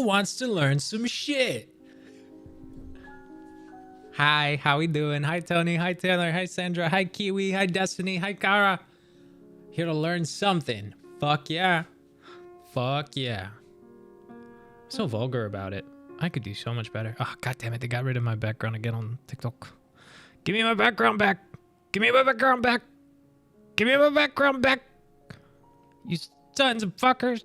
wants to learn some shit. Hi, how we doing? Hi, Tony. Hi, Taylor. Hi, Sandra. Hi, Kiwi. Hi, Destiny. Hi, Kara. Here to learn something. Fuck yeah. Fuck yeah. I'm so vulgar about it. I could do so much better. Oh, God damn it. They got rid of my background again on TikTok. Give me my background back. Give me my background back. Give me my background back. You sons of fuckers.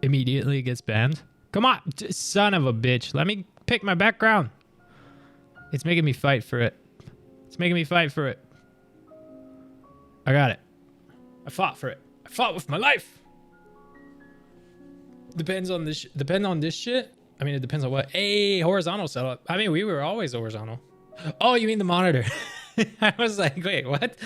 Immediately gets banned. Come on, son of a bitch. Let me pick my background. It's making me fight for it. It's making me fight for it. I got it. I fought for it. I fought with my life. Depends on this. Depend on this shit. I mean, it depends on what. Hey, horizontal setup. I mean, we were always horizontal. Oh, you mean the monitor? I was like, wait, what?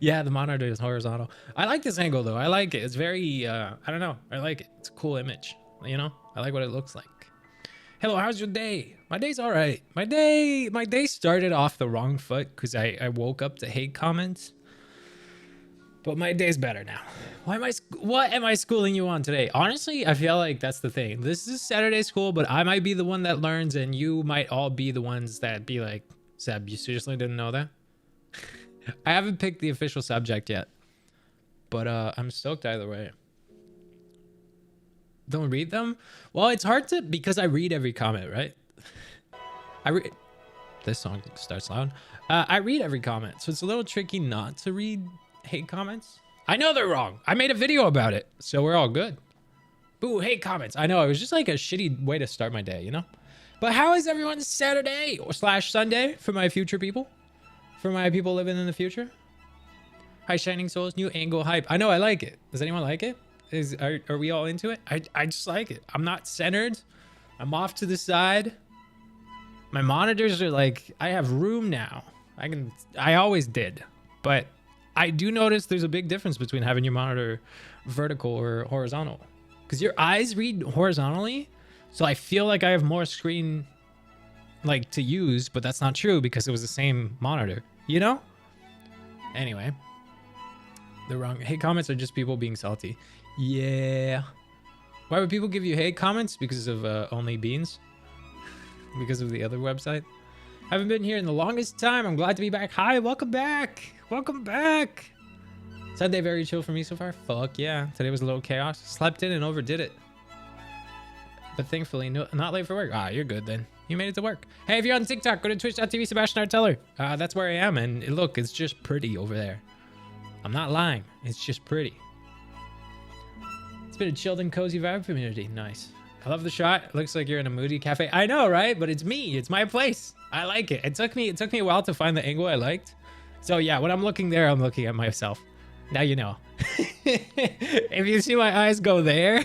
Yeah, the monitor is horizontal. I like this angle though. I like it. It's very, I don't know. I like it. It's a cool image. You know, I like what it looks like. Hello, how's your day? My day's all right. My day started off the wrong foot because I woke up to hate comments. But my day's better now. What am I schooling you on today? Honestly, I feel like that's the thing. This is Saturday school, but I might be the one that learns and you might all be the ones that be like, Seb, you seriously didn't know that? I haven't picked the official subject yet, but I'm stoked either way. Don't read them? Well, it's hard to, because I read every comment, right? This song starts loud. I read every comment, so it's a little tricky not to read hate comments. I know they're wrong. I made a video about it, so we're all good. Boo, hate comments. I know, it was just like a shitty way to start my day, you know? But how is everyone's Saturday or / Sunday for my future people? For my people living in the future? Hi, Shining Souls, new angle hype. I know, I like it. Does anyone like it? Are we all into it? I just like it. I'm not centered. I'm off to the side. My monitors are like, I have room now. I always did. But I do notice there's a big difference between having your monitor vertical or horizontal. Because your eyes read horizontally. So I feel like I have more screen like to use, but that's not true because it was the same monitor, you know? Anyway, the wrong hate comments are just people being salty. Yeah. Why would people give you hate comments? Because of Only Beans? Because of the other website? Haven't been here in the longest time. I'm glad to be back. Hi, welcome back. Welcome back. Sunday very chill for me so far. Fuck yeah. Today was a little chaos. Slept in and overdid it. But thankfully, not late for work. Ah, you're good then. You made it to work. Hey, if you're on TikTok, go to twitch.tv Sebastian Arteller. That's where I am. And look, it's just pretty over there. I'm not lying. It's just pretty. It's been a chilled and cozy vibe community. Nice. I love the shot. It looks like you're in a moody cafe. I know, right? But it's me. It's my place. I like it. It took me a while to find the angle I liked. So yeah, when I'm looking there, I'm looking at myself. Now you know. If you see my eyes go there,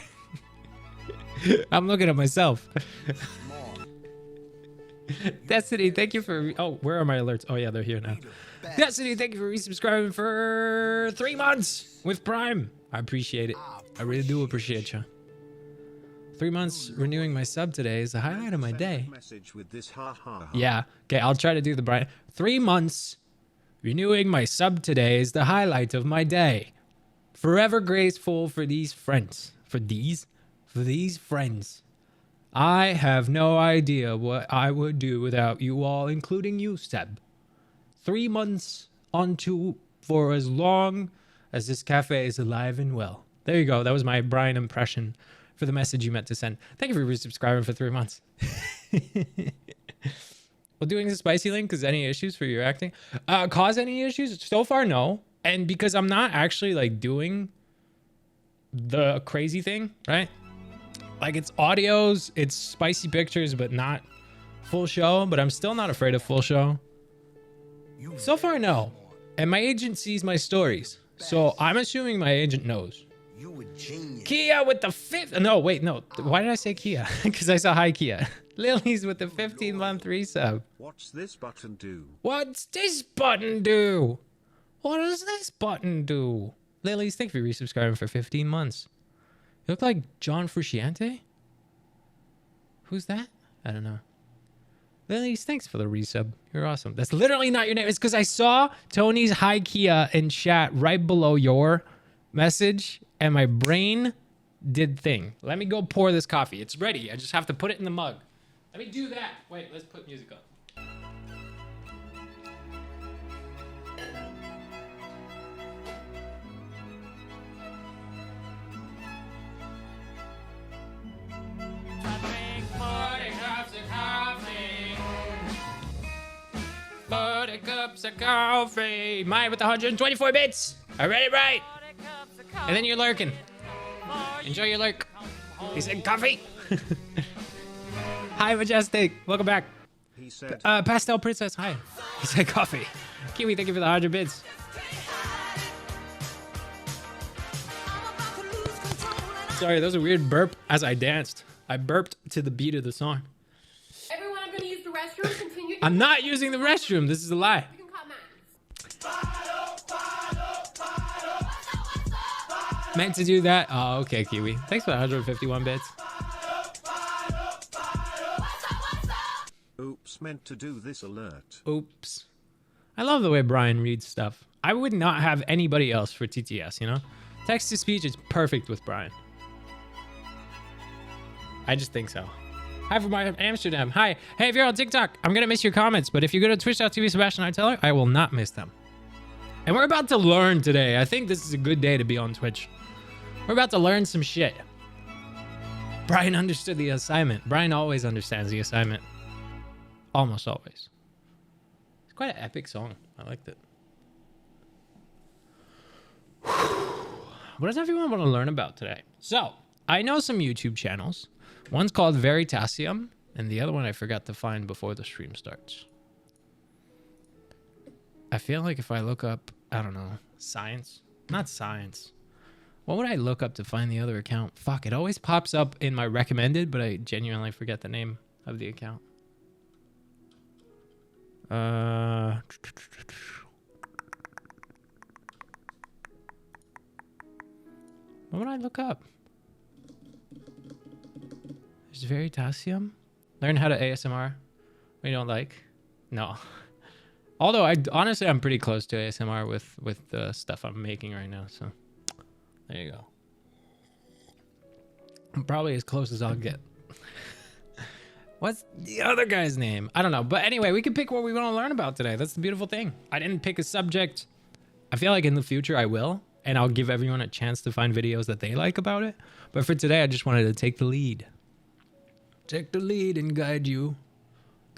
I'm looking at myself. Destiny, thank you for... Oh, where are my alerts? Oh, yeah, they're here now. Destiny, thank you for resubscribing for 3 months with Prime. I appreciate it. I really do appreciate you. 3 months renewing my sub today is the highlight of my day. Yeah, okay, I'll try to do the Brian. 3 months renewing my sub today is the highlight of my day. Forever grateful for these friends. For these friends. I have no idea what I would do without you all, including you, Seb. 3 months onto for as long as this cafe is alive and well. There you go. That was my Brian impression for the message you meant to send. Thank you for resubscribing for 3 months. Well, doing the spicy link, cause any issues for your acting? Cause any issues? So far, no. And because I'm not actually like doing the crazy thing, right? Like it's audios, it's spicy pictures, but not full show. But I'm still not afraid of full show. So far, no. And my agent sees my stories. So I'm assuming my agent knows. Kia with the 5th. No, wait, no. Why did I say Kia? Because I saw hi Kia. Lily's with the 15-month resub. What's this button do? What's this button do? What does this button do? Lily's, thank you for resubscribing for 15 months. You look like John Frusciante? Who's that? I don't know. Lily's, thanks for the resub. You're awesome. That's literally not your name. It's because I saw Tony's hi Kia in chat right below your message, and my brain did thing. Let me go pour this coffee. It's ready. I just have to put it in the mug. Let me do that. Wait, let's put music on. Cups of coffee. Mine with 124 bits. I read it right. And then you're lurking. Enjoy your lurk. He said coffee. Hi, Majestic. Welcome back. He said, Pastel Princess. Hi. He said coffee. Kiwi, thank you for the 100 bits. Sorry, that was a weird burp as I danced. I burped to the beat of the song. Everyone, I'm going to use the restroom. Continue. I'm not using the restroom. This is a lie. You can call Max. Meant to do that. Oh, okay, Kiwi. Thanks for the 151 bits. oops, meant to do this alert. Oops. I love the way Brian reads stuff. I would not have anybody else for TTS, you know? Text to speech is perfect with Brian. I just think so. Hi from Amsterdam. Hi. Hey, if you're on TikTok, I'm going to miss your comments, but if you go to twitch.tv Sebastian Iteller, I will not miss them. And we're about to learn today. I think this is a good day to be on Twitch. We're about to learn some shit. Brian understood the assignment. Brian always understands the assignment. Almost always. It's quite an epic song. I liked it. What does everyone want to learn about today? So, I know some YouTube channels. One's called Veritasium, and the other one I forgot to find before the stream starts. I feel like if I look up, I don't know, science? Not science. What would I look up to find the other account? Fuck, it always pops up in my recommended, but I genuinely forget the name of the account. What would I look up? There's Veritasium. Learn how to ASMR. We don't like. No. Although honestly I'm pretty close to ASMR with the stuff I'm making right now. So there you go. I'm probably as close as I'll get. What's the other guy's name? I don't know. But anyway, we can pick what we want to learn about today. That's the beautiful thing. I didn't pick a subject. I feel like in the future I will. And I'll give everyone a chance to find videos that they like about it. But for today, I just wanted to take the lead. Take the lead and guide you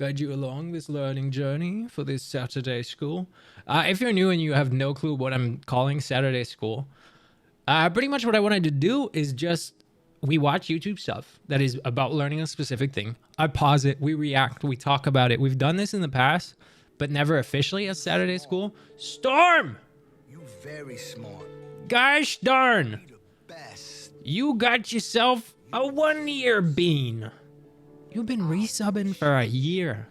along this learning journey for this Saturday school. If you're new and you have no clue what I'm calling Saturday school, pretty much what I wanted to do is just, we watch YouTube stuff that is about learning a specific thing. I pause it, we react, we talk about it. We've done this in the past, but never officially as Saturday school. Storm! You very smart. Gosh darn. You the best. You got yourself a 1-year bean. You've been resubbing for a year.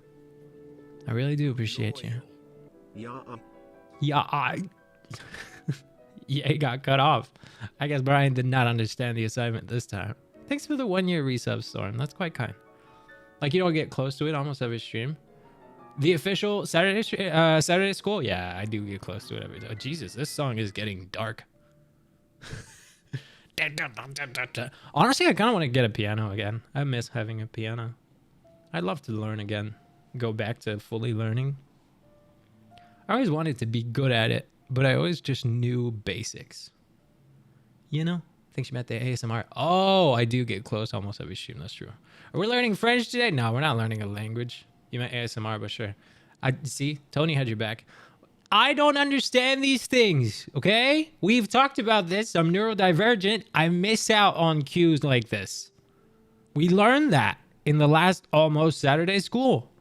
I really do appreciate you. Yeah, yeah, it got cut off. I guess Brian did not understand the assignment this time. Thanks for the 1-year resub, Storm. That's quite kind. Like, you don't get close to it almost every stream. The official Saturday school? Yeah, I do get close to it every day. Oh, Jesus, this song is getting dark. Honestly, I kind of want to get a piano again. I miss having a piano. I'd love to learn again. Go back to fully learning. I always wanted to be good at it, but I always just knew basics. You know? I think she meant the ASMR. Oh, I do get close almost every stream. That's true. Are we learning French today? No, we're not learning a language. You meant ASMR, but sure. I see. Tony had your back. I don't understand these things, okay? We've talked about this. I'm neurodivergent. I miss out on cues like this. We learned that in the last almost Saturday school.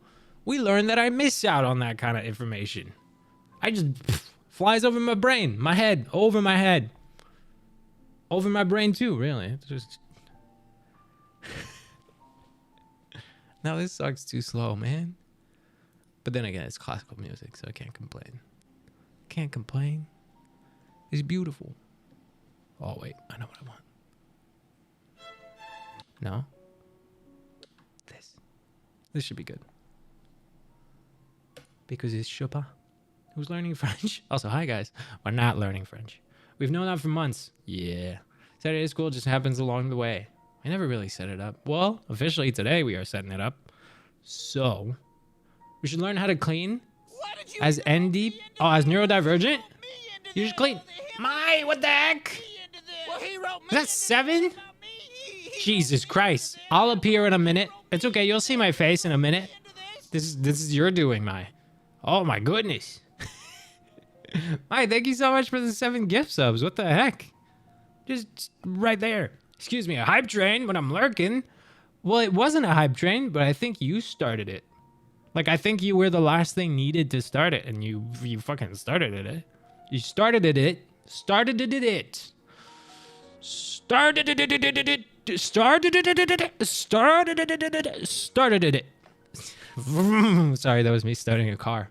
We learned that I miss out on that kind of information. I just flies over my brain, my head, over my head. Over my brain too, really. It's just... Now this sucks too slow, man. But then again, it's classical music, so I can't complain. Can't complain. It's beautiful. Oh, wait. I know what I want. No? This should be good. Because it's Chopin. Who's learning French? Also, hi, guys. We're not learning French. We've known that for months. Yeah. Saturday school just happens along the way. I never really set it up. Well, officially today we are setting it up. So, we should learn how to clean as ND. Oh, as neurodivergent? You just clean. What the heck? Is that 7? Jesus Christ. I'll appear in a minute. It's okay. You'll see my face in a minute. This is your doing, Mai. Oh my goodness. Mai, thank you so much for the 7 gift subs. What the heck? Just right there. Excuse me, a hype train when I'm lurking. Well, it wasn't a hype train, but I think you started it. Like, I think you were the last thing needed to start it, and you fucking started it. You started it. Started it. Sorry, that was me starting a car.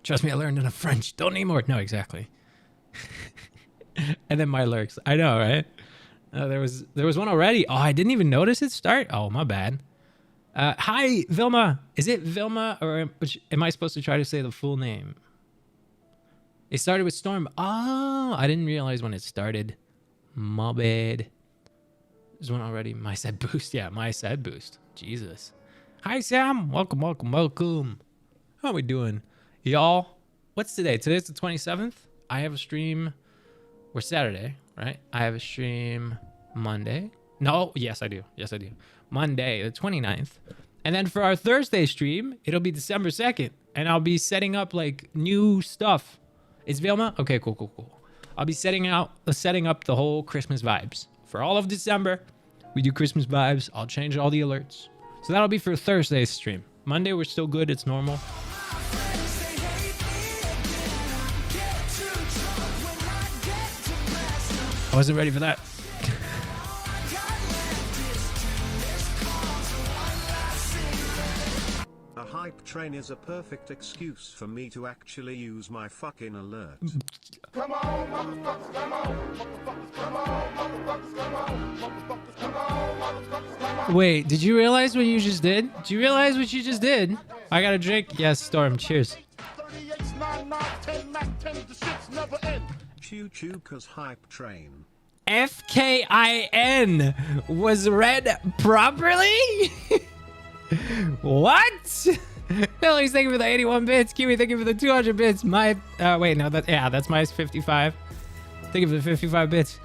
Trust me, I learned enough French. Don't need more. No, exactly. And then my lurks. I know, right? There was one already. Oh, I didn't even notice it start. Oh, my bad. Hi, Vilma. Is it Vilma, or am I supposed to try to say the full name? It started with Storm. Oh, I didn't realize when it started. My bad. There's one already. My set boost. Yeah, my set boost. Jesus. Hi, Sam. Welcome. How are we doing? Y'all, what's today? Today's the 27th. I have a stream. We're Saturday, right? I have a stream Monday. No, yes, I do. Monday, the 29th. And then for our Thursday stream, it'll be December 2nd. And I'll be setting up like new stuff. Is Vilma? Okay, cool. I'll be setting up the whole Christmas vibes. For all of December, we do Christmas vibes. I'll change all the alerts. So that'll be for Thursday's stream. Monday, we're still good. It's normal. I wasn't ready for that. A hype train is a perfect excuse for me to actually use my fucking alert. Come on, motherfuckers, come on. Motherfuckers, come on. Motherfuckers, come on. Motherfuckers, come on. Motherfuckers, come on. Wait, did you realize what you just did? Did you realize what you just did? I got a drink. Yes, Storm. Cheers. 38, 9, 9, 10, Mac 10, the shits never end. Choo choo cause hype train. FKIN was read properly? What? Billy's thank you for the 81 bits. Kiwi, thank you for the 200 bits. My, wait, no, that's my 55. Thank you for the 55 bits.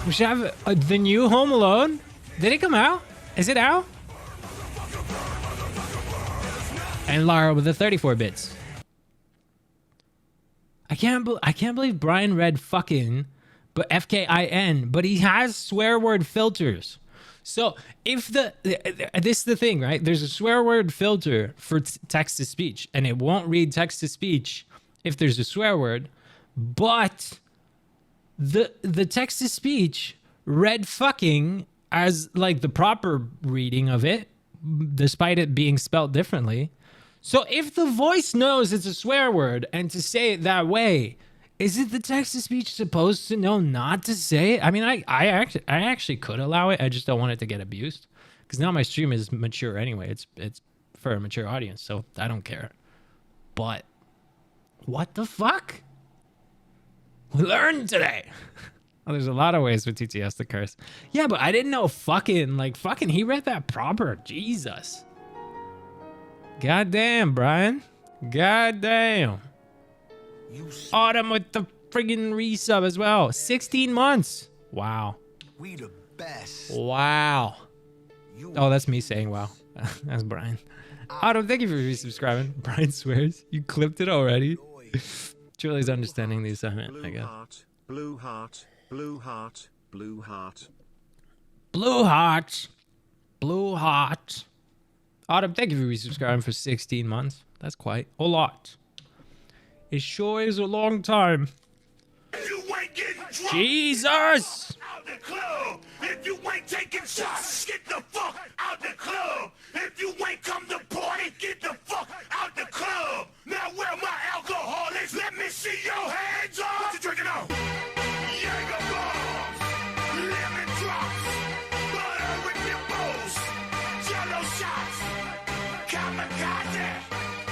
We should have the new Home Alone. Did it come out? Is it out? And Lara with the 34 bits. I can't believe Brian read fucking, but FKIN, but he has swear word filters. So if this is the thing, right? There's a swear word filter for text to speech, and it won't read text to speech if there's a swear word, but the text to speech read fucking as like the proper reading of it, despite it being spelled differently. So if the voice knows it's a swear word and to say it that way, is it the text to speech supposed to know not to say it? I mean, I actually could allow it. I just don't want it to get abused because now my stream is mature anyway. It's for a mature audience, so I don't care. But what the fuck? We learned today. Oh, there's a lot of ways for TTS to curse. Yeah, but I didn't know fucking, he read that proper. Jesus. Goddamn, Brian. Goddamn. Autumn with the friggin' resub as well. 16 months. Wow. We the best. Wow. Oh, that's me saying wow. That's Brian. Autumn, thank you for resubscribing. Brian swears. You clipped it already. Truly's understanding the assignment, I guess. Blue heart, blue heart, blue heart. Blue heart. Blue heart. Autumn, thank you for resubscribing for 16 months. That's quite a lot. It sure is a long time. If you ain't getting drunk, Jesus! out the club. If you ain't taking shots, get the fuck out the club. If you ain't come to party, get the fuck out the club. Now where my alcohol is, let me see your hands up. What you drinking on? Jaeger bombs, lemon drops, butter with nipples, jello shots, kamikaze,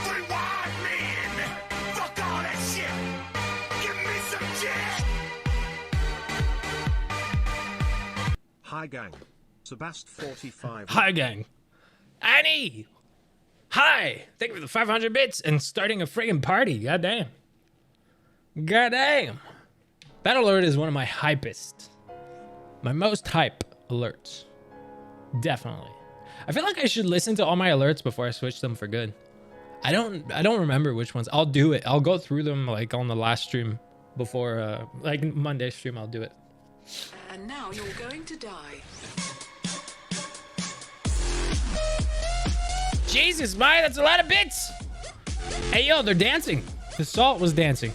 free wide men. Fuck all that shit. shit. Hi gang. Sebast45. Hi, gang. Annie! Hi! Thank you for the 500 bits and starting a friggin' party. Goddamn. Goddamn. That alert is one of my hypest. My most hype alerts. Definitely. I feel like I should listen to all my alerts before I switch them for good. I don't remember which ones. I'll do it. I'll go through them like on the last stream before like Monday stream I'll do it. And now you're going to die. Jesus, Maya, that's a lot of bits. Hey, yo, they're dancing. The salt was dancing.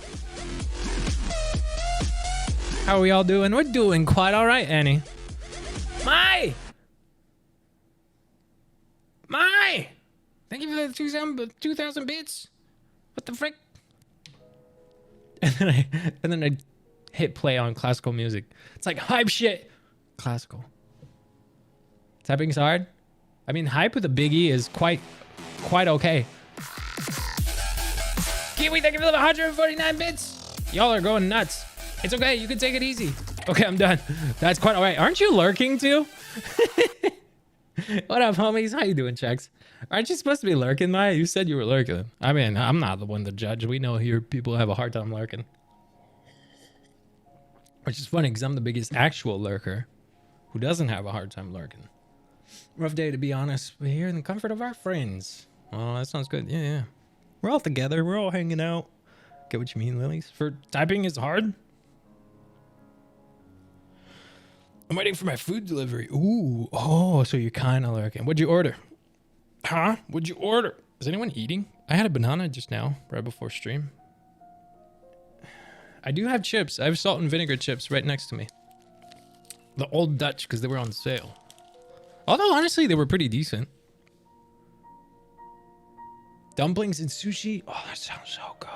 How are we all doing? We're doing quite all right, Annie. My! Thank you for the 2,000 bits. What the frick? And then I hit play on classical music. It's like hype shit. Classical. Typing's hard. I mean, hype with a big E is quite okay. Kiwi, thank you for the 149 bits. Y'all are going nuts. It's okay. You can take it easy. Okay, I'm done. That's quite all right. Aren't you lurking too? What up, homies? How you doing, Checks? Aren't you supposed to be lurking, Maya? You said you were lurking. I mean, I'm not the one to judge. We know here people have a hard time lurking. Which is funny because I'm the biggest actual lurker who doesn't have a hard time lurking. Rough day, to be honest. We're here in the comfort of our friends. Oh, that sounds good. Yeah. We're all together. We're all hanging out. Get what you mean, Lilies? For typing is hard? I'm waiting for my food delivery. Ooh. Oh, so you're kind of lurking. What'd you order? Huh? What'd you order? Is anyone eating? I had a banana just now, right before stream. I do have chips. I have salt and vinegar chips right next to me. The Old Dutch, because they were on sale. Although, honestly, they were pretty decent. Dumplings and sushi. Oh, that sounds so good.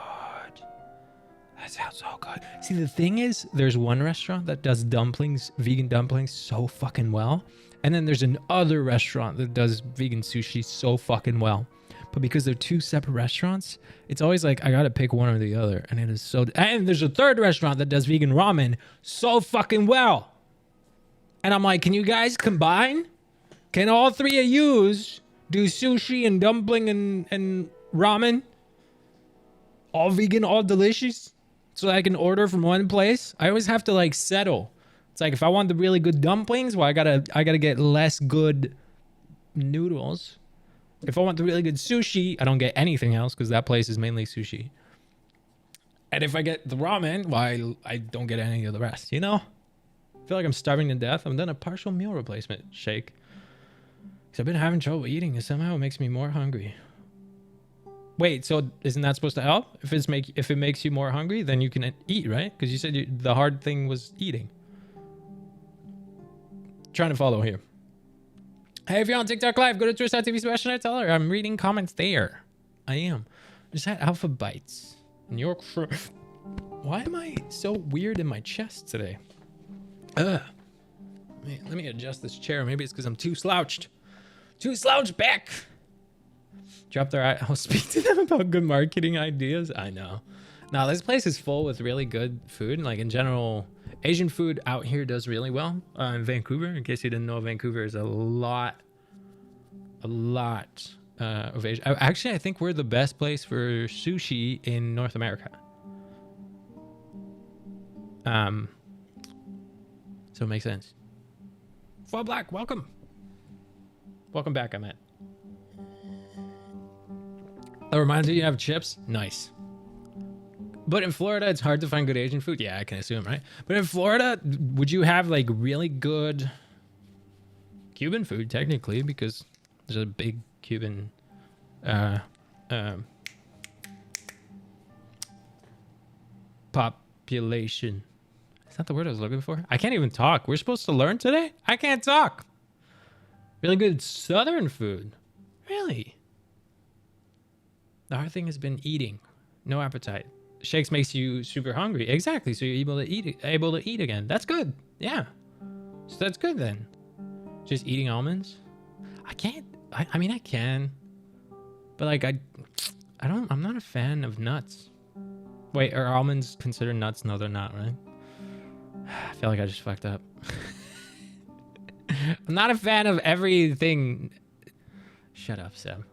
That sounds so good. See, the thing is, there's one restaurant that does dumplings, vegan dumplings, so fucking well. And then there's another restaurant that does vegan sushi so fucking well. But because they're two separate restaurants, it's always like, I gotta pick one or the other. And it is so... And there's a third restaurant that does vegan ramen so fucking well. And I'm like, can you guys combine? Can all three of yous do sushi and dumpling and ramen? All vegan, all delicious? So I can order from one place? I always have to like settle. It's like if I want the really good dumplings, well, I gotta get less good noodles. If I want the really good sushi, I don't get anything else because that place is mainly sushi. And if I get the ramen, well, I don't get any of the rest, you know? I feel like I'm starving to death. I'm done a partial meal replacement shake. Because I've been having trouble eating and somehow it makes me more hungry. Wait, so isn't that supposed to help? If it makes you more hungry, then you can eat, right? Because you said the hard thing was eating. Trying to follow here. Hey, if you're on TikTok Live, go to twitch.tv/Sebastian. Tell her I'm reading comments there. I am. Just had Alpha Bites. New York. Why am I so weird in my chest today? Let me adjust this chair. Maybe it's because I'm too slouched. Too slouched back. Drop their... I'll speak to them about good marketing ideas. I know. Now, this place is full with really good food. Like, in general, Asian food out here does really well. In Vancouver, in case you didn't know, Vancouver is a lot of Asian... Actually, I think we're the best place for sushi in North America. So it makes sense. Fall Black, welcome. Welcome back, I meant. That reminds you, you have chips? Nice. But in Florida, it's hard to find good Asian food. Yeah, I can assume, right? But in Florida, would you have like really good Cuban food, technically, because there's a big Cuban population. Is that the word I was looking for? I can't even talk. We're supposed to learn today? I can't talk. Really good Southern food. Really? The hard thing has been eating. No appetite. Shakes makes you super hungry. Exactly. So you're able to eat again. That's good. Yeah. So that's good then. Just eating almonds? I can't. I mean, I can. But like, I'm not a fan of nuts. Wait, are almonds considered nuts? No, they're not, right? I feel like I just fucked up. I'm not a fan of everything. Shut up, Seb.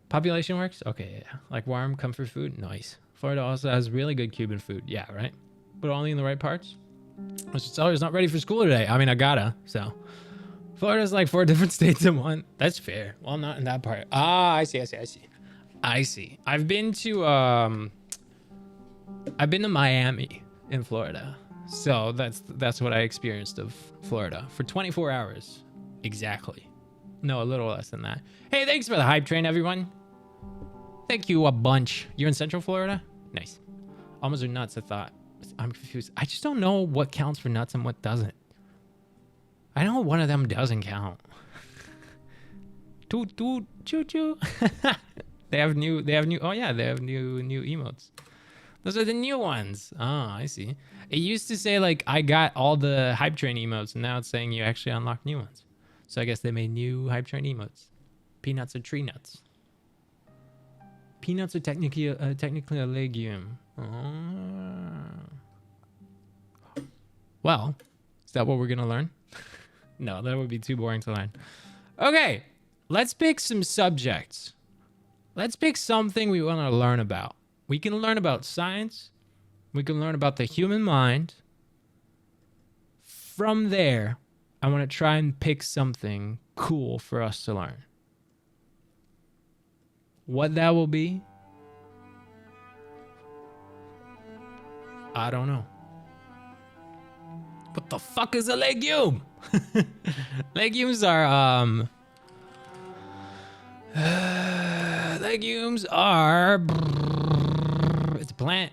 Population works? Okay, yeah. Like warm, comfort food? Nice. Florida also has really good Cuban food. Yeah, right? But only in the right parts? Mr. Seller's not ready for school today. I mean, I gotta, so. Florida's like 4 different states in one. That's fair. Well, not in that part. Ah, I see. I've been to Miami in Florida. So that's what I experienced of Florida for 24 hours. Exactly. No, a little less than that. Hey, thanks for the hype train, everyone. Thank you a bunch. You're in Central Florida? Nice. Almonds are nuts, I thought. I'm confused. I just don't know what counts for nuts and what doesn't. I know one of them doesn't count. Toot toot choo choo. They have new emotes. Those are the new ones. Oh, I see. It used to say like I got all the hype train emotes, and now it's saying you actually unlock new ones. So I guess they made new hype train emotes. Peanuts are tree nuts. Peanuts are technically a legume. Well, is that what we're gonna learn? No, that would be too boring to learn. Okay, let's pick some subjects. Let's pick something we want to learn about. We can learn about science. We can learn about the human mind. From there, I want to try and pick something cool for us to learn. What that will be, I don't know. What the fuck is a legume? Legumes are it's a plant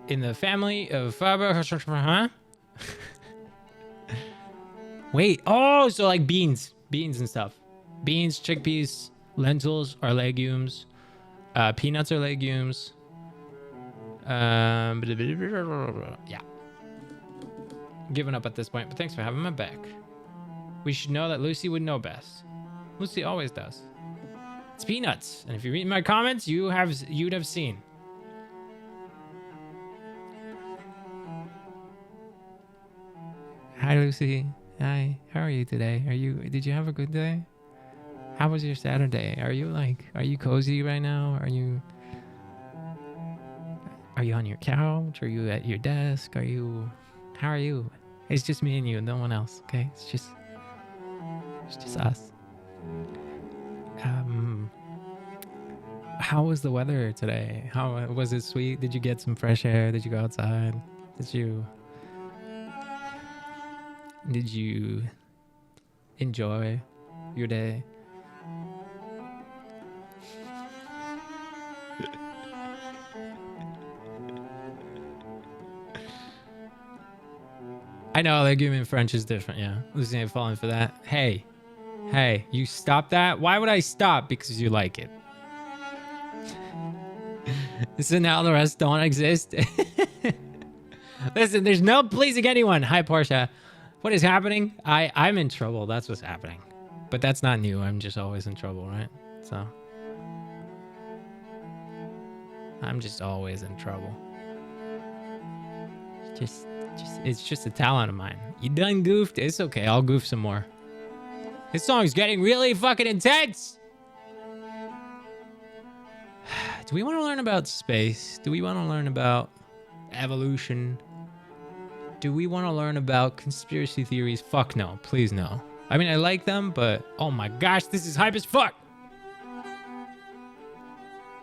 in the family of huh? Wait, oh, so like beans and stuff. Beans, chickpeas, lentils are legumes. Peanuts are legumes. Yeah. Giving up at this point, but thanks for having my back. We should know that Lucy would know best. Lucy always does. It's peanuts, and if you read my comments, you'd have seen. Hi, Lucy. Hi. How are you today? Did you have a good day? How was your Saturday? Are you cozy right now? Are you on your couch? Are you at your desk? How are you? It's just me and you, no one else, okay? It's just us. How was the weather today? How was it? Sweet? Did you get some fresh air? Did you go outside? Did you enjoy your day? I know legume in French is different, yeah. Lucy ain't falling for that. Hey, you stop that? Why would I stop? Because you like it. So now the rest don't exist. Listen, there's no pleasing anyone. Hi, Portia. What is happening? I'm in trouble. That's what's happening. But that's not new. I'm just always in trouble, right? So I'm just always in trouble. It's just a talent of mine. You done goofed? It's okay. I'll goof some more. This song's getting really fucking intense. Do we want to learn about space? Do we want to learn about evolution? Do we want to learn about conspiracy theories? Fuck no. Please no. I mean, I like them, but oh my gosh, this is hype as fuck.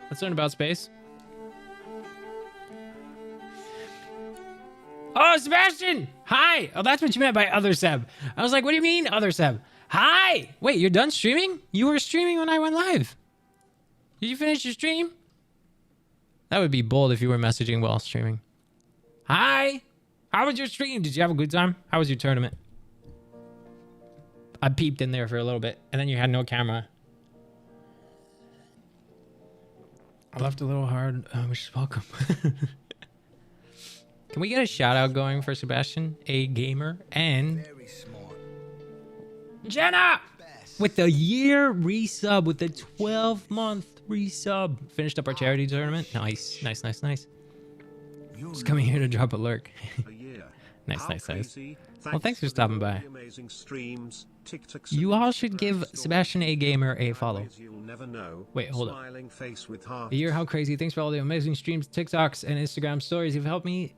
Let's learn about space. Oh, Sebastian! Hi! Oh, that's what you meant by other Seb. I was like, what do you mean, other Seb? Hi! Wait, you're done streaming? You were streaming when I went live. Did you finish your stream? That would be bold if you were messaging while streaming. Hi! How was your stream? Did you have a good time? How was your tournament? I peeped in there for a little bit, and then you had no camera. I left a little hard, which is welcome. Can we get a shout out going for Sebastian, a gamer, and Very smart. Jenna with the year resub with the 12-month resub. Finished up our charity tournament. Nice. Just coming here to drop a lurk. A year. Nice, How nice. crazy. Well, thanks for stopping by. Amazing streams. TikTok You all solutions should for give App Store. Sebastian A. Gamer a follow. Ways you'll never know. Wait, hold up. Smiling face with heart. A year, how crazy. Thanks for all the amazing streams, TikToks, and Instagram stories. You've helped me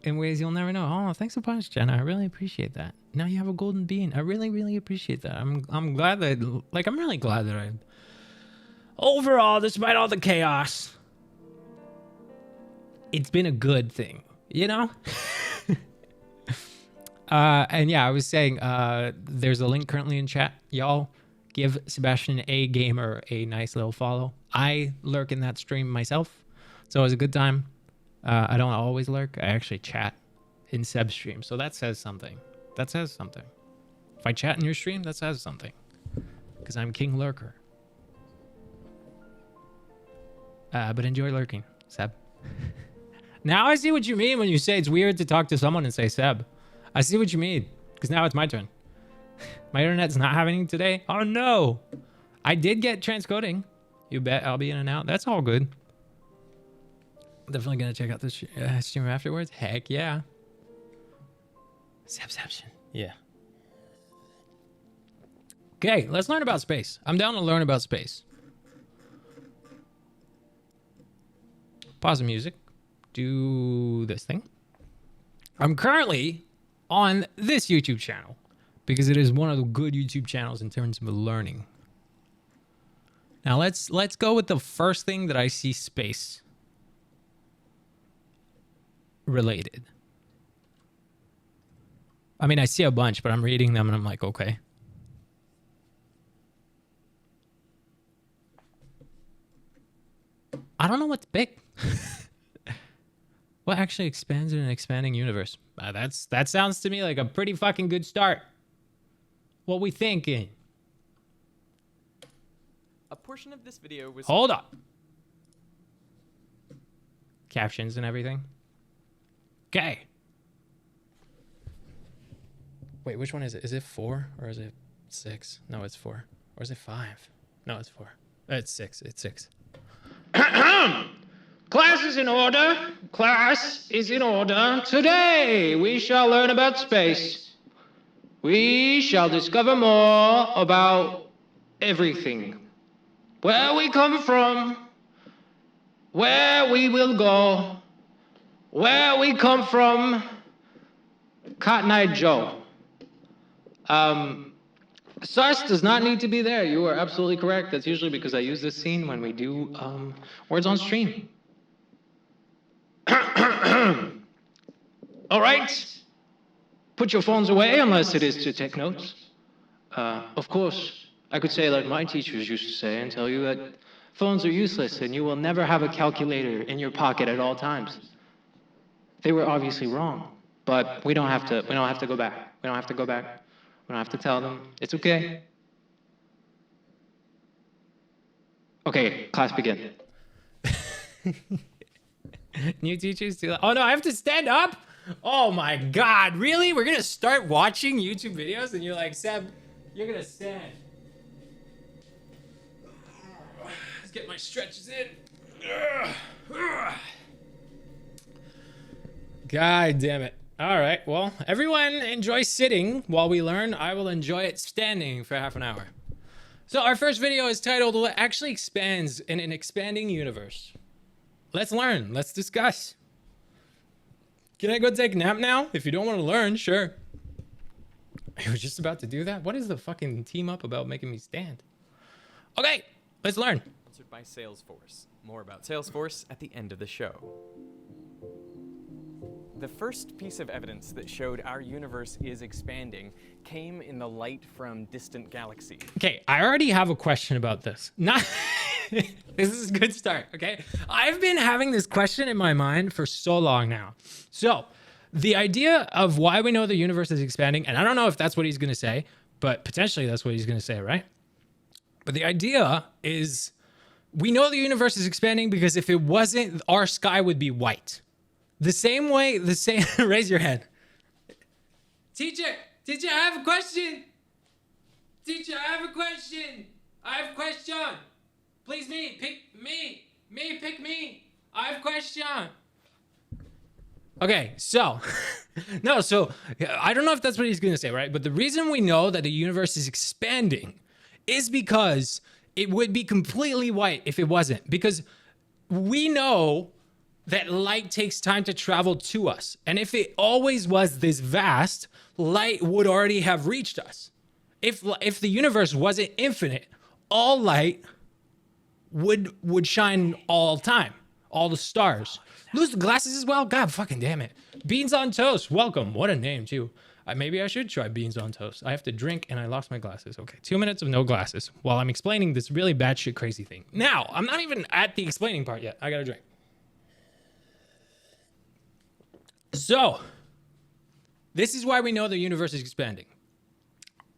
in ways you'll never know. Oh, thanks a bunch, Jenna. I really appreciate that. Now you have a golden bean. I really, really appreciate that. I'm glad that, like, I'm really glad that I, overall, despite all the chaos, it's been a good thing, you know? And yeah, I was saying, there's a link currently in chat. Y'all give Sebastian A. Gamer a nice little follow. I lurk in that stream myself, so it was a good time. I don't always lurk. I actually chat in Seb's stream, so that says something. That says something. If I chat in your stream, that says something. Because I'm King Lurker. But enjoy lurking, Seb. Now I see what you mean when you say it's weird to talk to someone and say Seb. I see what you mean, because now it's my turn. My internet's not happening today. Oh no! I did get transcoding. You bet I'll be in and out. That's all good. Definitely gonna check out this stream afterwards. Heck yeah. Sebception. Yeah. Okay, let's learn about space. I'm down to learn about space. Pause the music. Do this thing. I'm currently on this YouTube channel because it is one of the good YouTube channels in terms of learning. Now let's go with the first thing that I see space related. I mean, I see a bunch, but I'm reading them and I'm like, okay. I don't know what's big. What actually expands in an expanding universe? That sounds to me like a pretty fucking good start. What we thinking? A portion of this video was... Hold up. Captions and everything. Okay. Wait, which one is it? Is it 4 or is it 6? No, it's 4. Or is it 5? No, it's 4. It's 6. It's 6. Class is in order. Class is in order. Today we shall learn about space. We shall discover more about everything. Where we come from. Where we will go. Where we come from. Cotton Eye Joe. Sus does not need to be there. You are absolutely correct. That's usually because I use this scene when we do words on stream. All right. Put your phones away unless it is to take notes. Of course, I could say like my teachers used to say and tell you that phones are useless and you will never have a calculator in your pocket at all times. They were obviously wrong, but we don't have to go back. We don't have to go back. We don't have to tell them. It's okay. Okay, class begin. New teachers do that. Oh no, I have to stand up? Oh my god, really? We're gonna start watching YouTube videos and you're like, Seb, you're gonna stand. Let's get my stretches in. God damn it. All right, well, everyone enjoy sitting while we learn. I will enjoy it standing for half an hour. So our first video is titled, What Actually Expands in an Expanding Universe? Let's learn, let's discuss. Can I go take a nap now? If you don't want to learn, sure. I was just about to do that. What is the fucking team up about making me stand? Okay, let's learn. Sponsored by Salesforce. More about Salesforce at the end of the show. The first piece of evidence that showed our universe is expanding came in the light from distant galaxies. Okay, I already have a question about this. Not this is a good start, okay? I've been having this question in my mind for so long now. So, the idea of why we know the universe is expanding, and I don't know if that's what he's going to say, but potentially that's what he's going to say, right? But the idea is we know the universe is expanding because if it wasn't, our sky would be white. The same way, raise your hand. Teacher, I have a question. Teacher, I have a question. I have a question. Please, me. Pick me. Me, pick me. I have a question. Okay, so no, so I don't know if that's what he's gonna say, right? But the reason we know that the universe is expanding is because it would be completely white if it wasn't. Because we know that light takes time to travel to us, and if it always was this vast, light would already have reached us. If the universe wasn't infinite, all light would shine all time, all the stars. Lose the glasses as well? God fucking damn it. Beans on toast. Welcome. What a name, too. Maybe I should try beans on toast. I have to drink and I lost my glasses. Okay, 2 minutes of no glasses while I'm explaining this really bad shit crazy thing. Now, I'm not even at the explaining part yet. I gotta drink. So, this is why we know the universe is expanding.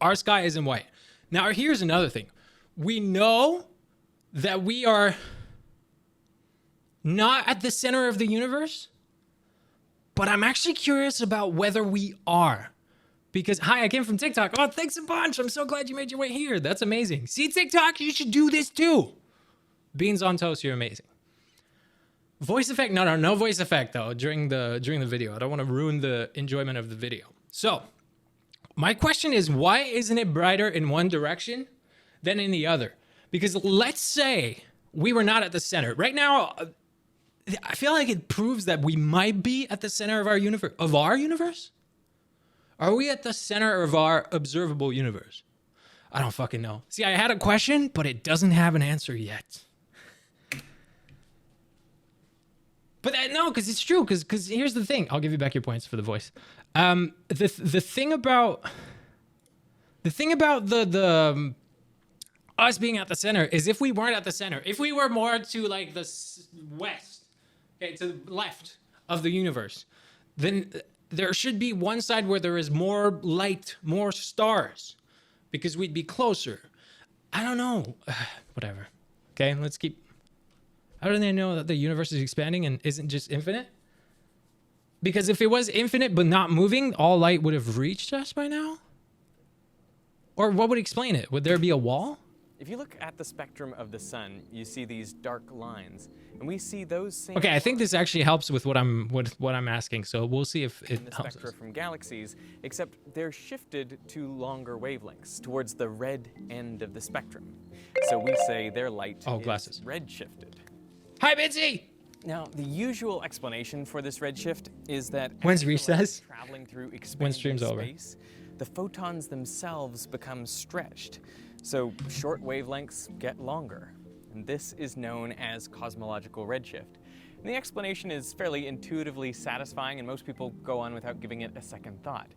Our sky isn't white. Now, here's another thing. We know that we are not at the center of the universe, but I'm actually curious about whether we are. Because, hi, I came from TikTok. Oh, thanks a bunch. I'm so glad you made your way here. That's amazing. See, TikTok, you should do this too. Beans on toast, you're amazing. Voice effect? No voice effect though during the video. I don't want to ruin the enjoyment of the video. So, my question is, why isn't it brighter in one direction than in the other? Because let's say we were not at the center. Right now, I feel like it proves that we might be at the center of our universe. Of our universe? Are we at the center of our observable universe? I don't fucking know. See, I had a question, but it doesn't have an answer yet. But no, because it's true. Because here's the thing. I'll give you back your points for the voice. The thing about the us being at the center is if we weren't at the center, if we were more to like the west, okay, to the left of the universe, then there should be one side where there is more light, more stars, because we'd be closer. I don't know. Whatever. Okay, let's keep. How do they know that the universe is expanding and isn't just infinite? Because if it was infinite but not moving, all light would have reached us by now? Or what would explain it? Would there be a wall? If you look at the spectrum of the sun, you see these dark lines, and we see those same. Okay, I think this actually helps with what I'm asking. So we'll see if it in the helps spectra us. from galaxies, except they're shifted to longer wavelengths towards the red end of the spectrum. So we say their light is glasses. red shifted. Hi, Bitsy! Now, the usual explanation for this redshift is that When's as the light recess? is traveling through expanding stream's over. space, the photons themselves become stretched. So short wavelengths get longer. And this is known as cosmological redshift. And the explanation is fairly intuitively satisfying, and most people go on without giving it a second thought.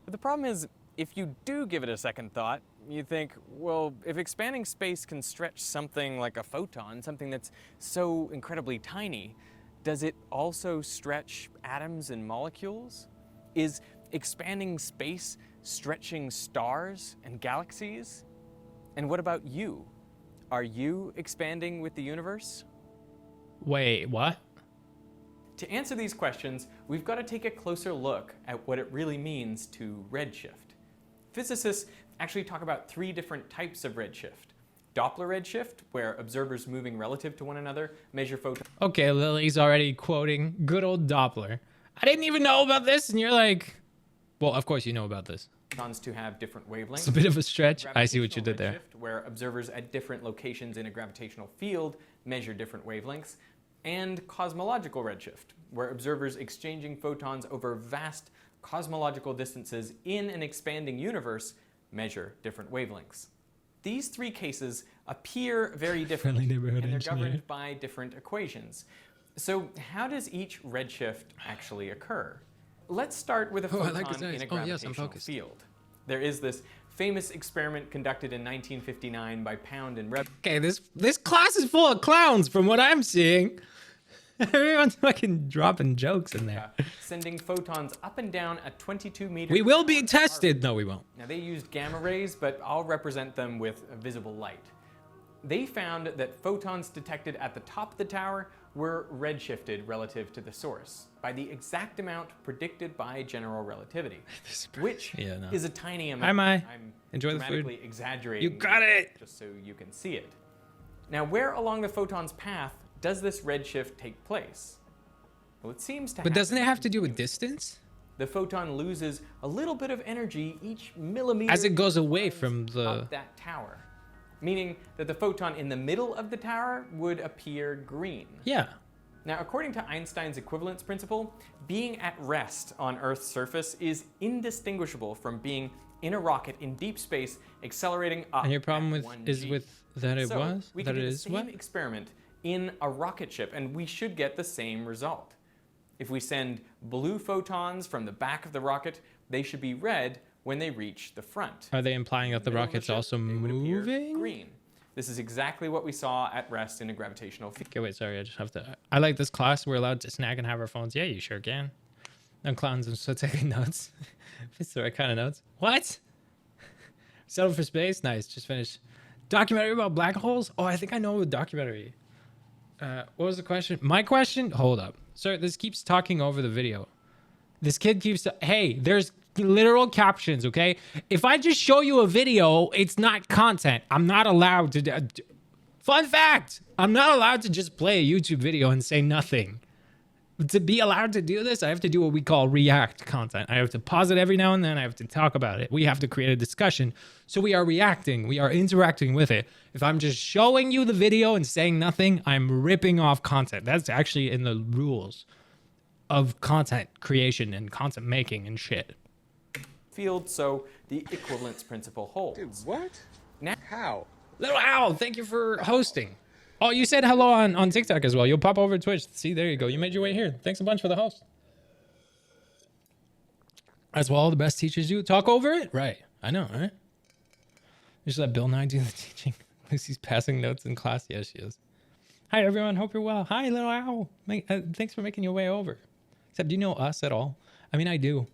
But the problem is, if you do give it a second thought, you think, well, if expanding space can stretch something like a photon, something that's so incredibly tiny, does it also stretch atoms and molecules? Is expanding space stretching stars and galaxies? And what about you? Are you expanding with the universe? Wait, what? To answer these questions, we've got to take a closer look at what it really means to redshift. Physicists actually talk about 3 different types of redshift. Doppler redshift, where observers moving relative to one another measure photons. Okay, Lily's already quoting good old Doppler. I didn't even know about this, and you're like, well, of course you know about this. To have different wavelengths. It's a bit of a stretch. I see what you did there. Gravitational redshift, where observers at different locations in a gravitational field measure different wavelengths. And cosmological redshift, where observers exchanging photons over vast cosmological distances in an expanding universe measure different wavelengths. These 3 cases appear very different, and they're governed by different equations. So how does each redshift actually occur? Let's start with a photon in a gravitational field. There is this famous experiment conducted in 1959 by Pound and Reb. Okay, this class is full of clowns from what I'm seeing. Everyone's fucking dropping jokes in there. Sending photons up and down a 22-meter... We will be tested. No, we won't. Now, they used gamma rays, but I'll represent them with visible light. They found that photons detected at the top of the tower were redshifted relative to the source by the exact amount predicted by general relativity, which is a tiny amount. Hi, Mai. I'm Enjoy the food. dramatically exaggerating. You got it. Just so you can see it. Now, where along the photon's path does this redshift take place? Well, it seems to But happen doesn't it have to do with distance? the photon loses a little bit of energy each millimeter As it goes away from the... up that tower, meaning that the photon in the middle of the tower would appear green. Yeah. Now, according to Einstein's equivalence principle, being at rest on Earth's surface is indistinguishable from being in a rocket in deep space accelerating up. And your problem at with 1 is g. with that it So was? we That can it do the is same what? experiment in a rocket ship, and we should get the same result. If we send blue photons from the back of the rocket, they should be red when they reach the front. Are they implying that the Middle of rocket's ship, also they would appear moving? green. This is exactly what we saw at rest in a gravitational field. Okay, wait, sorry, I just have to... I like this class. We're allowed to snack and have our phones. Yeah, you sure can. No clowns, I'm still taking notes. If it's the right kind of notes. What? Settled for space? Nice, just finished. Documentary about black holes? Oh, I think I know the documentary. What was the question? My question? Hold up. Sir, this keeps talking over the video. This kid keeps... Hey, there's literal captions, okay? If I just show you a video, it's not content. I'm not allowed to... Fun fact! I'm not allowed to just play a YouTube video and say nothing. To be allowed to do this, I have to do what we call react content. I have to pause it every now and then. I have to talk about it. We have to create a discussion. So we are reacting. We are interacting with it. If I'm just showing you the video and saying nothing, I'm ripping off content. That's actually in the rules of content creation and content making and shit. Field, so the equivalence principle holds. Dude, what? Now, How? Little Owl, thank you for hosting. Oh, you said hello on TikTok as well. You'll pop over to Twitch. See, there you go. You made your way here. Thanks a bunch for the host. That's what all the best teachers do. Talk over it? Right. I know, right? Just let Bill Nye do the teaching. Lucy's passing notes in class. Yes, she is. Hi, everyone. Hope you're well. Hi, Little Owl. Thanks for making your way over. Except, do you know us at all? I mean, I do.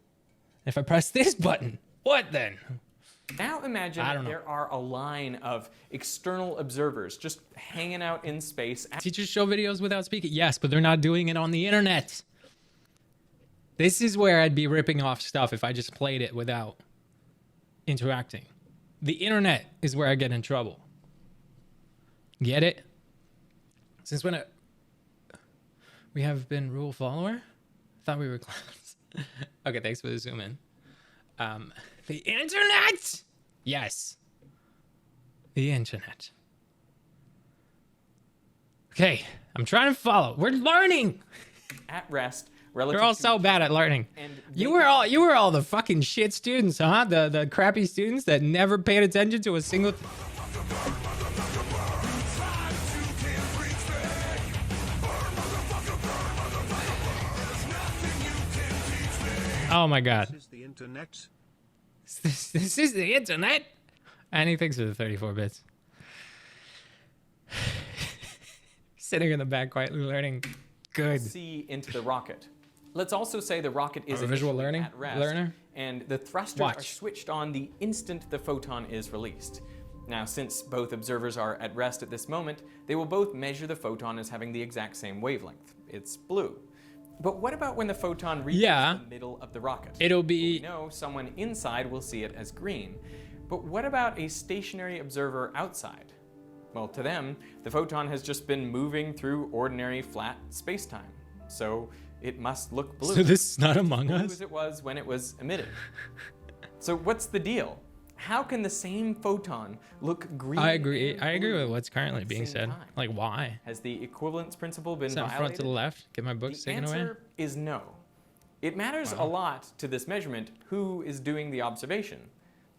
If I press this button, what then? now imagine I don't know. there are a line of external observers just hanging out in space. Teachers show videos without speaking. Yes, but they're not doing it on the internet. This is where I'd be ripping off stuff if I just played it without interacting. The internet is where I get in trouble. Get it? Since when we have been rule follower? I thought we were clowns. Okay, thanks for the zoom in. The internet? Yes. The internet. Okay, I'm trying to follow. We're learning. At rest, relative You're all to so bad at learning. And You were all the fucking shit students, huh? The crappy students that never paid attention to a single Oh my god. This is the internet. This is the internet. And he thinks of the 34 bits. Sitting in the back quietly learning. Good. see into the rocket. Let's also say the rocket is A visual initially learning at rest, learner? and the thrusters are Watch. switched on the instant the photon is released. Now, since both observers are at rest at this moment, they will both measure the photon as having the exact same wavelength. It's blue. But what about when the photon reaches Yeah. the middle of the rocket? It'll We be know someone inside will see it as green. But what about a stationary observer outside? Well, to them, the photon has just been moving through ordinary flat spacetime. So it must look blue. So this is not Among blue Us? as it was when it was emitted. So what's the deal? How can the same photon look green? I agree. and I agree blue with what's currently at the being same said. time? Like, why? Has the equivalence principle been Is that violated? front to the left? Get my books The taken away? answer is no. It matters a lot to this measurement who is doing the observation.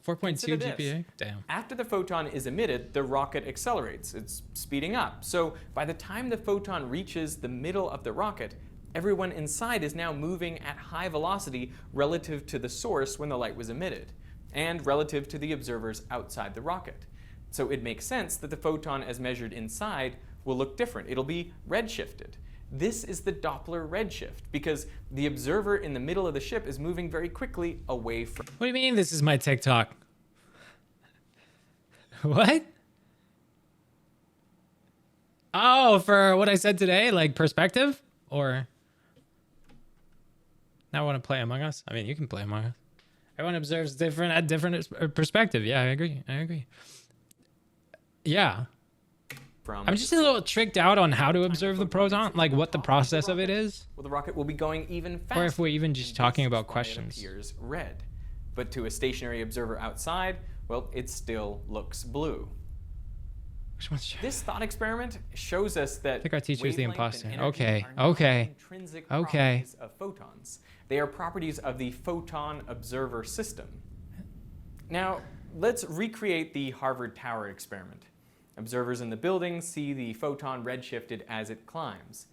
4.2 Consider this. GPA? Damn. After the photon is emitted, the rocket accelerates. It's speeding up. So by the time the photon reaches the middle of the rocket, everyone inside is now moving at high velocity relative to the source when the light was emitted, and relative to the observers outside the rocket. So it makes sense that the photon as measured inside will look different. It'll be redshifted. This is the Doppler redshift, because the observer in the middle of the ship is moving very quickly away from... What do you mean this is my TikTok? What? Oh, for what I said today? Like perspective? Or... Now I want to play Among Us? I mean, you can play Among Us. Everyone observes a different perspective. Yeah, I agree. Yeah. from. I'm just a little tricked out on how to observe the proton, like what the process of it is, Well, the rocket will be going even faster. or if we're even just and talking this about is why it questions. appears red, but to a stationary observer outside, well, it still looks blue. Which one's This thought experiment shows us that think our teacher is the wavelength imposter. and energy Okay, are not okay, intrinsic okay. properties of photons. They are properties of the photon observer system. Now, let's recreate the Harvard Tower experiment. Observers in the building see the photon redshifted as it climbs.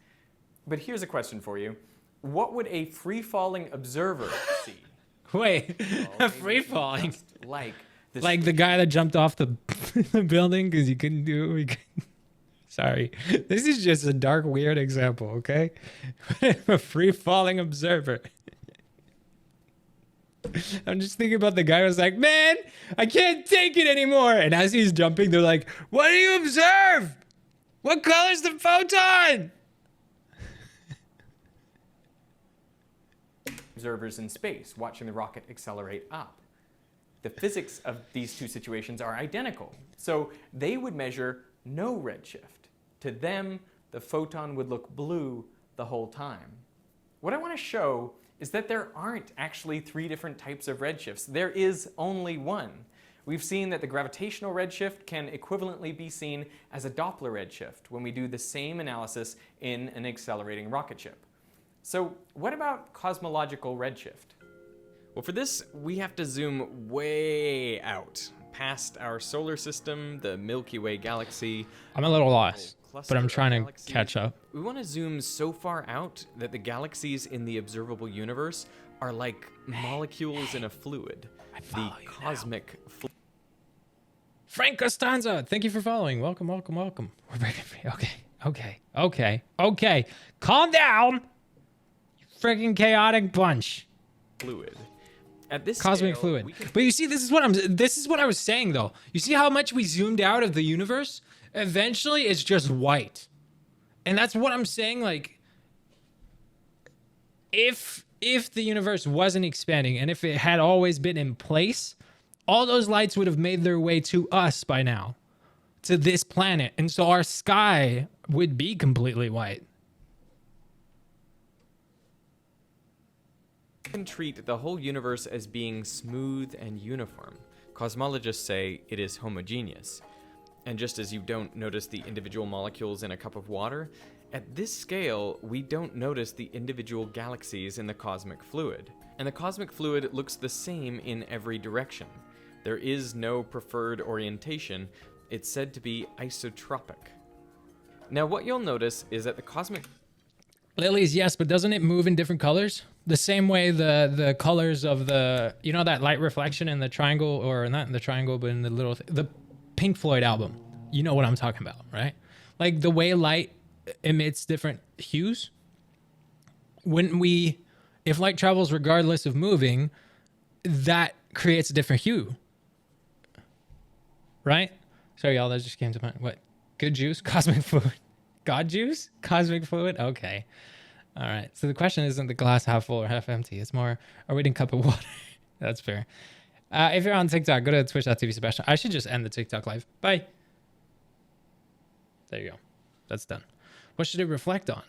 But here's a question for you. What would a free-falling observer see? Wait, Well, they free would be falling. just like the Like the guy that jumped off the, the building because he couldn't do it. Sorry. This is just a dark, weird example, okay? A free falling observer. I'm just thinking about the guy who was like, man, I can't take it anymore. And as he's jumping, they're like, what do you observe? What color's the photon? observers in space watching the rocket accelerate up. The physics of these two situations are identical, so they would measure no redshift. To them, the photon would look blue the whole time. What I want to show is that there aren't actually three different types of redshifts. There is only one. We've seen that the gravitational redshift can equivalently be seen as a Doppler redshift when we do the same analysis in an accelerating rocket ship. So what about cosmological redshift? Well, for this, we have to zoom way out, past our solar system, the Milky Way galaxy. I'm a little lost, cluster but I'm of trying to galaxies. catch up. We want to zoom so far out that the galaxies in the observable universe are like molecules in a fluid. The follow you now. cosmic fluid. Frank Costanza, thank you for following. Welcome, welcome, welcome. We're breaking free. Okay. Calm down. You freaking chaotic bunch. Fluid. At this Cosmic scale, fluid. we can But you see, this is what I was saying though. You see how much we zoomed out of the universe? Eventually it's just white. And that's what I'm saying, like if the universe wasn't expanding and if it had always been in place, all those lights would have made their way to us by now, to this planet. And so our sky would be completely white. can treat the whole universe as being smooth and uniform. Cosmologists say it is homogeneous. And just as you don't notice the individual molecules in a cup of water, at this scale, we don't notice the individual galaxies in the cosmic fluid. And the cosmic fluid looks the same in every direction. There is no preferred orientation. It's said to be isotropic. Now, what you'll notice is that the cosmic Lilies, yes, but doesn't it move in different colors? The same way the colors of the, you know, that light reflection in the triangle, or not in the triangle, but in the little, the Pink Floyd album. You know what I'm talking about, right? Like the way light emits different hues. If light travels regardless of moving, that creates a different hue. Right? Sorry, y'all, that just came to mind. What? Good juice? Cosmic fluid. God juice? Cosmic fluid? Okay. All right. So the question isn't the glass half full or half empty. It's more, are we in a cup of water? That's fair. If you're on TikTok, go to twitch.tv Sebastian. I should just end the TikTok live. Bye. There you go. That's done. What should it reflect on?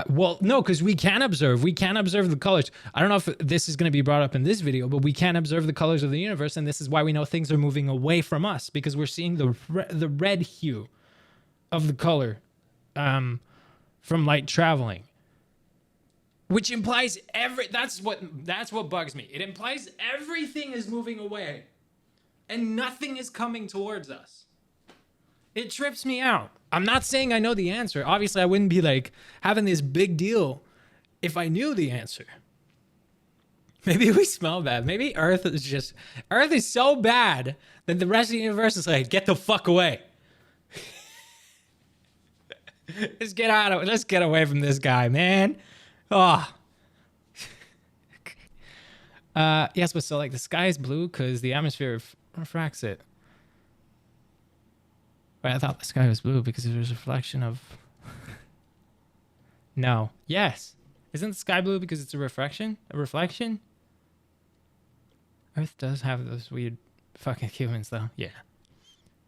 Well, no, because we can observe the colors. I don't know if this is going to be brought up in this video, but we can observe the colors of the universe, and this is why we know things are moving away from us, because we're seeing the red hue of the color from light traveling, which implies that's what bugs me. It implies everything is moving away and nothing is coming towards us. It trips me out. I'm not saying I know the answer. Obviously, I wouldn't be like having this big deal if I knew the answer. Maybe we smell bad. Maybe Earth is so bad that the rest of the universe is like, get the fuck away. Let's get away from this guy, man. Oh. Yes, but so like the sky is blue because the atmosphere refracts it. But I thought the sky was blue because it was a reflection of... No. Yes. Isn't the sky blue because it's a reflection? A reflection? Earth does have those weird fucking humans, though. Yeah.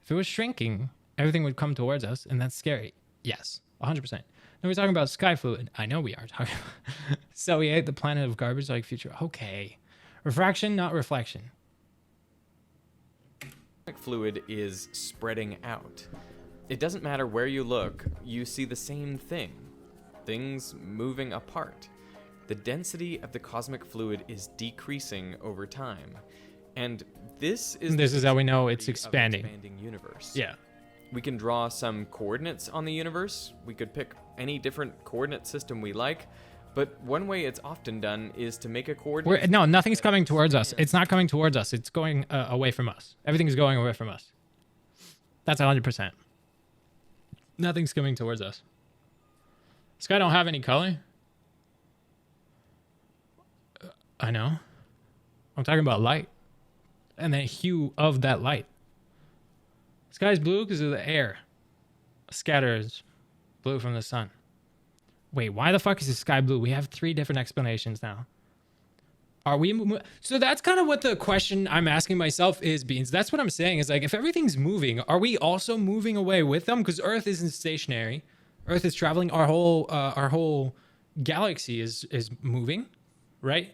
If it was shrinking, everything would come towards us, and that's scary. Yes, 100%. Now we're talking about sky fluid. I know we are talking about. So we ate the planet of garbage like future. Okay. Refraction, not reflection. Fluid is spreading out. It doesn't matter where you look, you see the same thing. Things moving apart. The density of the cosmic fluid is decreasing over time. And this is how we know it's of an expanding. Expanding universe. Yeah. We can draw some coordinates on the universe. We could pick any different coordinate system we like. But one way it's often done is to make a coordinate. No, nothing's coming towards us. It's not coming towards us. It's going away from us. Everything's going away from us. That's 100%. Nothing's coming towards us. Sky don't have any color. I know. I'm talking about light. And the hue of that light. Sky's blue because of the air. Scatters blue from the sun. Wait, why the fuck is the sky blue? We have 3 different explanations now. Are we... So that's kind of what the question I'm asking myself is, Beans. That's what I'm saying. Is like, if everything's moving, are we also moving away with them? Because Earth isn't stationary. Earth is traveling. Our whole galaxy is moving, right?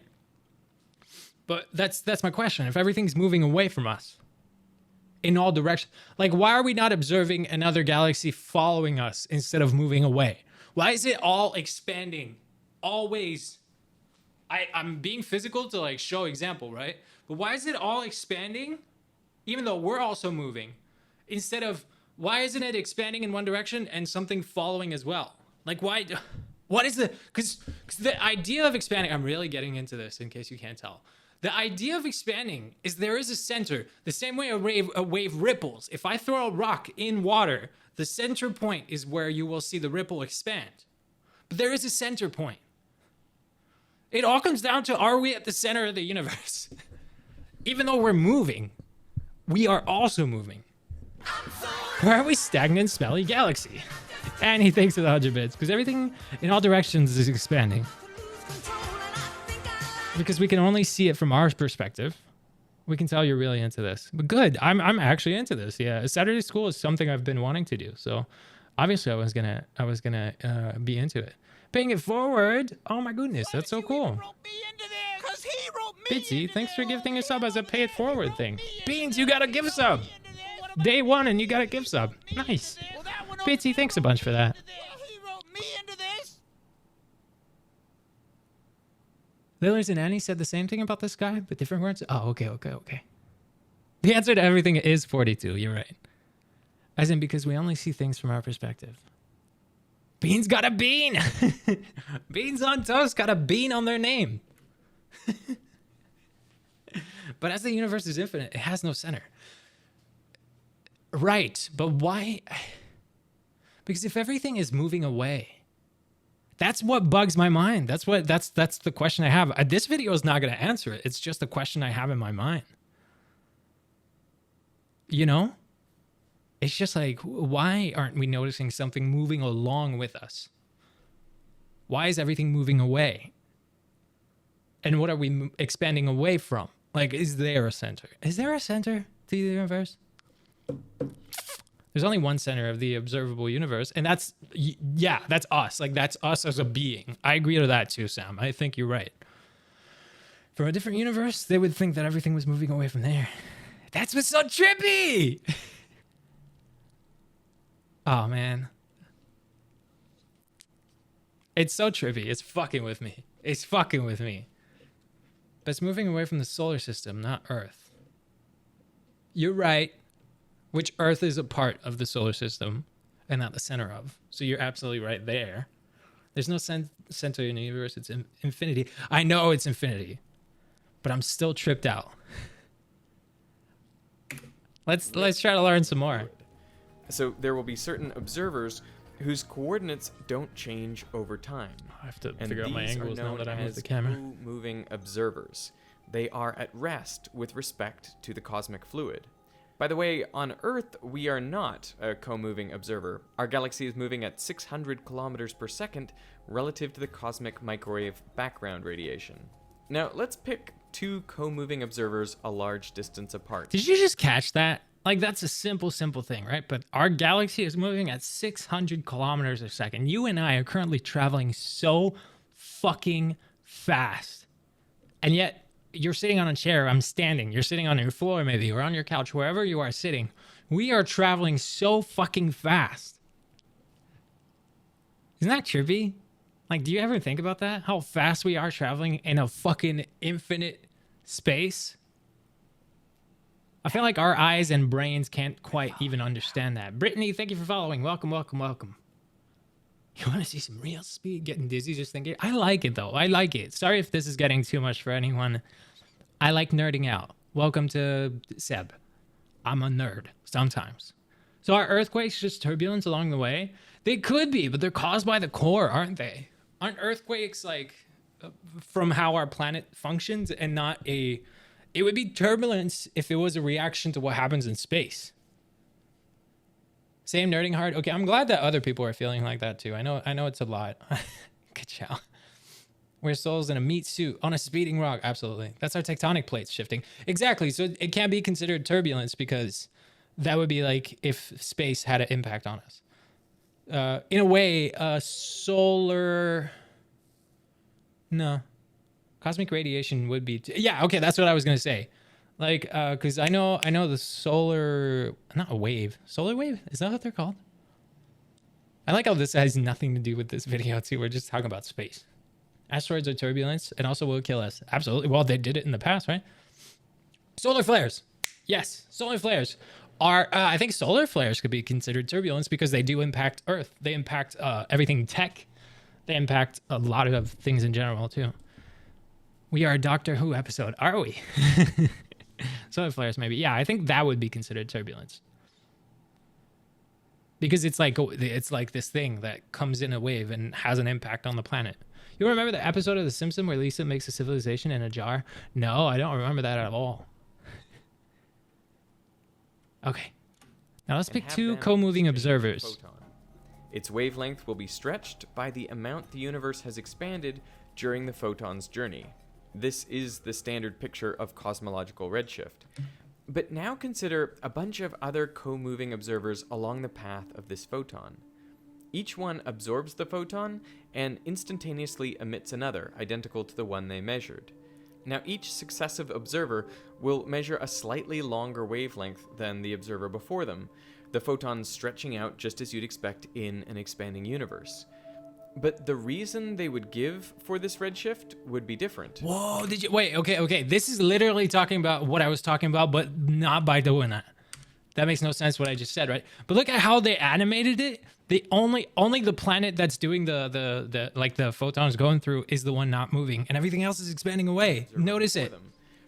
But that's my question. If everything's moving away from us in all directions, like, why are we not observing another galaxy following us instead of moving away? Why is it all expanding? Always. I'm being physical to like show example, right? But why is it all expanding even though we're also moving? Instead of, why isn't it expanding in one direction and something following as well? Like, why? What is the... Because the idea of expanding... I'm really getting into this in case you can't tell. The idea of expanding is there is a center. The same way a wave ripples. If I throw a rock in water, the center point is where you will see the ripple expand. But there is a center point. It all comes down to, are we at the center of the universe? Even though we're moving, we are also moving. Or are we stagnant, smelly galaxy? And he thinks of the 100 bits, because everything in all directions is expanding. Because we can only see it from our perspective. We can tell you're really into this. But good, I'm actually into this. Yeah, Saturday school is something I've been wanting to do. So obviously I was gonna be into it. Paying it forward. Oh my goodness, that's so cool. Bitsy, thanks for gifting a sub as a pay it forward thing. Beans, you got a gift sub. Day 1 and you got a gift sub. Nice. Bitsy, thanks a bunch for that. Lillers and Annie said the same thing about this guy, but different words. Oh, okay. The answer to everything is 42. You're right. As in, because we only see things from our perspective. Beans got a bean. Beans on toast got a bean on their name. But as the universe is infinite, it has no center. Right, but why? Because if everything is moving away, that's what bugs my mind. That's the question I have. This video is not going to answer it. It's just a question I have in my mind. You know? It's just like, why aren't we noticing something moving along with us? Why is everything moving away? And what are we expanding away from? Like, is there a center? Is there a center to the universe? There's only one center of the observable universe, and that's us. Like, that's us as a being. I agree to that too, Sam. I think you're right. From a different universe, they would think that everything was moving away from there. That's what's so trippy! Oh, man. It's so trippy. It's fucking with me. It's fucking with me. But it's moving away from the solar system, not Earth. You're right. Which Earth is a part of the solar system and not the center of. So you're absolutely right there. There's no center in the universe. It's infinity. I know it's infinity, but I'm still tripped out. Let's try to learn some more. So there will be certain observers whose coordinates don't change over time. I have to figure out my angles now that I have the camera. camera. Co-moving observers. They are at rest with respect to the cosmic fluid. By the way, on Earth, we are not a co-moving observer. Our galaxy is moving at 600 kilometers per second relative to the cosmic microwave background radiation. Now, let's pick 2 co-moving observers a large distance apart. Did you just catch that? Like, that's a simple thing, right? But our galaxy is moving at 600 kilometers a second. You and I are currently traveling so fucking fast. And yet, you're sitting on a chair, I'm standing. You're sitting on your floor, maybe, or on your couch, wherever you are sitting. We are traveling so fucking fast. Isn't that trippy? Like, do you ever think about that? How fast we are traveling in a fucking infinite space? I feel like our eyes and brains can't quite even understand that. Brittany, thank you for following. Welcome. You want to see some real speed? Getting dizzy just thinking. I like it, though. I like it. Sorry if this is getting too much for anyone. I like nerding out. Welcome to Seb. I'm a nerd sometimes. So are earthquakes just turbulence along the way? They could be, but they're caused by the core, aren't they? Aren't earthquakes like from how our planet functions and not a... It would be turbulence if it was a reaction to what happens in space. Same nerding hard. Okay, I'm glad that other people are feeling like that too. I know it's a lot. Good job. We're souls in a meat suit on a speeding rock. Absolutely. That's our tectonic plates shifting. Exactly. So it can't be considered turbulence because that would be like if space had an impact on us. In a way, solar... No. Cosmic radiation would be... Yeah, okay, that's what I was going to say. Like, because I know the solar... Not a wave. Solar wave? Is that what they're called? I like how this has nothing to do with this video, too. We're just talking about space. Asteroids are turbulence and also will kill us. Absolutely. Well, they did it in the past, right? Solar flares. Yes, solar flares are... I think solar flares could be considered turbulence because they do impact Earth. They impact everything tech. They impact a lot of things in general, too. We are a Doctor Who episode, are we? Solar flares, maybe. Yeah, I think that would be considered turbulence. Because it's like this thing that comes in a wave and has an impact on the planet. You remember the episode of The Simpsons where Lisa makes a civilization in a jar? No, I don't remember that at all. Okay. Now let's pick two co-moving observers. Its wavelength will be stretched by the amount the universe has expanded during the photon's journey. This is the standard picture of cosmological redshift. But now consider a bunch of other co-moving observers along the path of this photon. Each one absorbs the photon and instantaneously emits another, identical to the one they measured. Now each successive observer will measure a slightly longer wavelength than the observer before them, the photon stretching out just as you'd expect in an expanding universe. But the reason they would give for this redshift would be different. Whoa, did you... Wait, okay. This is literally talking about what I was talking about, but not by doing that. That makes no sense what I just said, right? But look at how they animated it. The only the planet that's doing the photons going through is the one not moving, and everything else is expanding away. Notice it.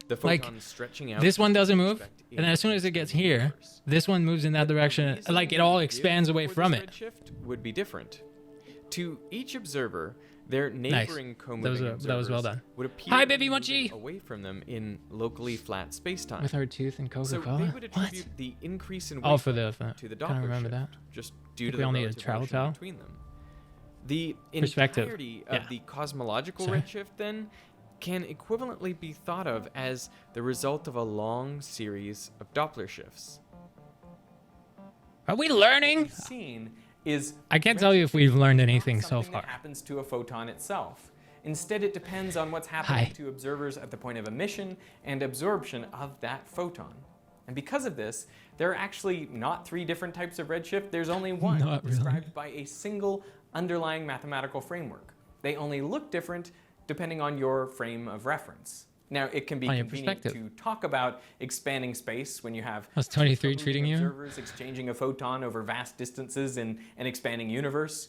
The photon stretching out. This one doesn't move, and as soon as it gets here, this one moves in that direction. Like it all expands away from it. Redshift would be different. To each observer, their neighboring co-moving observers that was well done. would appear Hi, baby Munchie! Away from them in locally flat spacetime. With our tooth and Coca-Cola? So they would attribute the increase in for wavelength to the Doppler remember shift, that. just due to we the all need a relative travel motion towel? between them. The Perspective. entirety of the cosmological redshift, then, can equivalently be thought of as the result of a long series of Doppler shifts. Are we learning? Seen is I can't tell you if we've learned anything so something far. that happens to a photon itself. Instead, it depends on what's happening to observers at the point of emission and absorption of that photon. And because of this, there are actually not three different types of redshift. There's only one, described by a single underlying mathematical framework. They only look different depending on your frame of reference. Now, it can be convenient to talk about expanding space when you have 23 treating you? observers exchanging a photon over vast distances in an expanding universe.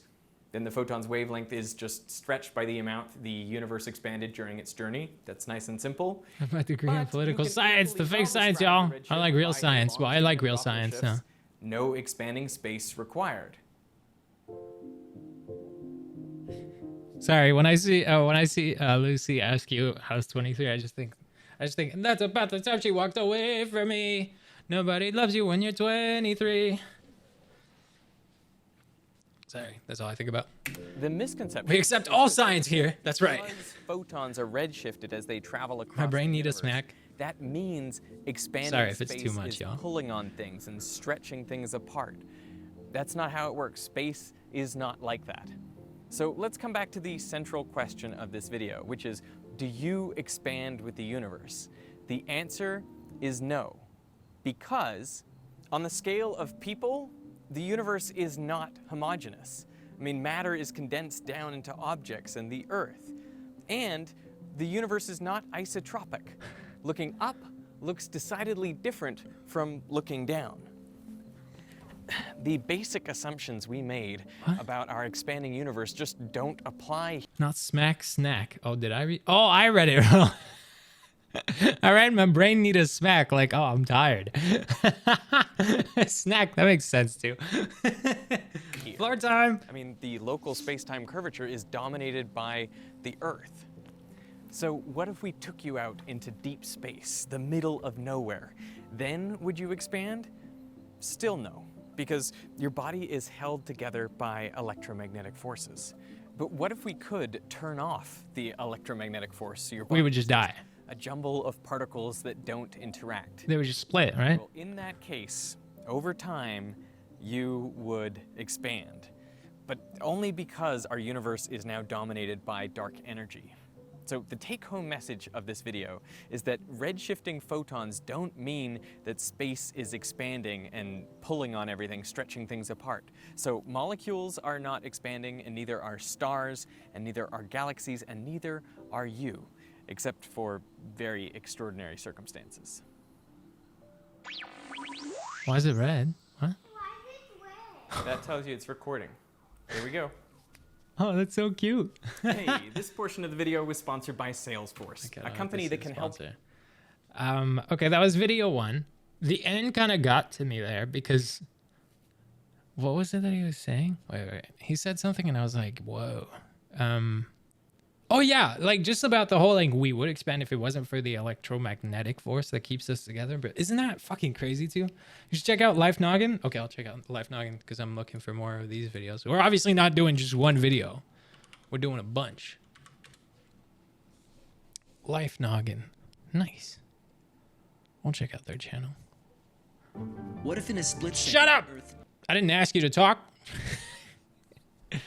Then the photon's wavelength is just stretched by the amount the universe expanded during its journey. That's nice and simple. I have my degree in political science, the fake science, y'all. I like real science. Well, I like real science. So. No expanding space required. Sorry, when I see Lucy ask you how's 23, I just think that's about the time she walked away from me. Nobody loves you when you're 23. Sorry, that's all I think about. The misconception. We accept all science here. That's right. Because photons are redshifted as they travel across My brain the need a universe, smack. that means expanding Sorry if it's space too much, is y'all. pulling on things and stretching things apart. That's not how it works. Space is not like that. So let's come back to the central question of this video, which is, do you expand with the universe? The answer is no, because on the scale of people, the universe is not homogeneous. I mean, matter is condensed down into objects and the Earth. And the universe is not isotropic. Looking up looks decidedly different from looking down. The basic assumptions we made about our expanding universe just don't apply. Not smack snack. Oh, did I read? Oh, I read it wrong. All right, my brain need a smack. Like, oh, I'm tired. Snack, that makes sense too. Floor time. I mean, the local space-time curvature is dominated by the Earth. So what if we took you out into deep space, the middle of nowhere? Then would you expand? Still no, because your body is held together by electromagnetic forces. But what if we could turn off the electromagnetic force so your body We would just die. a jumble of particles that don't interact? They would just split, right? Well, in that case, over time, you would expand. But only because our universe is now dominated by dark energy. So the take-home message of this video is that redshifting photons don't mean that space is expanding and pulling on everything, stretching things apart. So molecules are not expanding, and neither are stars, and neither are galaxies, and neither are you, except for very extraordinary circumstances. Why is it red? What? That tells you it's recording. Here we go. Oh, that's so cute. Hey, this portion of the video was sponsored by Salesforce, a company that can help. Okay, that was video 1. The end kind of got to me there because what was it that he was saying? Wait. He said something and I was like, whoa. Oh yeah, like just about the whole like we would expand if it wasn't for the electromagnetic force that keeps us together. But isn't that fucking crazy too? You should check out Life Noggin. Okay, I'll check out Life Noggin because I'm looking for more of these videos. We're obviously not doing just one video. We're doing a bunch. Life Noggin. Nice. We'll check out their channel. What if in a split second, Shut up! Earth... I didn't ask you to talk. I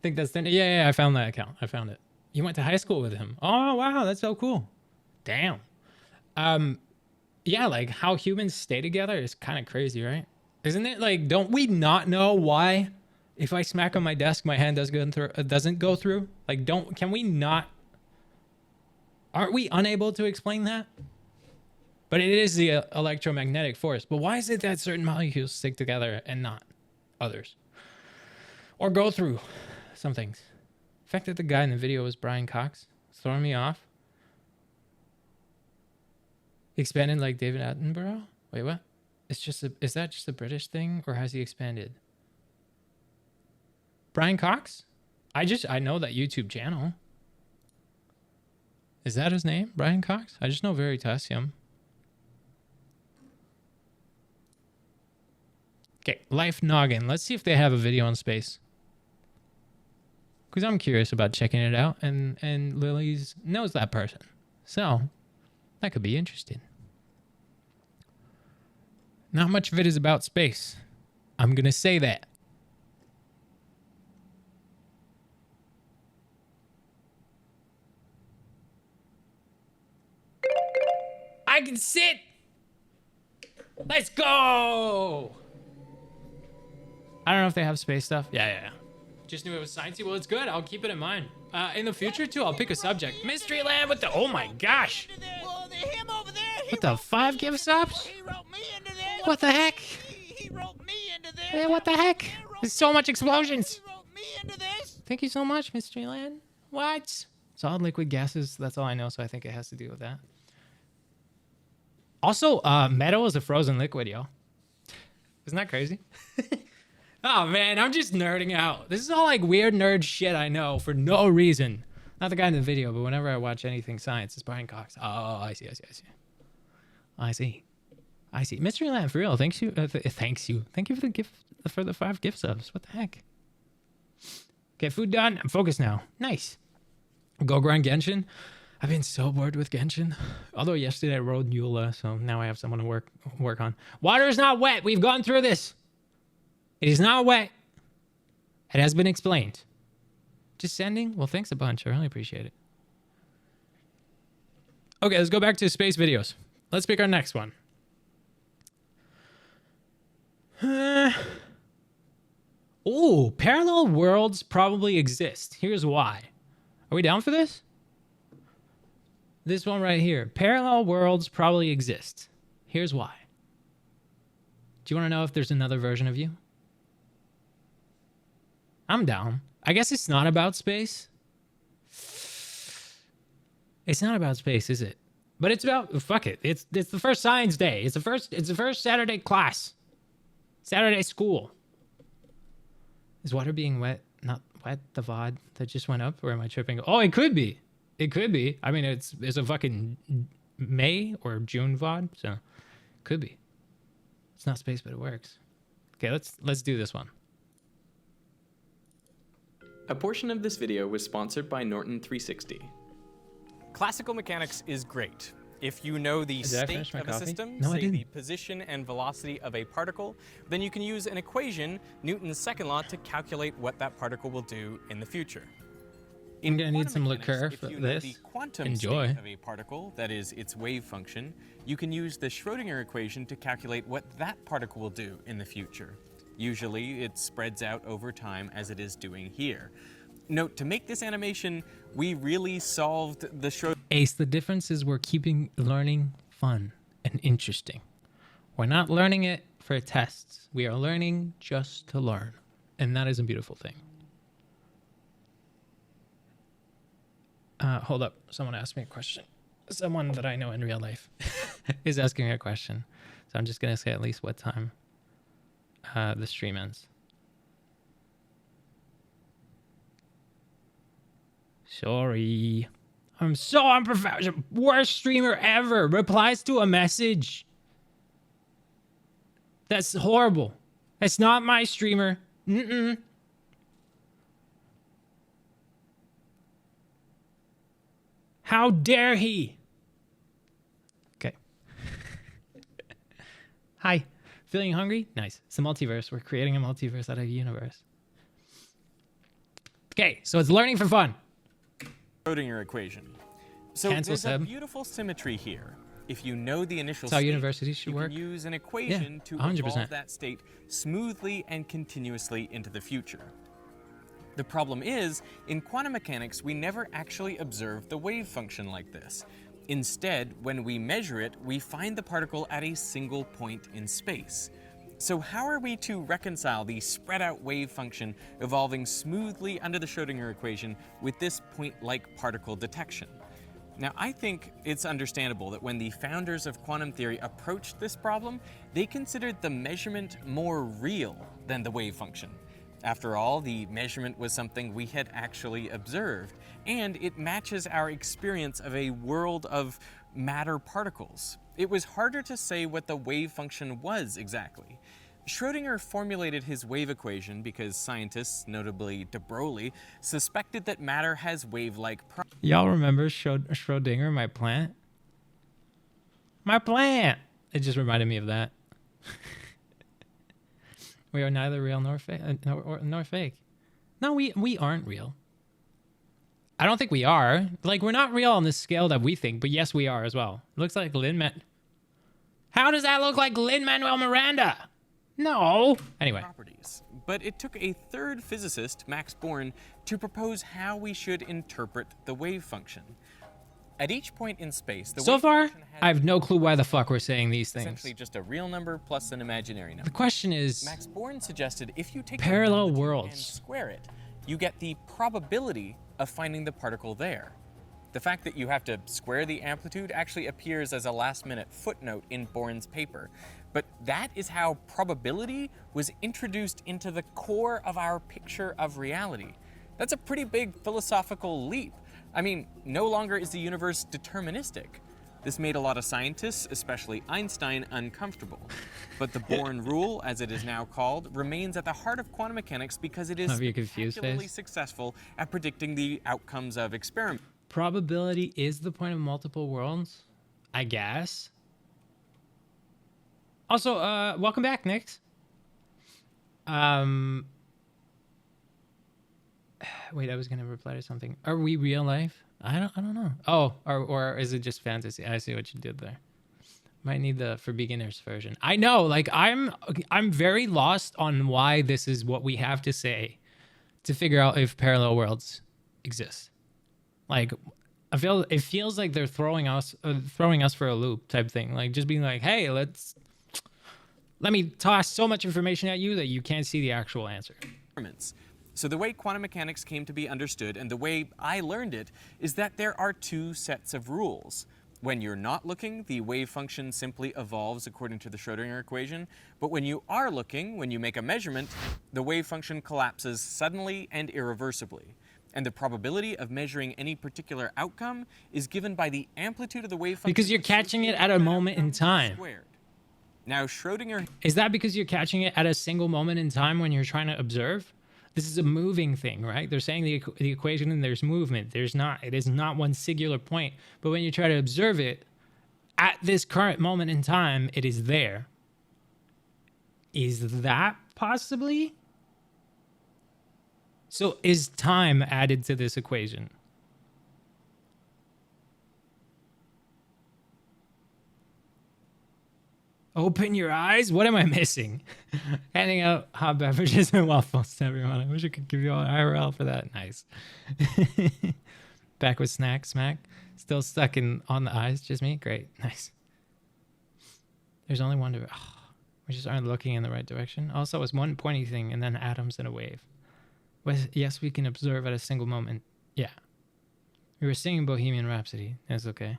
think that's the... Yeah, I found that account. I found it. You went to high school with him. Oh, wow. That's so cool. Damn. Yeah, like how humans stay together is kind of crazy, right? Isn't it? Like, don't we not know why if I smack on my desk, my hand doesn't go through? Like, can we not? Aren't we unable to explain that? But it is the electromagnetic force. But why is it that certain molecules stick together and not others? Or go through some things? The fact that the guy in the video was Brian Cox is throwing me off. Expanded like David Attenborough? Wait, what? Is that just a British thing or has he expanded? Brian Cox? I know that YouTube channel. Is that his name? Brian Cox? I just know Veritasium. Okay, Life Noggin. Let's see if they have a video on space. Because I'm curious about checking it out, and Lily's knows that person. So, that could be interesting. Not much of it is about space. I'm going to say that. I can sit! Let's go! I don't know if they have space stuff. Yeah. Just knew it was sciencey. Well, it's good. I'll keep it in mind. In the future, too, I'll pick a subject. Mystery Land with the... Oh, my gosh. What the 5 gift subs? What the heck? He wrote me into this. Hey, what the heck? There's so much explosions. He wrote me into this. Thank you so much, Mystery Land. What? Solid liquid gases. That's all I know, so I think it has to do with that. Also, metal is a frozen liquid, yo. Isn't that crazy? Oh, man, I'm just nerding out. This is all like weird nerd shit I know for no reason. Not the guy in the video, but whenever I watch anything science, it's Brian Cox. Oh, I see. I see. Mystery Land, for real. Thanks you. Thank you for the gift, for the 5 gift subs. What the heck? Okay, food done. I'm focused now. Nice. Go grind Genshin. I've been so bored with Genshin. Although yesterday I rode Eula, so now I have someone to work on. Water is not wet. We've gone through this. It is not wet. It has been explained. Just sending? Well, thanks a bunch. I really appreciate it. Okay, let's go back to space videos. Let's pick our next one. Oh, parallel worlds probably exist. Here's why. Are we down for this? This one right here. Parallel worlds probably exist. Here's why. Do you want to know if there's another version of you? I'm down. I guess it's not about space. It's not about space, is it? But it's about, fuck it. It's the first science day. It's the first Saturday class. Saturday school. Is water being wet not wet the VOD that just went up, or am I tripping? Oh, it could be. It could be. I mean, it's a fucking May or June VOD, so could be. It's not space, but it works. Okay, let's do this one. A portion of this video was sponsored by Norton 360. Classical mechanics is great. If you know the state of a system, say the position and velocity of a particle, then you can use an equation, Newton's second law, to calculate what that particle will do in the future. I'm gonna need some liqueur for this. The quantum Enjoy. state of a particle, that is its wave function, you can use the Schrödinger equation to calculate what that particle will do in the future. Usually it spreads out over time as it is doing here. Note, to make this animation, we really solved the Schrödinger. Ace, the difference is we're keeping learning fun and interesting. We're not learning it for tests. We are learning just to learn. And that is a beautiful thing. Hold up. Someone asked me a question. Someone that I know in real life is asking me a question. So I'm just going to say at least what time the stream ends. Sorry. I'm so unprofessional. Worst streamer ever. Replies to a message. That's horrible. That's not my streamer. Mm-mm. How dare he? Okay. Hi. Feeling hungry? Nice. It's a multiverse. We're creating a multiverse out of a universe. Okay, so it's learning for fun. Schrödinger equation. So there's a beautiful symmetry here. If you know the initial That's how state, universities should you work. can use an equation to 100%. evolve that state smoothly and continuously into the future. The problem is, in quantum mechanics, we never actually observe the wave function like this. Instead, when we measure it, we find the particle at a single point in space. So how are we to reconcile the spread out wave function evolving smoothly under the Schrödinger equation with this point-like particle detection? Now, I think it's understandable that when the founders of quantum theory approached this problem, they considered the measurement more real than the wave function. After all, the measurement was something we had actually observed, and it matches our experience of a world of matter particles. It was harder to say what the wave function was exactly. Schrödinger formulated his wave equation because scientists, notably de Broglie, suspected that matter has wave-like properties. Y'all remember Schrödinger, my plant? My plant! It just reminded me of that. We are neither real nor fake. No, we aren't real. I don't think we are. Like, we're not real on the scale that we think, but yes, we are as well. Looks like Lin-Manuel. How does that look like Lin-Manuel Miranda? No. Anyway. But it took a third physicist, Max Born, to propose how we should interpret the wave function. At each point in space, the so far, I have no clue why the fuck we're saying these things. Essentially just a real number plus an imaginary number. The question is, Max Born suggested if you take parallel the worlds and square it, you get the probability of finding the particle there. The fact that you have to square the amplitude actually appears as a last-minute footnote in Born's paper. But that is how probability was introduced into the core of our picture of reality. That's a pretty big philosophical leap. I mean, no longer is the universe deterministic. This made a lot of scientists, especially Einstein, uncomfortable. But the Born rule, as it is now called, remains at the heart of quantum mechanics because it is spectacularly successful at predicting the outcomes of experiments. Probability is the point of multiple worlds, I guess. Also, welcome back, Nix. Wait, I was gonna reply to something. Are we real life? I don't know. Oh, or is it just fantasy? I see what you did there. Might need the for beginners version. I know, like I'm very lost on why this is what we have to say to figure out if parallel worlds exist. Like, it feels like they're throwing us for a loop type thing. Like just being like, hey, let me toss so much information at you that you can't see the actual answer. So the way quantum mechanics came to be understood and the way I learned it is that there are two sets of rules. When you're not looking, the wave function simply evolves according to the Schrödinger equation. But when you are looking, when you make a measurement, the wave function collapses suddenly and irreversibly. And the probability of measuring any particular outcome is given by the amplitude of the wave function. Because you're catching it at a moment in time. Squared. Now Schrödinger... Is that because you're catching it at a single moment in time when you're trying to observe? This is a moving thing, right? They're saying the equation and there's movement. It is not one singular point. But when you try to observe it, at this current moment in time, it is there. Is that possibly? So is time added to this equation? Open your eyes? What am I missing? Handing out hot beverages and waffles to everyone. I wish I could give you all an IRL for that. Nice. Back with Smack. Still stuck on the eyes. Just me? Great. Nice. There's only one direction. Oh, we just aren't looking in the right direction. Also, it's one pointy thing and then atoms and a wave. Yes, we can observe at a single moment. Yeah. We were singing Bohemian Rhapsody. That's okay.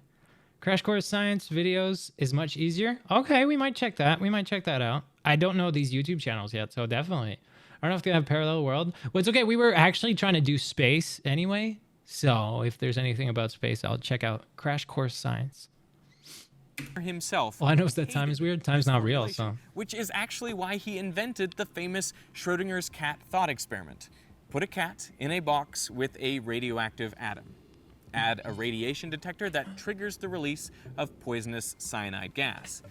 Crash Course Science videos is much easier. Okay, we might check that. We might check that out. I don't know these YouTube channels yet, so definitely. I don't know if they have parallel world. Well, it's okay. We were actually trying to do space anyway. So if there's anything about space, I'll check out Crash Course Science. Himself. Well, I know that time is weird. Time's not real, so. Which is actually why he invented the famous Schrödinger's cat thought experiment. Put a cat in a box with a radioactive atom. Add a radiation detector that triggers the release of poisonous cyanide gas.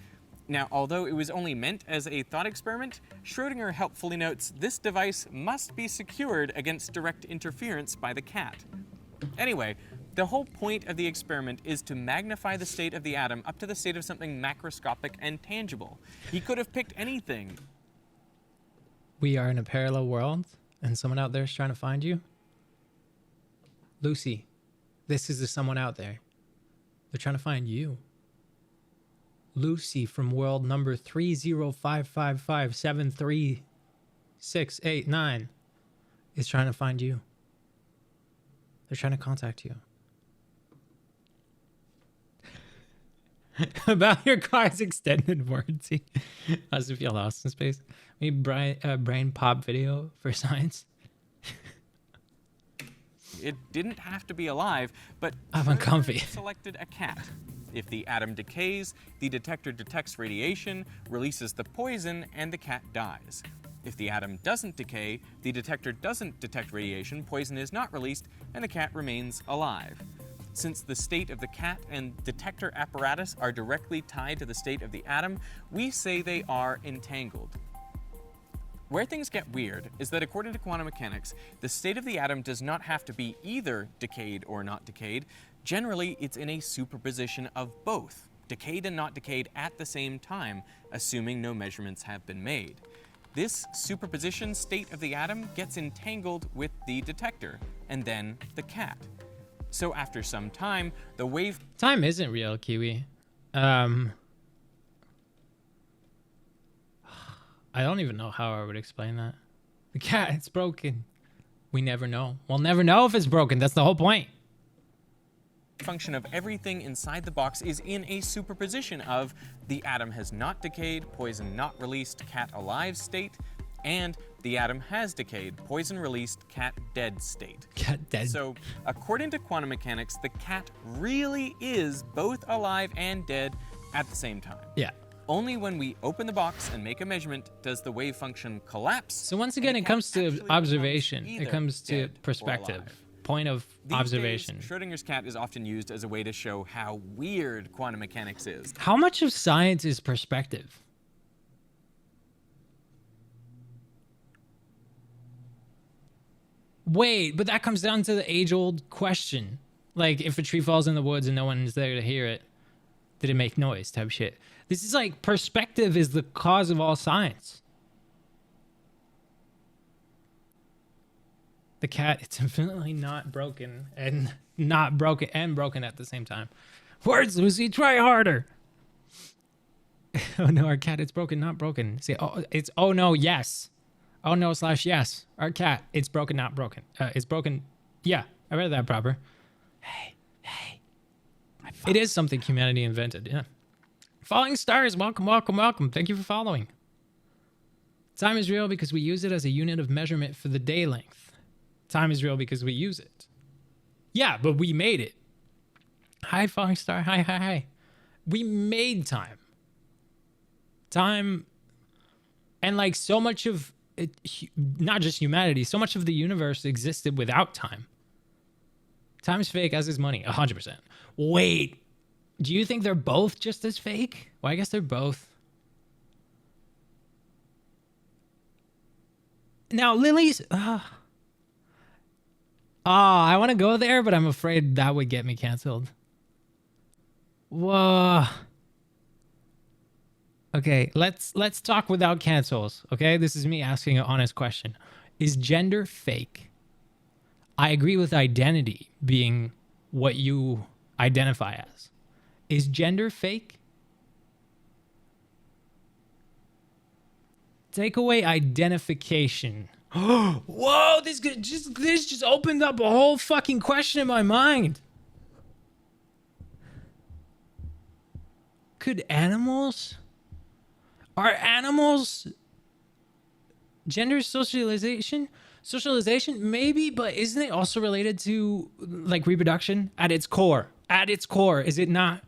Now, although it was only meant as a thought experiment, Schrödinger helpfully notes this device must be secured against direct interference by the cat. Anyway, the whole point of the experiment is to magnify the state of the atom up to the state of something macroscopic and tangible. He could have picked anything. We are in a parallel world, and someone out there is trying to find you? Lucy. This is someone out there. They're trying to find you. Lucy from world number 30555736689 is trying to find you. They're trying to contact you. About your car's extended warranty. As if you're lost in space. Maybe brain pop video for science. It didn't have to be alive, but I'm uncomfy. Selected a cat. If the atom decays, the detector detects radiation, releases the poison, and the cat dies. If the atom doesn't decay, the detector doesn't detect radiation, poison is not released, and the cat remains alive. Since the state of the cat and detector apparatus are directly tied to the state of the atom, we say they are entangled. Where things get weird is that according to quantum mechanics, the state of the atom does not have to be either decayed or not decayed. Generally, it's in a superposition of both, decayed and not decayed at the same time, assuming no measurements have been made. This superposition state of the atom gets entangled with the detector, and then the cat. So after some time, the wave... Time isn't real, Kiwi. I don't even know how I would explain that. The cat, it's broken. We never know. We'll never know if it's broken. That's the whole point. Function of everything inside the box is in a superposition of the atom has not decayed, poison not released, cat alive state, and the atom has decayed, poison released, cat dead state. Cat dead. So, according to quantum mechanics, the cat really is both alive and dead at the same time. Yeah. Only when we open the box and make a measurement does the wave function collapse. So once again, it comes to observation. It comes to perspective. point of These observation. days, Schrodinger's cat is often used as a way to show how weird quantum mechanics is. How much of science is perspective? Wait, but that comes down to the age-old question. Like, if a tree falls in the woods and no one is there to hear it, did it make noise type shit? This is like, perspective is the cause of all science. The cat, it's infinitely not broken and not broken and broken at the same time. Words, Lucy, try harder. Oh no, our cat, it's broken, not broken. See, oh, it's oh no, yes. Oh no / yes. Our cat, it's broken, not broken. It's broken. Yeah, I read that proper. Hey. It is something humanity invented, yeah. Falling stars, welcome. Thank you for following. Time is real because we use it as a unit of measurement for the day length. Time is real because we use it. Yeah, but we made it. Hi, falling star. Hi. We made time. Time, and like so much of it, not just humanity, so much of the universe existed without time. Time is fake, as is money, 100%. Wait, do you think they're both just as fake? Well, I guess they're both. Now, Lily's... I want to go there, but I'm afraid that would get me canceled. Whoa. Okay, let's talk without cancels, okay? This is me asking an honest question. Is gender fake? I agree with identity being what you identify as. Is gender fake? Take away identification. Whoa, this just opened up a whole fucking question in my mind. Could animals... Are animals... Gender socialization? Socialization? Maybe, but isn't it also related to, like, reproduction? At its core. At its core, is it not?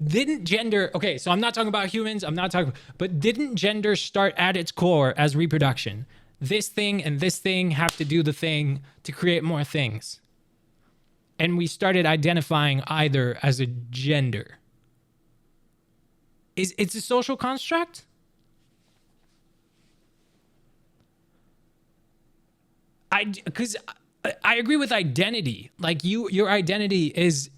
Didn't gender... Okay, so I'm not talking about humans. I'm not talking... But didn't gender start at its core as reproduction? This thing and this thing have to do the thing to create more things. And we started identifying either as a gender. It's a social construct? Because I agree with identity. Like your identity is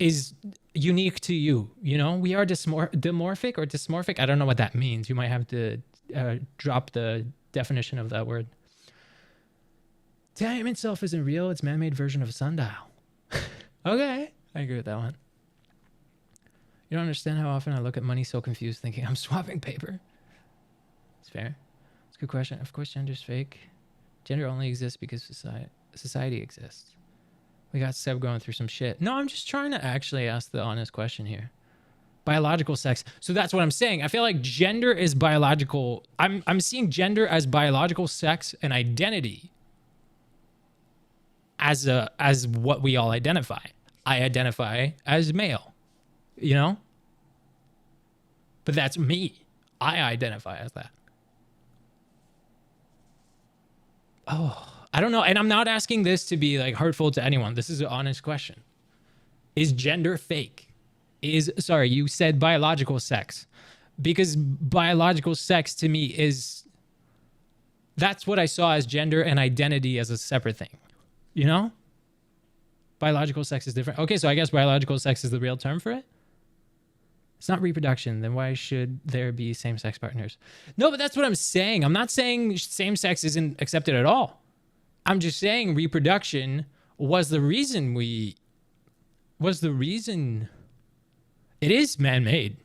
unique to you. You know, we are dimorphic or dysmorphic. I don't know what that means. You might have to drop the definition of that word. Time itself isn't real. It's man-made version of a sundial. Okay, I agree with that one. You don't understand how often I look at money so confused, thinking I'm swapping paper. It's fair. It's a good question. Of course, gender's fake. Gender only exists because society exists. We got Seb going through some shit. No, I'm just trying to actually ask the honest question here. Biological sex. So that's what I'm saying. I feel like gender is biological. I'm seeing gender as biological sex and identity as what we all identify. I identify as male, you know? But that's me. I identify as that. Oh, I don't know. And I'm not asking this to be like hurtful to anyone. This is an honest question. Is gender fake? Sorry, you said biological sex. Because biological sex to me that's what I saw as gender and identity as a separate thing. You know? Biological sex is different. Okay, so I guess biological sex is the real term for it? It's not reproduction. Then why should there be same-sex partners? No, but that's what I'm saying. I'm not saying same-sex isn't accepted at all. I'm just saying reproduction was the reason it is man-made.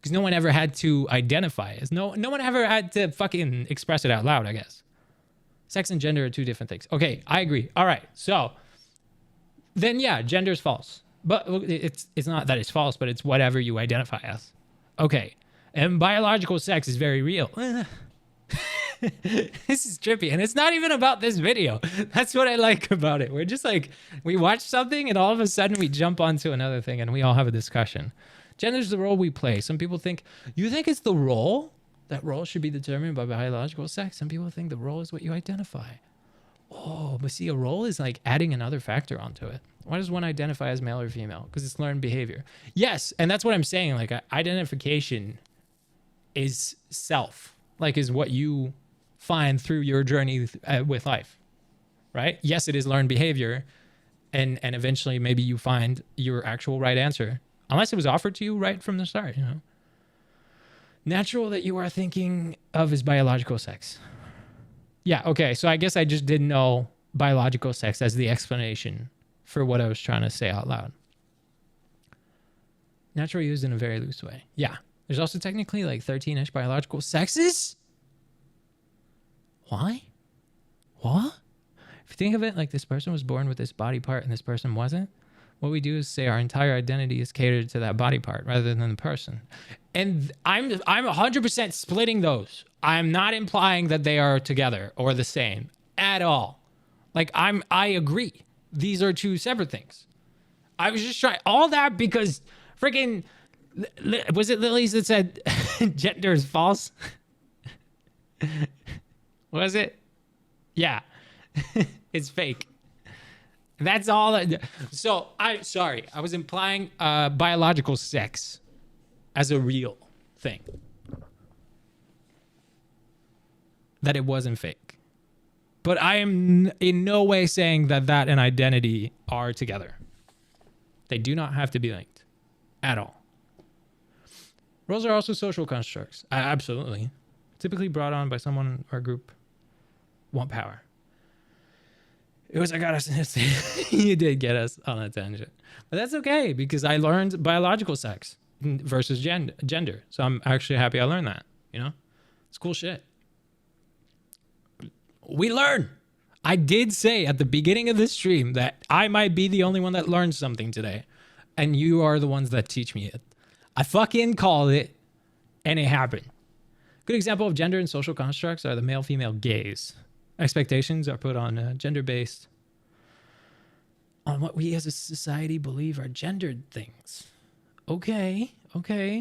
Because no one ever had to identify as. No one ever had to fucking express it out loud, I guess. Sex and gender are two different things. Okay, I agree. All right, so then yeah, gender is false. But it's not that it's false, but it's whatever you identify as. Okay, and biological sex is very real. This is trippy, and it's not even about this video. That's what I like about it. We're just like, we watch something, and all of a sudden we jump onto another thing, and we all have a discussion. Gender's the role we play. Some people think, you think it's the role? That role should be determined by biological sex. Some people think the role is what you identify. Oh, but see, a role is like adding another factor onto it. Why does one identify as male or female? Because it's learned behavior. Yes, and that's what I'm saying. Like identification is self, like is what you find through your journey with life, right? Yes, it is learned behavior, and eventually maybe you find your actual right answer, unless it was offered to you right from the start. You know, natural that you are thinking of is biological sex. Yeah, okay, so I guess I just didn't know biological sex as the explanation for what I was trying to say out loud. Natural used in a very loose way. Yeah. There's also technically like 13-ish biological sexes. Why? What? If you think of it like this person was born with this body part and this person wasn't, what we do is say our entire identity is catered to that body part rather than the person. And I'm 100% splitting those. I'm not implying that they are together or the same at all. Like I agree. These are two separate things. I was just trying all that because freaking was it Lily's that said gender is false? Was it? Yeah. It's fake. That's all. So I'm sorry. I was implying biological sex as a real thing. That it wasn't fake. But I am in no way saying that that and identity are together. They do not have to be linked at all. Roles are also social constructs. Absolutely. Typically brought on by someone or group want power. It was, I got us. You did get us on a tangent. But that's okay because I learned biological sex versus gender. So I'm actually happy I learned that. You know? It's cool shit. We learn. I did say at the beginning of this stream that I might be the only one that learned something today. And you are the ones that teach me it. I fucking called it and it happened. Good example of gender and social constructs are the male-female gaze. Expectations are put on gender-based on what we as a society believe are gendered things. Okay.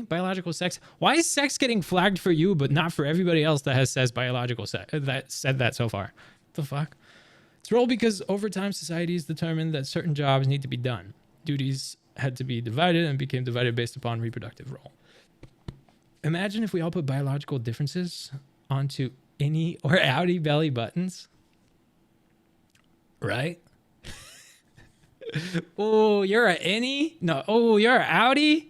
Biological sex. Why is sex getting flagged for you but not for everybody else that has says biological sex that said that so far? What the fuck? It's role because over time society has determined that certain jobs need to be done. Duties had to be divided and became divided based upon reproductive role. Imagine if we all put biological differences onto innie or outie belly buttons. Right? Oh, you're an innie? No. Oh, you're an outie?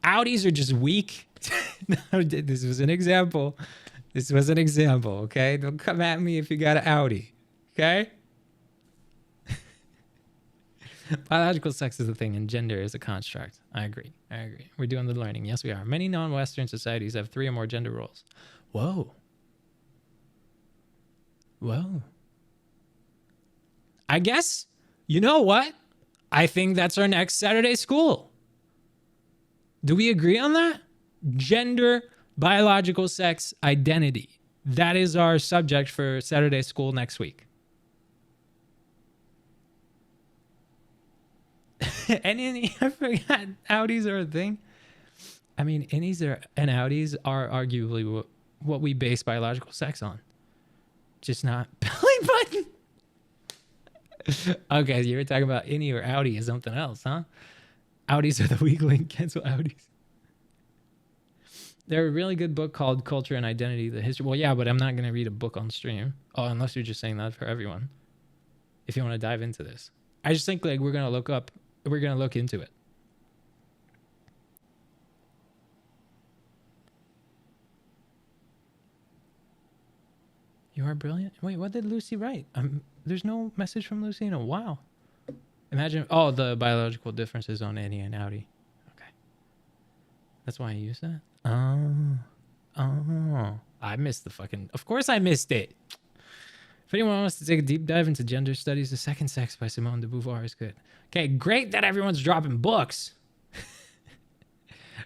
Outies are just weak. No, this was an example. Okay? Don't come at me if you got an outie. Okay? Biological sex is a thing and gender is a construct. I agree. We're doing the learning. Yes, we are. Many non-Western societies have 3 or more gender roles. Whoa. I guess, you know what? I think that's our next Saturday school. Do we agree on that? Gender, biological sex, identity. That is our subject for Saturday school next week. And I forgot outies are a thing. I mean, innies and outies are arguably what we base biological sex on. Just not belly button. Okay, you were talking about innie or outie or something else, huh? Outies are the weak link. Cancel outies. There's a really good book called Culture and Identity, the History. Well, yeah, but I'm not going to read a book on stream. Oh, unless you're just saying that for everyone. If you want to dive into this. I just think like we're going to look into it. You are brilliant. Wait, what did Lucy write? There's no message from Lucy in a while. Imagine, the biological differences on innie and outie. Okay. That's why I use that? Oh. I missed of course I missed it. If anyone wants to take a deep dive into gender studies, The Second Sex by Simone de Beauvoir is good. Okay, great that everyone's dropping books.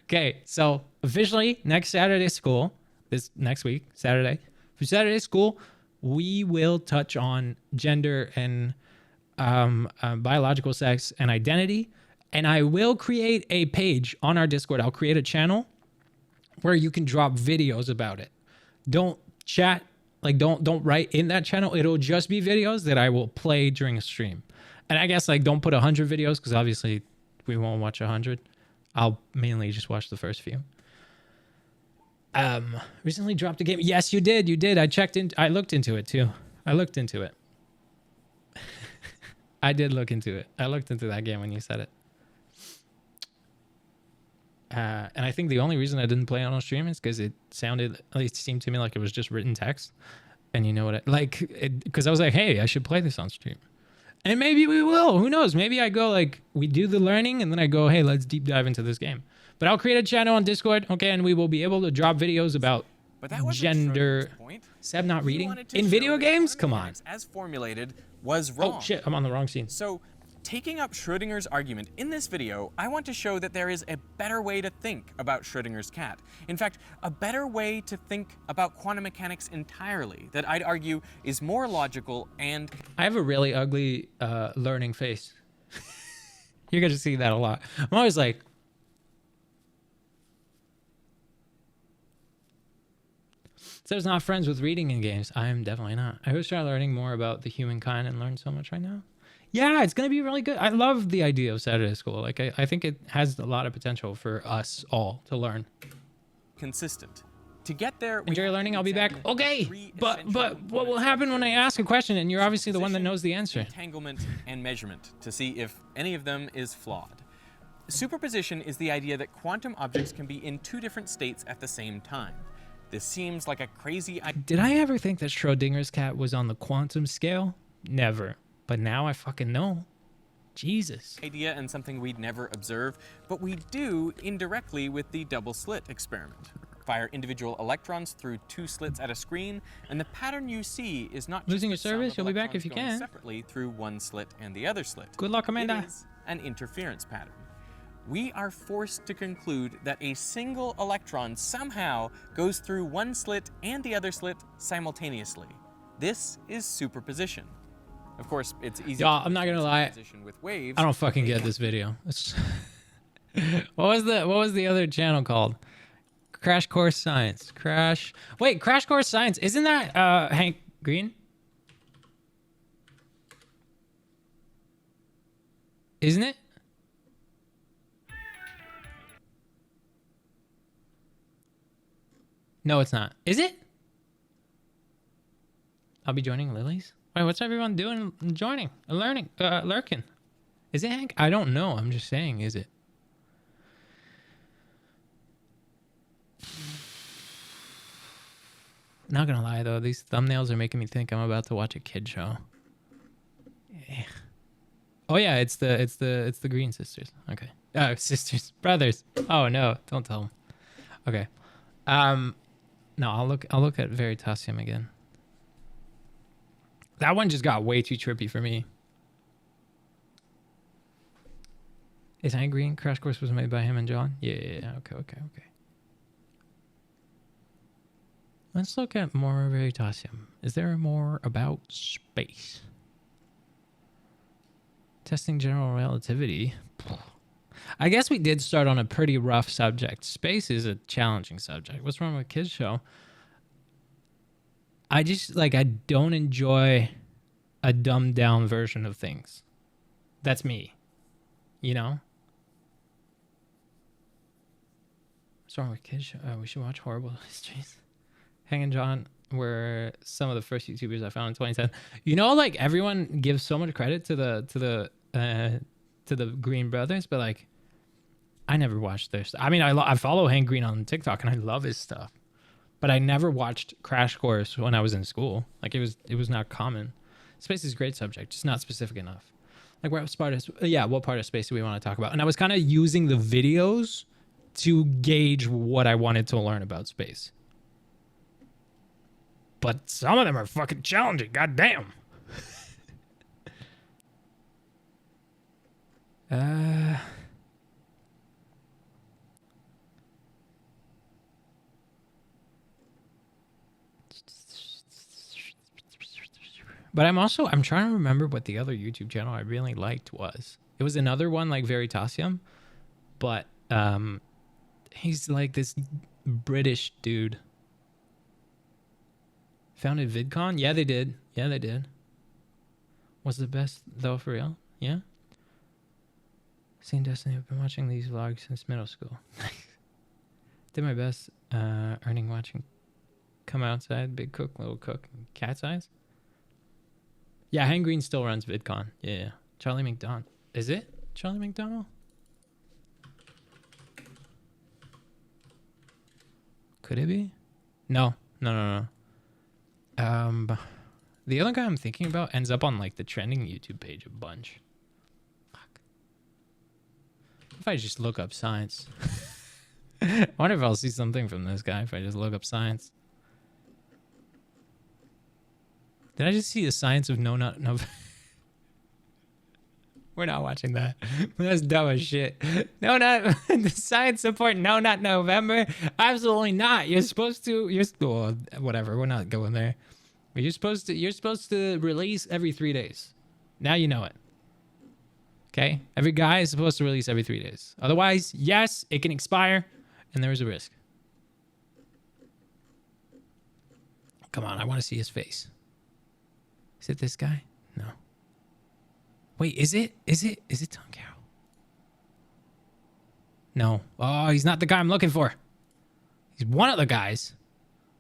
Okay, so officially next Saturday school, this next week, Saturday, for Saturday school, we will touch on gender and biological sex and identity. And I will create a page on our Discord. I'll create a channel where you can drop videos about it. Don't chat Like don't write in that channel. It'll just be videos that I will play during a stream. And I guess like don't put 100 videos because obviously we won't watch 100. I'll mainly just watch the first few. Recently dropped a game. Yes, you did. You did. I looked into it too. I looked into it. I did look into it. I looked into that game when you said it. And I think the only reason I didn't play it on stream is because it seemed to me like it was just written text. And you know what? Because I was like, hey, I should play this on stream. And maybe we will. Who knows? Maybe I go like, we do the learning and then I go, hey, let's deep dive into this game. But I'll create a channel on Discord, okay? And we will be able to drop videos about gender. Seb not reading? In video games? Come on. As formulated was wrong. Oh, shit. I'm on the wrong scene. So, taking up Schrödinger's argument, in this video, I want to show that there is a better way to think about Schrödinger's cat. In fact, a better way to think about quantum mechanics entirely, that I'd argue is more logical and... I have a really ugly learning face. You're going to see that a lot. I'm always like... Says not friends with reading in games. I am definitely not. I wish I were learning more about the humankind and learn so much right now. Yeah, it's going to be really good. I love the idea of Saturday School. Like, I think it has a lot of potential for us all to learn. Consistent. To get there... Enjoy your learning. I'll be back. Okay, but what will happen when I ask a question and you're obviously the one that knows the answer? Entanglement and measurement to see if any of them is flawed. Superposition is the idea that quantum objects can be in two different states at the same time. This seems like a crazy idea. Did I ever think that Schrödinger's cat was on the quantum scale? Never. But now I fucking know. Jesus. Idea and something we'd never observe, but we do indirectly with the double slit experiment. Fire individual electrons through two slits at a screen, and the pattern you see is not just losing your the sum service. of You'll be back if you electrons going can. separately through one slit and the other slit. Good luck, Amanda. It is an interference pattern. We are forced to conclude that a single electron somehow goes through one slit and the other slit simultaneously. This is superposition. Of course, it's easy. Y'all, I'm not gonna lie. With waves. I don't fucking get this video. What was the other channel called? Crash Course Science. Crash Course Science. Isn't that Hank Green? Isn't it? No, it's not. Is it? I'll be joining Lily's. Wait, what's everyone doing? Joining, learning, lurking. Is it Hank? I don't know. I'm just saying, is it? Not gonna lie though, these thumbnails are making me think I'm about to watch a kid show. Yeah. Oh yeah, it's the Green sisters. Okay. Sisters, brothers. Oh no, don't tell them. Okay. No, I'll look at Veritasium again. That one just got way too trippy for me. Is Hank Green? Crash Course was made by him and John? Yeah. Okay. Let's look at more Veritasium. Is there more about space? Testing general relativity. I guess we did start on a pretty rough subject. Space is a challenging subject. What's wrong with Kids Show? I don't enjoy a dumbed down version of things. That's me. You know? What's wrong with Kids Show? We should watch Horrible Histories. Hang and John were some of the first YouTubers I found in 2010. You know, like everyone gives so much credit to the Green brothers, but like I never watched their stuff. I mean, I follow Hank Green on TikTok and I love his stuff, but I never watched Crash Course when I was in school. Like it was not common. Space is a great subject, just not specific enough. Like what part of space do we want to talk about? And I was kind of using the videos to gauge what I wanted to learn about space. But some of them are fucking challenging. God damn. But I'm trying to remember what the other YouTube channel I really liked was. It was another one like Veritasium, but he's like this British dude. Founded VidCon? Yeah, they did. Yeah, they did. Was the best though, for real? Yeah. Seen Destiny. I've been watching these vlogs since middle school. Did my best. Earning watching. Come outside. Big Cook, Little Cook, and Cat's Eyes. Yeah, Hank Green still runs VidCon. Yeah. Charlie McDonald. Is it Charlie McDonald? Could it be? No. No. The other guy I'm thinking about ends up on like the trending YouTube page a bunch. Fuck. If I just look up science. I wonder if I'll see something from this guy if I just look up science. Did I just see the science of no? We're not watching that. That's dumb as shit. No, not the science support. No, not November. Absolutely not. You're supposed to. Well, whatever. We're not going there. But you're supposed to release every 3 days. Now you know it. Okay. Every guy is supposed to release every 3 days. Otherwise, yes, it can expire, and there is a risk. Come on, I want to see his face. Is it this guy? No. Wait, is it Tom Carroll? No. Oh, he's not the guy I'm looking for. He's one of the guys.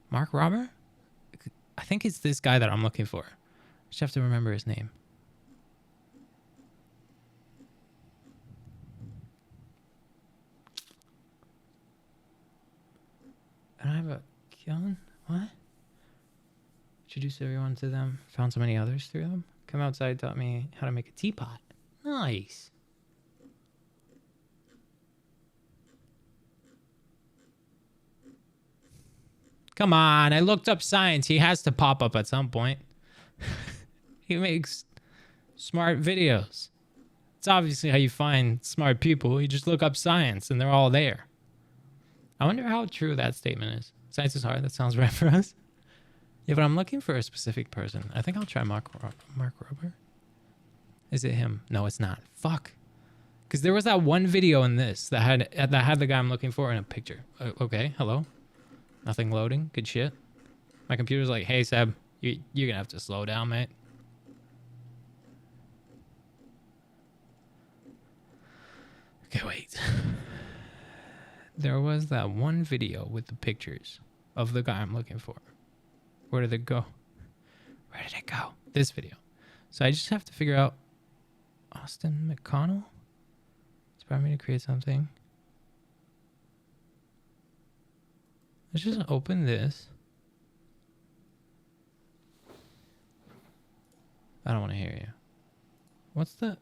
Mark Robber? I think it's this guy that I'm looking for. I just have to remember his name. I don't have a kiln? What? Introduced everyone to them. Found so many others through them. Come outside, taught me how to make a teapot. Nice. Come on, I looked up science. He has to pop up at some point. He makes smart videos. It's obviously how you find smart people. You just look up science and they're all there. I wonder how true that statement is. Science is hard. That sounds right for us. Yeah, but I'm looking for a specific person. I think I'll try Mark Rober. Is it him? No, it's not. Fuck. Because there was that one video in this that had the guy I'm looking for in a picture. Okay, hello. Nothing loading. Good shit. My computer's like, hey, Seb, you're gonna have to slow down, mate. Okay, wait. There was that one video with the pictures of the guy I'm looking for. Where did it go? Where did it go? This video. So I just have to figure out Austin McConnell. Inspired me to create something. Let's just open this. I don't want to hear you. What's the...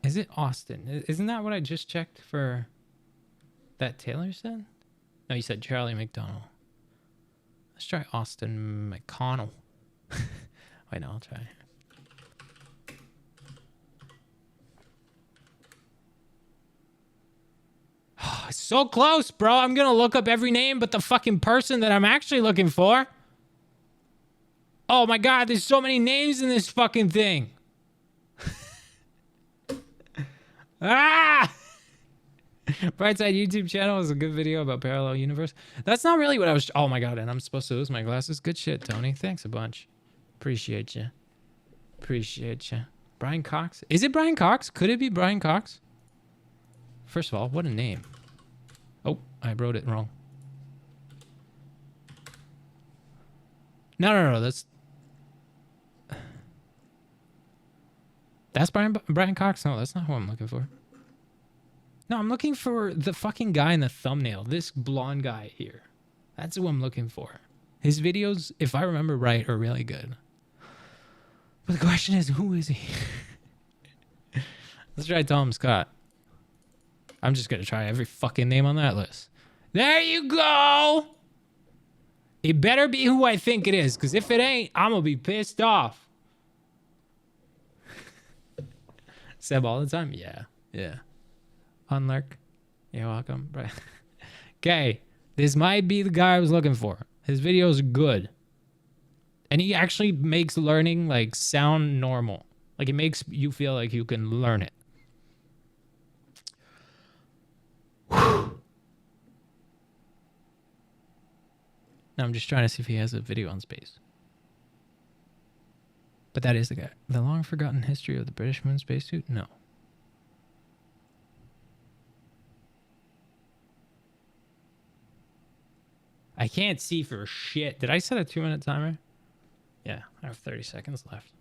Is it Austin? Isn't that what I just checked for that Taylor said? No, you said Charlie McDonald. Let's try Austin McConnell. Wait, no, I'll try. Oh, it's so close, bro. I'm going to look up every name but the fucking person that I'm actually looking for. Oh my God, there's so many names in this fucking thing. Ah! Brightside YouTube channel is a good video about parallel universe. That's not really what I was... Oh my God, and I'm supposed to lose my glasses. Good shit, Tony. Thanks a bunch. Appreciate you. Appreciate you. Brian Cox. Is it Brian Cox? Could it be Brian Cox? First of all, what a name. Oh, I wrote it wrong. No. That's Brian Cox? No, that's not who I'm looking for. No, I'm looking for the fucking guy in the thumbnail. This blonde guy here. That's who I'm looking for. His videos, if I remember right, are really good. But the question is, who is he? Let's try Tom Scott. I'm just going to try every fucking name on that list. There you go! It better be who I think it is, because if it ain't, I'm going to be pissed off. Seb all the time? Yeah. Unlurk. You're welcome. Okay. This might be the guy I was looking for. His videos are good. And he actually makes learning like sound normal. Like it makes you feel like you can learn it. Whew. Now I'm just trying to see if he has a video on space. But that is the guy. The long forgotten history of the British moon spacesuit? No. I can't see for shit. Did I set a 2-minute timer? Yeah, I have 30 seconds left.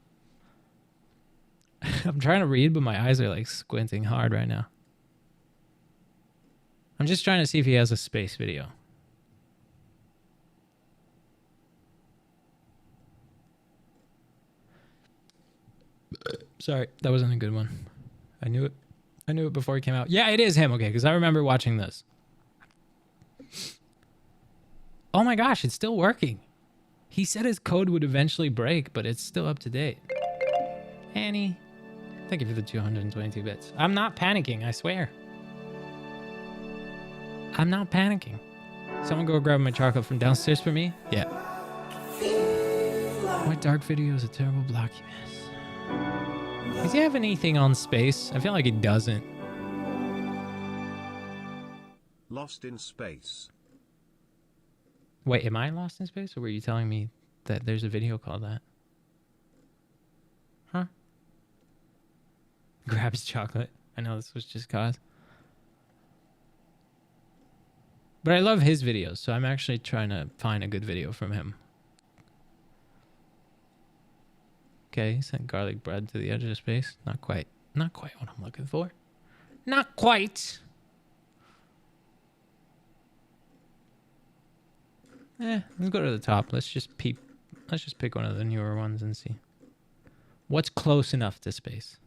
I'm trying to read, but my eyes are like squinting hard right now. I'm just trying to see if he has a space video. Sorry, that wasn't a good one. I knew it. I knew it before it came out. Yeah, it is him. Okay, because I remember watching this. Oh my gosh, it's still working. He said his code would eventually break, but it's still up to date. Annie, thank you for the 222 bits. I'm not panicking, I swear. I'm not panicking. Someone go grab my chocolate from downstairs for me? Yeah. My dark video is a terrible block you miss. Does he have anything on space? I feel like he doesn't. Lost in space. Wait, am I lost in space, or were you telling me that there's a video called that? Huh? Grabs chocolate. I know this was just cause. But I love his videos, so I'm actually trying to find a good video from him. Okay, he sent garlic bread to the edge of space. Not quite. Not quite what I'm looking for. Not quite. Let's go to the top. Let's just peep. Let's just pick one of the newer ones and see. What's close enough to space?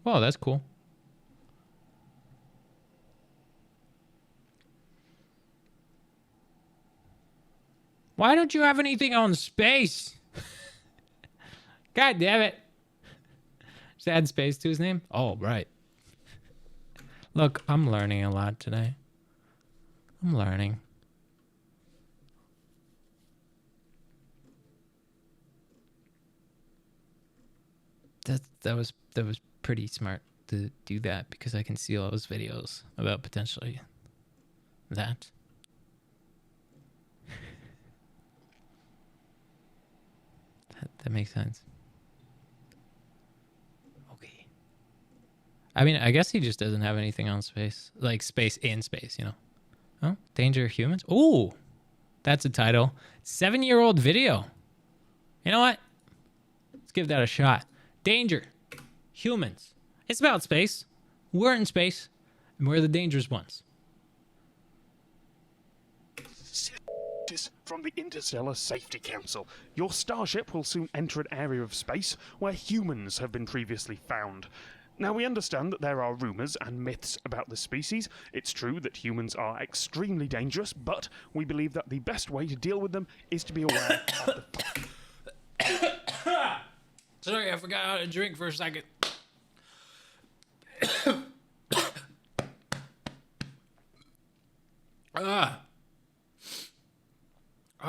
Wow, that's cool. Why don't you have anything on space? God damn it. Just add space to his name? Oh, right. Look, I'm learning a lot today. I'm learning. That was pretty smart to do that, because I can see all those videos about potentially that. That makes sense. Okay. I mean, I guess he just doesn't have anything on space. Like space in space, you know? Oh, Danger Humans? Ooh, that's a title. 7-year-old video. You know what? Let's give that a shot. Danger Humans. It's about space. We're in space, and we're the dangerous ones. From the Interstellar Safety Council. Your starship will soon enter an area of space where humans have been previously found. Now, we understand that there are rumours and myths about the species. It's true that humans are extremely dangerous, but we believe that the best way to deal with them is to be aware of the... Sorry, I forgot how to drink for a second.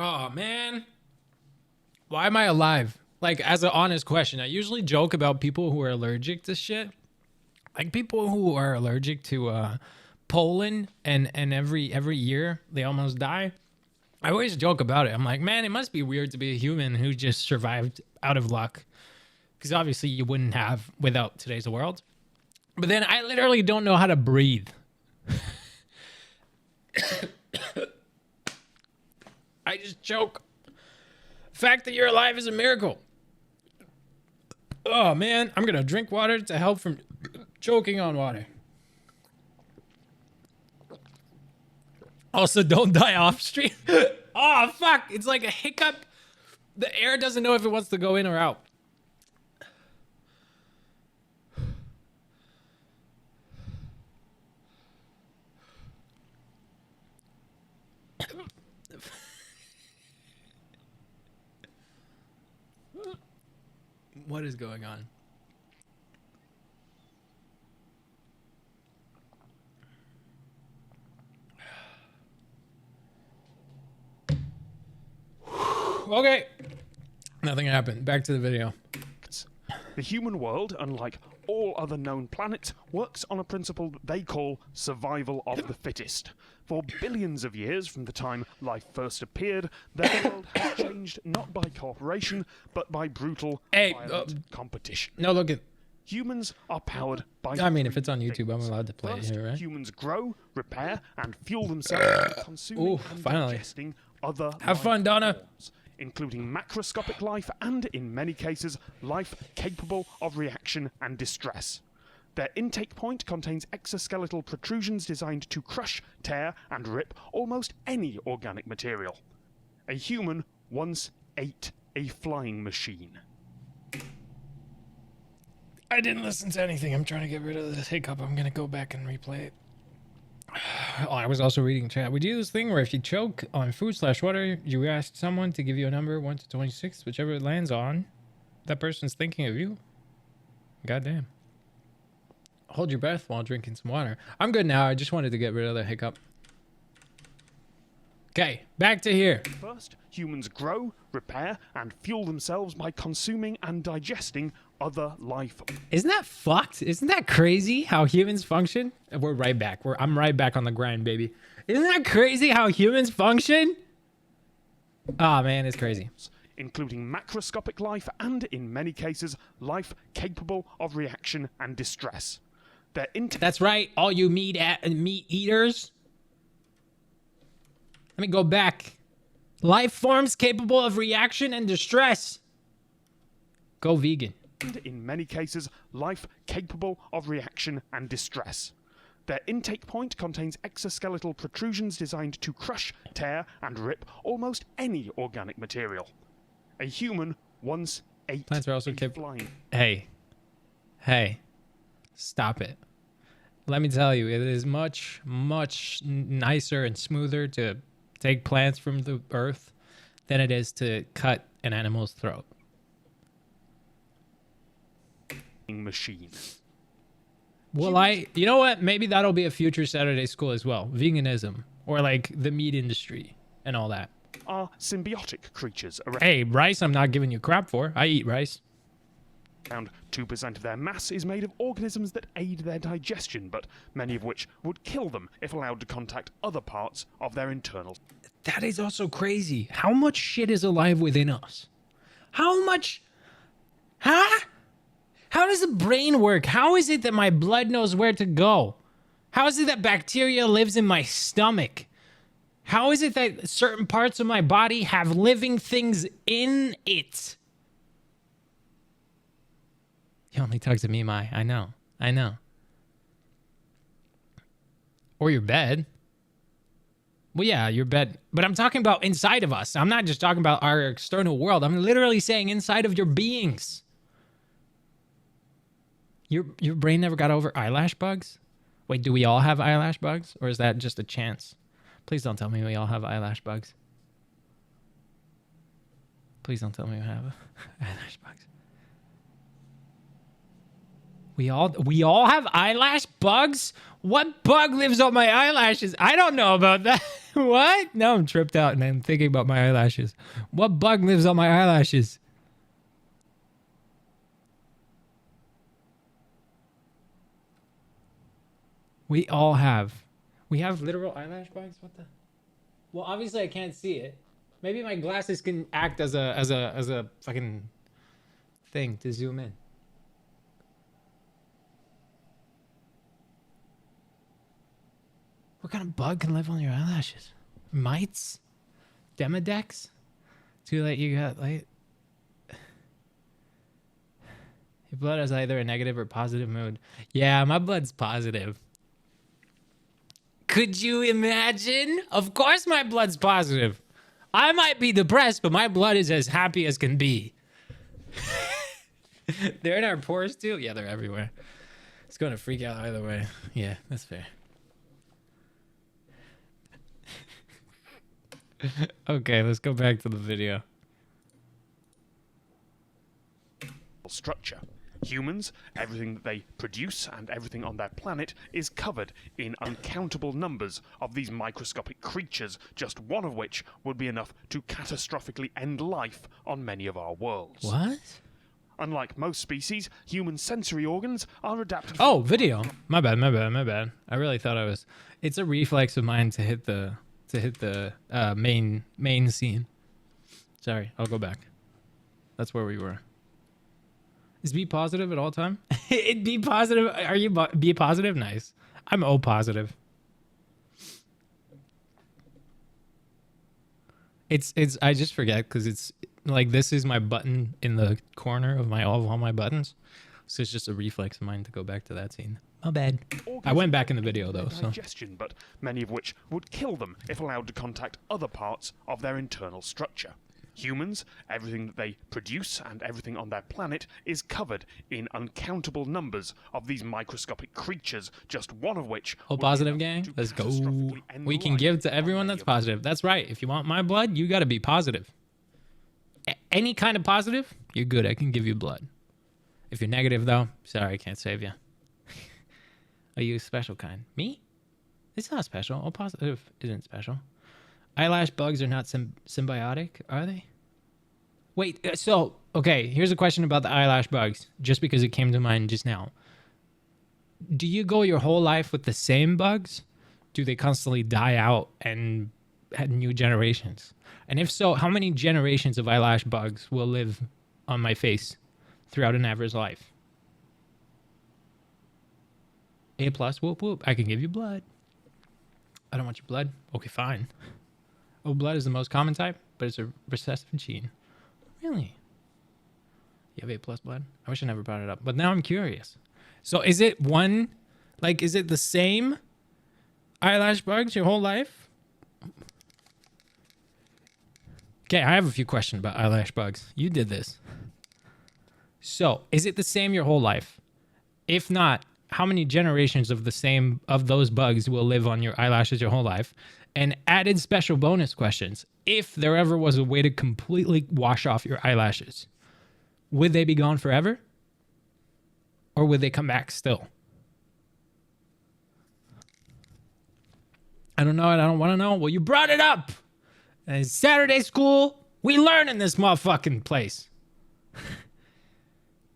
Oh, man. Why am I alive? Like, as an honest question, I usually joke about people who are allergic to shit. Like, people who are allergic to pollen and every year they almost die. I always joke about it. I'm like, man, it must be weird to be a human who just survived out of luck. Because obviously you wouldn't have without today's world. But then I literally don't know how to breathe. I just choke. The fact that you're alive is a miracle. Oh, man. I'm going to drink water to help from choking on water. Also, don't die off stream. Oh, fuck. It's like a hiccup. The air doesn't know if it wants to go in or out. What is going on? Okay. Nothing happened. Back to the video. The human world, unlike all other known planets, works on a principle that they call survival of the fittest. For billions of years from the time life first appeared, their world has changed not by cooperation, but by brutal, violent competition. No, look at... Humans are powered by... I mean, if it's on YouTube, I'm allowed to play it here, right? Humans grow, repair, and fuel themselves by consuming and finally. digesting other Have fun, life Donna. forms, including macroscopic life and, in many cases, life capable of reaction and distress. Their intake point contains exoskeletal protrusions designed to crush, tear, and rip almost any organic material. A human once ate a flying machine. I didn't listen to anything. I'm trying to get rid of this hiccup. I'm going to go back and replay it. Oh, I was also reading chat. We do this thing where if you choke on food/water, you ask someone to give you a number 1 to 26, whichever it lands on. That person's thinking of you. Goddamn. Hold your breath while drinking some water. I'm good now. I just wanted to get rid of the hiccup. Okay, back to here. First, humans grow, repair, and fuel themselves by consuming and digesting other life. Isn't that fucked? Isn't that crazy how humans function? We're right back. I'm right back on the grind, baby. Isn't that crazy how humans function? Ah, man, it's crazy. Including macroscopic life and, in many cases, life capable of reaction and distress. Their That's right, all you meat eaters. Let me go back. Life forms capable of reaction and distress. Go vegan. In many cases, life capable of reaction and distress. Their intake point contains exoskeletal protrusions designed to crush, tear, and rip almost any organic material. A human once ate Plants are also a flying. Hey, stop it. Let me tell you, it is much, much nicer and smoother to take plants from the earth than it is to cut an animal's throat. Machine. Well, you know what? Maybe that'll be a future Saturday school as well. Veganism, or like the meat industry and all that. Are symbiotic creatures. Hey, rice I'm not giving you crap for. I eat rice. Around 2% of their mass is made of organisms that aid their digestion, but many of which would kill them if allowed to contact other parts of their internal. That is also crazy. How much shit is alive within us? How much? Huh? How does the brain work? How is it that my blood knows where to go? How is it that bacteria lives in my stomach? How is it that certain parts of my body have living things in it? You only talk to me, Mai. I know. Or your bed. Well, yeah, your bed. But I'm talking about inside of us. I'm not just talking about our external world. I'm literally saying inside of your beings. Your brain never got over eyelash bugs? Wait, do we all have eyelash bugs? Or is that just a chance? Please don't tell me we all have eyelash bugs. Please don't tell me we have eyelash bugs. We all have eyelash bugs? What bug lives on my eyelashes? I don't know about that. What? Now I'm tripped out and I'm thinking about my eyelashes. What bug lives on my eyelashes? We all have. We have literal eyelash bugs? What the? Well, obviously I can't see it. Maybe my glasses can act as a fucking thing to zoom in. What kind of bug can live on your eyelashes? Mites? Demodex? Too late, you got late. Your blood has either a negative or positive mood. Yeah, my blood's positive. Could you imagine? Of course my blood's positive. I might be depressed, but my blood is as happy as can be. They're in our pores too? Yeah, they're everywhere. It's going to freak out either way. Yeah, that's fair. Okay, let's go back to the video. Structure. Humans, everything that they produce, and everything on their planet is covered in uncountable numbers of these microscopic creatures, just one of which would be enough to catastrophically end life on many of our worlds. What? Unlike most species, human sensory organs are adapted. Oh, video. My bad. I really thought I was. It's a reflex of mine to hit the main scene. Sorry, I'll go back. That's where we were. Is be positive at all time? It be positive. Are you be positive? Nice. I'm O positive. It's I just forget because it's like this is my button in the corner of all my buttons. So it's just a reflex of mine to go back to that scene. My bad. I went back in the video though, so Digestion, but many of which would kill them if allowed to contact other parts of their internal structure. Humans, everything that they produce and everything on their planet is covered in uncountable numbers of these microscopic creatures, just one of which... whole positive gang. Let's go. We can give to everyone that's positive. That's right. If you want my blood, you got to be positive. Any kind of positive, you're good. I can give you blood. If you're negative, though, sorry, I can't save you. Are you a special kind? Me? It's not special. All positive isn't special. Eyelash bugs are not symbiotic, are they? Wait, so, okay, here's a question about the eyelash bugs, just because it came to mind just now. Do you go your whole life with the same bugs? Do they constantly die out and have new generations? And if so, how many generations of eyelash bugs will live on my face throughout an average life? A+, whoop whoop, I can give you blood. I don't want your blood. Okay, fine. O blood is the most common type, but it's a recessive gene. Really? You have A+ blood? I wish I never brought it up, but now I'm curious. So is it one, like, is it the same eyelash bugs your whole life? Okay, I have a few questions about eyelash bugs. You did this. So, is it the same your whole life? If not, how many generations of the same of those bugs will live on your eyelashes your whole life? And added special bonus questions. If there ever was a way to completely wash off your eyelashes, would they be gone forever? Or would they come back still? I don't know and I don't want to know. Well, you brought it up. And it's Saturday school. We learn in this motherfucking place.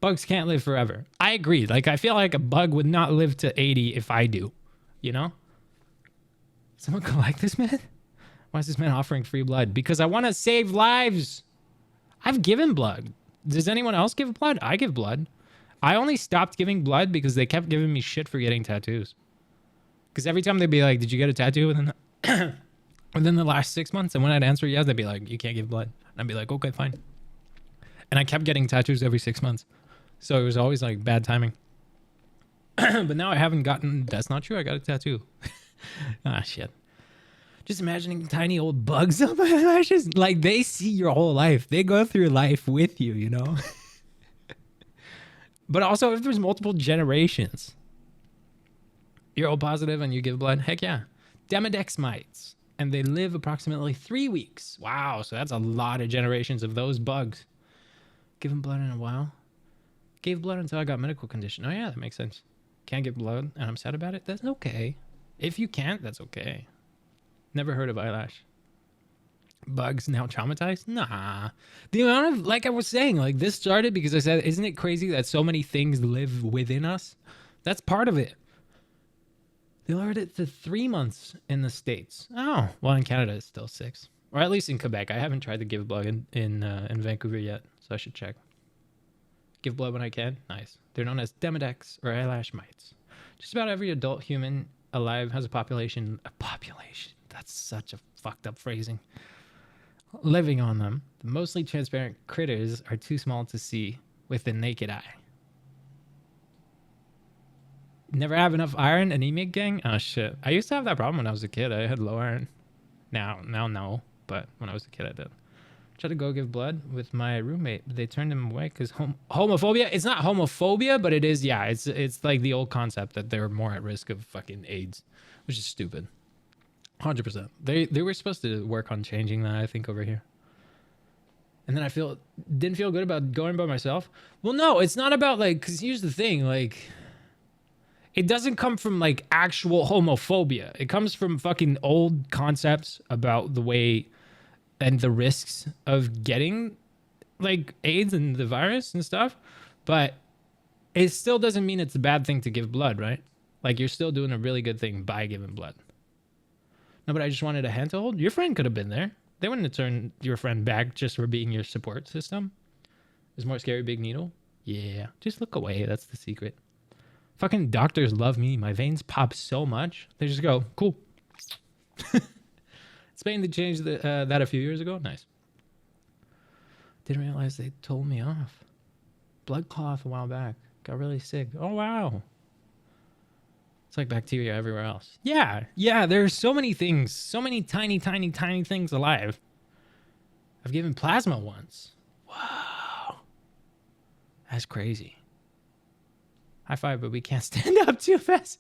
Bugs can't live forever. I agree. Like, I feel like a bug would not live to 80 if I do. You know? Someone collect this man? Why is this man offering free blood? Because I want to save lives. I've given blood. Does anyone else give blood? I give blood. I only stopped giving blood because they kept giving me shit for getting tattoos. Because every time they'd be like, did you get a tattoo within the last 6 months? And when I'd answer yes, they'd be like, you can't give blood. And I'd be like, okay, fine. And I kept getting tattoos every 6 months. So it was always like bad timing. But now I haven't gotten, that's not true. I got a tattoo. Ah, shit. Just imagining tiny old bugs on my eyelashes. Like, they see your whole life. They go through life with you, you know? But also, if there's multiple generations, you're O positive and you give blood, heck yeah. Demodex mites. And they live approximately 3 weeks. Wow, so that's a lot of generations of those bugs. Given blood in a while. Gave blood until I got medical condition. Oh yeah, that makes sense. Can't give blood and I'm sad about it? That's okay. If you can't, that's okay. Never heard of eyelash. Bugs now traumatized? Nah. The amount of, like I was saying, like this started because I said, isn't it crazy that so many things live within us? That's part of it. They lowered it to 3 months in the States. Oh, well, in Canada it's still 6. Or at least in Quebec. I haven't tried to give blood in Vancouver yet, so I should check. Give blood when I can? Nice. They're known as Demodex or eyelash mites. Just about every adult human alive has a population. That's such a fucked up phrasing. Living on them. The mostly transparent critters are too small to see with the naked eye. Never have enough iron? Anemic gang? Oh shit. I used to have that problem when I was a kid. I had low iron. Now no. But when I was a kid I did. Tried to go give blood with my roommate, but they turned him away because homophobia. It's not homophobia, but it is. Yeah, it's like the old concept that they're more at risk of fucking AIDS, which is stupid. 100%. They were supposed to work on changing that, I think, over here. and then I didn't feel good about going by myself. Well, no, it's not about like, because here's the thing, like, it doesn't come from like actual homophobia. It comes from fucking old concepts about the way and the risks of getting like AIDS and the virus and stuff. But it still doesn't mean it's a bad thing to give blood, right? Like, you're still doing a really good thing by giving blood. No, but I just wanted a hand to hold. Your friend could have been there. They wouldn't have turned your friend back just for being your support system. Is more scary big needle? Yeah. Just look away. That's the secret. Fucking doctors love me. My veins pop so much. They just go, cool. Spain, they changed that a few years ago. Nice. Didn't realize they told me off. Blood cloth a while back. Got really sick. Oh, wow. It's like bacteria everywhere else. Yeah, there's so many things. So many tiny, tiny, tiny things alive. I've given plasma once. Wow. That's crazy. High five, but we can't stand up too fast.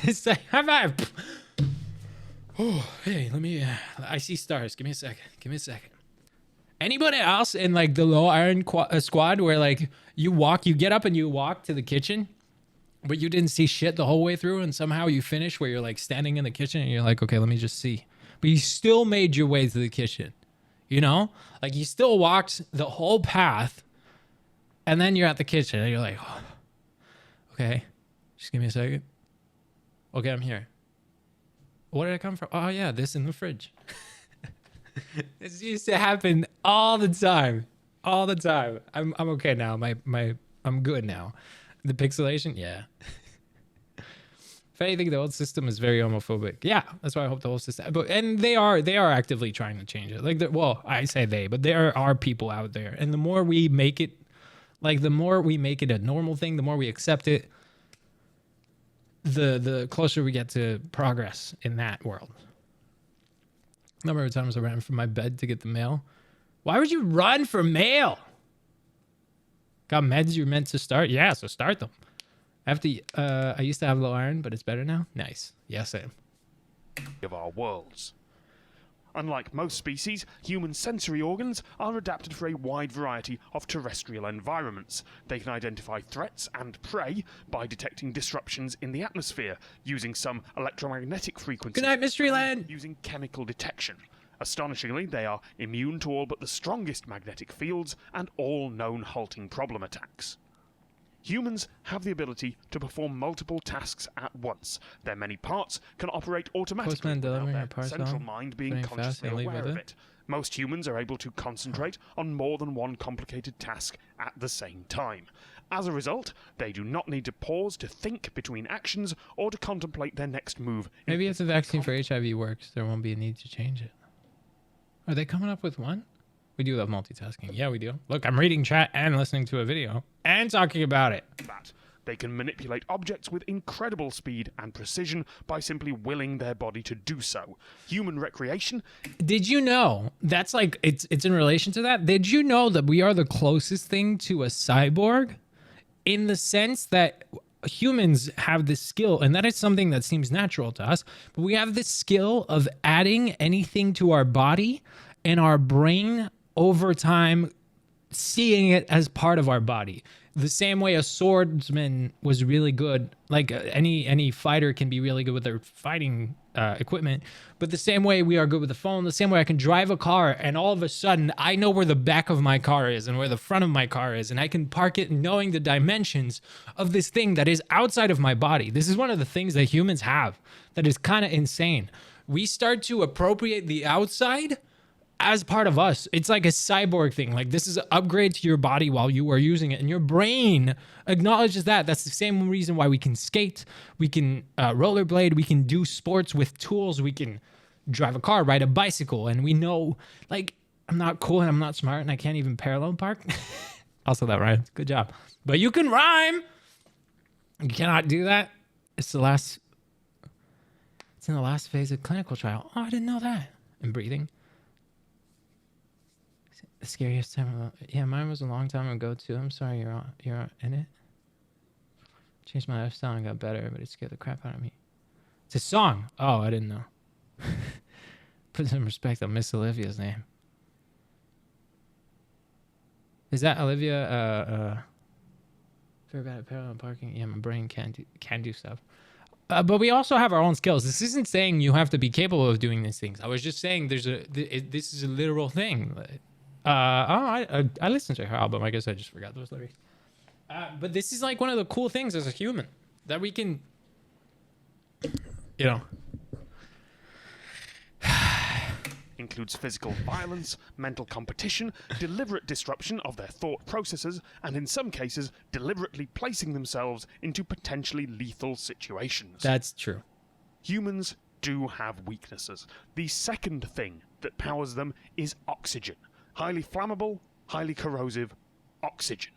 It's like, high five. Oh, hey, let me, I see stars. Give me a second. Anybody else in like the low iron squad where like you get up and you walk to the kitchen, but you didn't see shit the whole way through, and somehow you finish where you're like standing in the kitchen and you're like, okay, let me just see. But you still made your way to the kitchen, you know? Like, you still walked the whole path, and then you're at the kitchen and you're like, oh, okay, just give me a second. Okay, I'm here. Where did I come from? Oh yeah, this in the fridge. This used to happen all the time. I'm okay now. I'm good now. The pixelation, yeah. If anything, the old system is very homophobic. Yeah, that's why I hope the whole system. And they are actively trying to change it. Like, well, I say they, but there are people out there, and the more we make it, like, the more we make it a normal thing, the more we accept it, the closer we get to progress in that world. Number of times I ran from my bed to get the mail. Why would you run for mail? Got meds you're meant to start? Yeah, so start them. I used to have low iron, but it's better now. Nice. Yeah, same. Of our worlds. Unlike most species, human sensory organs are adapted for a wide variety of terrestrial environments. They can identify threats and prey by detecting disruptions in the atmosphere, using some electromagnetic frequencies. Good night, Mysteryland! Using chemical detection. Astonishingly, they are immune to all but the strongest magnetic fields and all known halting problem attacks. Humans have the ability to perform multiple tasks at once. Their many parts can operate automatically without their central mind being consciously aware of it. Most humans are able to concentrate on more than one complicated task at the same time. As a result, they do not need to pause to think between actions or to contemplate their next move. Maybe if the vaccine for HIV works, there won't be a need to change it. Are they coming up with one? We do love multitasking. Yeah, we do. Look, I'm reading chat and listening to a video and talking about it. They can manipulate objects with incredible speed and precision by simply willing their body to do so. Human recreation. Did you know that's like it's in relation to that? Did you know that we are the closest thing to a cyborg in the sense that humans have this skill, and that is something that seems natural to us, but we have this skill of adding anything to our body and our brain over time, seeing it as part of our body. The same way a swordsman was really good, like any fighter can be really good with their fighting equipment, but the same way we are good with the phone, the same way I can drive a car and all of a sudden I know where the back of my car is and where the front of my car is, and I can park it knowing the dimensions of this thing that is outside of my body. This is one of the things that humans have that is kind of insane. We start to appropriate the outside as part of us. It's like a cyborg thing. Like, this is an upgrade to your body while you are using it, and your brain acknowledges that. That's the same reason why we can skate, we can rollerblade, we can do sports with tools, we can drive a car, ride a bicycle, and we know, like, I'm not cool and I'm not smart and I can't even parallel park. Also, that rhymes. Good job. But you can rhyme. You cannot do that. It's in the last phase of clinical trial. Oh, I didn't know that. And breathing. The scariest time. Yeah, mine was a long time ago too. I'm sorry you're in it. Changed my lifestyle and got better, but it scared the crap out of me. It's a song. Oh, I didn't know. Put some respect on Miss Olivia's name. Is that Olivia? Very bad at parallel parking. Yeah, my brain can do stuff. But we also have our own skills. This isn't saying you have to be capable of doing these things. I was just saying this is a literal thing. I listened to her album. I guess I just forgot those lyrics. But this is like one of the cool things as a human that we can, you know. Includes physical violence, mental competition, deliberate disruption of their thought processes, and in some cases, deliberately placing themselves into potentially lethal situations. That's true. Humans do have weaknesses. The second thing that powers them is oxygen. Highly flammable, highly corrosive oxygen.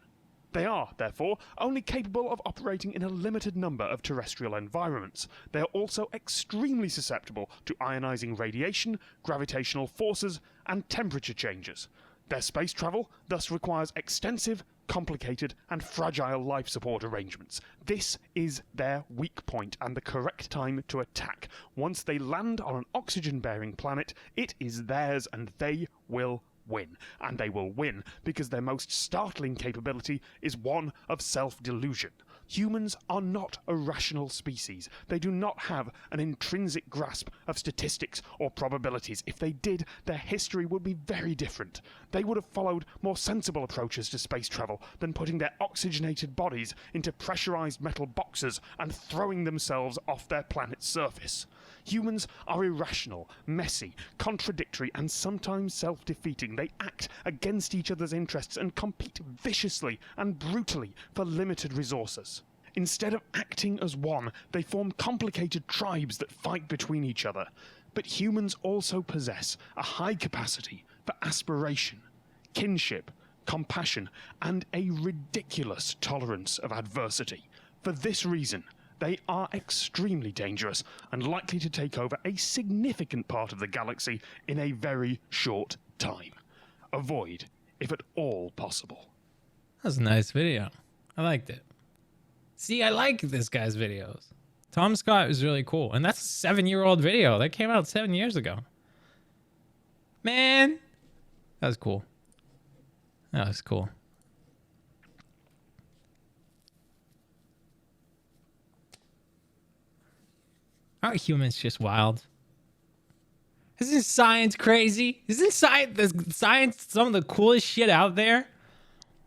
They are, therefore, only capable of operating in a limited number of terrestrial environments. They are also extremely susceptible to ionizing radiation, gravitational forces, and temperature changes. Their space travel thus requires extensive, complicated, and fragile life support arrangements. This is their weak point and the correct time to attack. Once they land on an oxygen-bearing planet, it is theirs and they will win. And they will win because their most startling capability is one of self-delusion. Humans are not a rational species. They do not have an intrinsic grasp of statistics or probabilities. If they did, their history would be very different. They would have followed more sensible approaches to space travel than putting their oxygenated bodies into pressurized metal boxes and throwing themselves off their planet's surface. Humans are irrational, messy, contradictory, and sometimes self-defeating. They act against each other's interests and compete viciously and brutally for limited resources. Instead of acting as one, they form complicated tribes that fight between each other. But humans also possess a high capacity for aspiration, kinship, compassion, and a ridiculous tolerance of adversity. For this reason, they are extremely dangerous and likely to take over a significant part of the galaxy in a very short time. Avoid, if at all possible. That was a nice video. I liked it. See, I like this guy's videos. Tom Scott was really cool. And that's a 7-year-old video. That came out 7 years ago. Man. That was cool. That was cool. Aren't humans just wild? Isn't science crazy? Isn't science some of the coolest shit out there?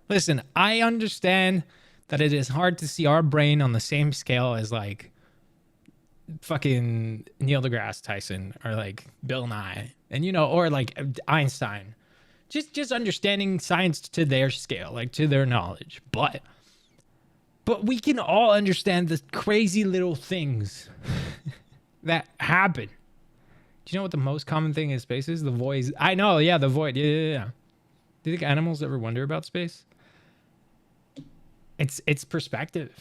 Listen, I understand that it is hard to see our brain on the same scale as like fucking Neil deGrasse Tyson or like Bill Nye, and you know, or like Einstein. Just understanding science to their scale, like to their knowledge. But we can all understand the crazy little things that happen. Do you know what the most common thing in space is? The void. I know, yeah, the void. Yeah. Do you think animals ever wonder about space? It's perspective.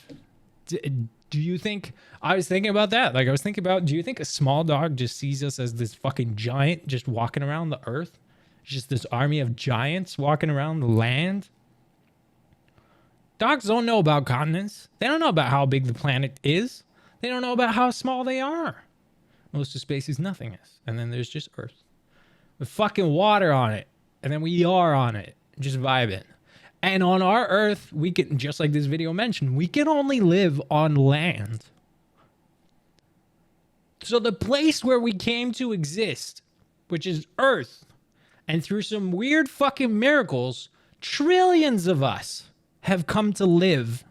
Do you think, I was thinking about that. Like I was thinking about, do you think a small dog just sees us as this fucking giant just walking around the earth? Just this army of giants walking around the land? Dogs don't know about continents. They don't know about how big the planet is. They don't know about how small they are. Most of space is nothingness. And then there's just Earth. With fucking water on it. And then we are on it. Just vibing. And on our Earth, we can, just like this video mentioned, we can only live on land. So the place where we came to exist, which is Earth, and through some weird fucking miracles, trillions of us have come to live.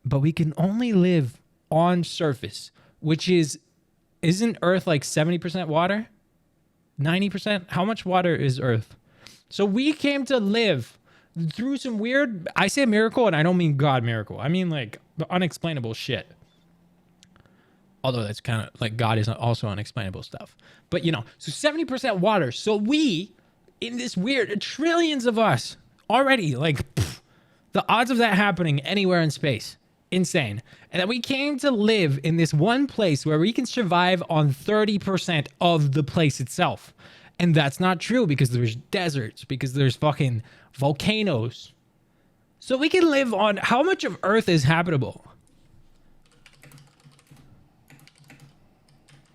But we can only live on surface, which isn't Earth like 70% water? 90%? How much water is Earth? So we came to live through some weird, I say miracle and I don't mean God miracle. I mean like unexplainable shit. Although that's kind of like God is also unexplainable stuff. But you know, so 70% water. So we, in this weird, trillions of us already, like the odds of that happening anywhere in space, insane. And that we came to live in this one place where we can survive on 30% of the place itself. And that's not true because there's deserts, because there's fucking volcanoes. So we can live on, how much of Earth is habitable?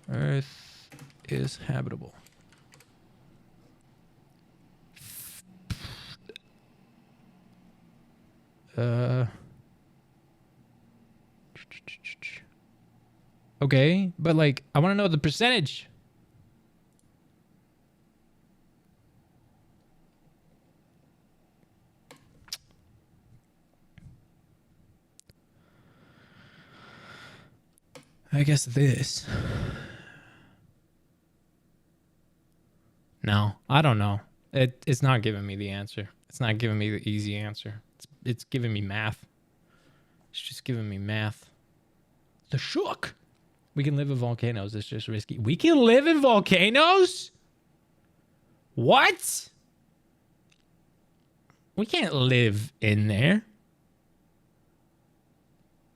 Earth is habitable. Okay, but like, I want to know the percentage. I guess this. No, I don't know. It's not giving me the answer. It's not giving me the easy answer. It's giving me math. It's just giving me math. The shook. We can live in volcanoes. It's just risky. We can live in volcanoes? What? We can't live in there.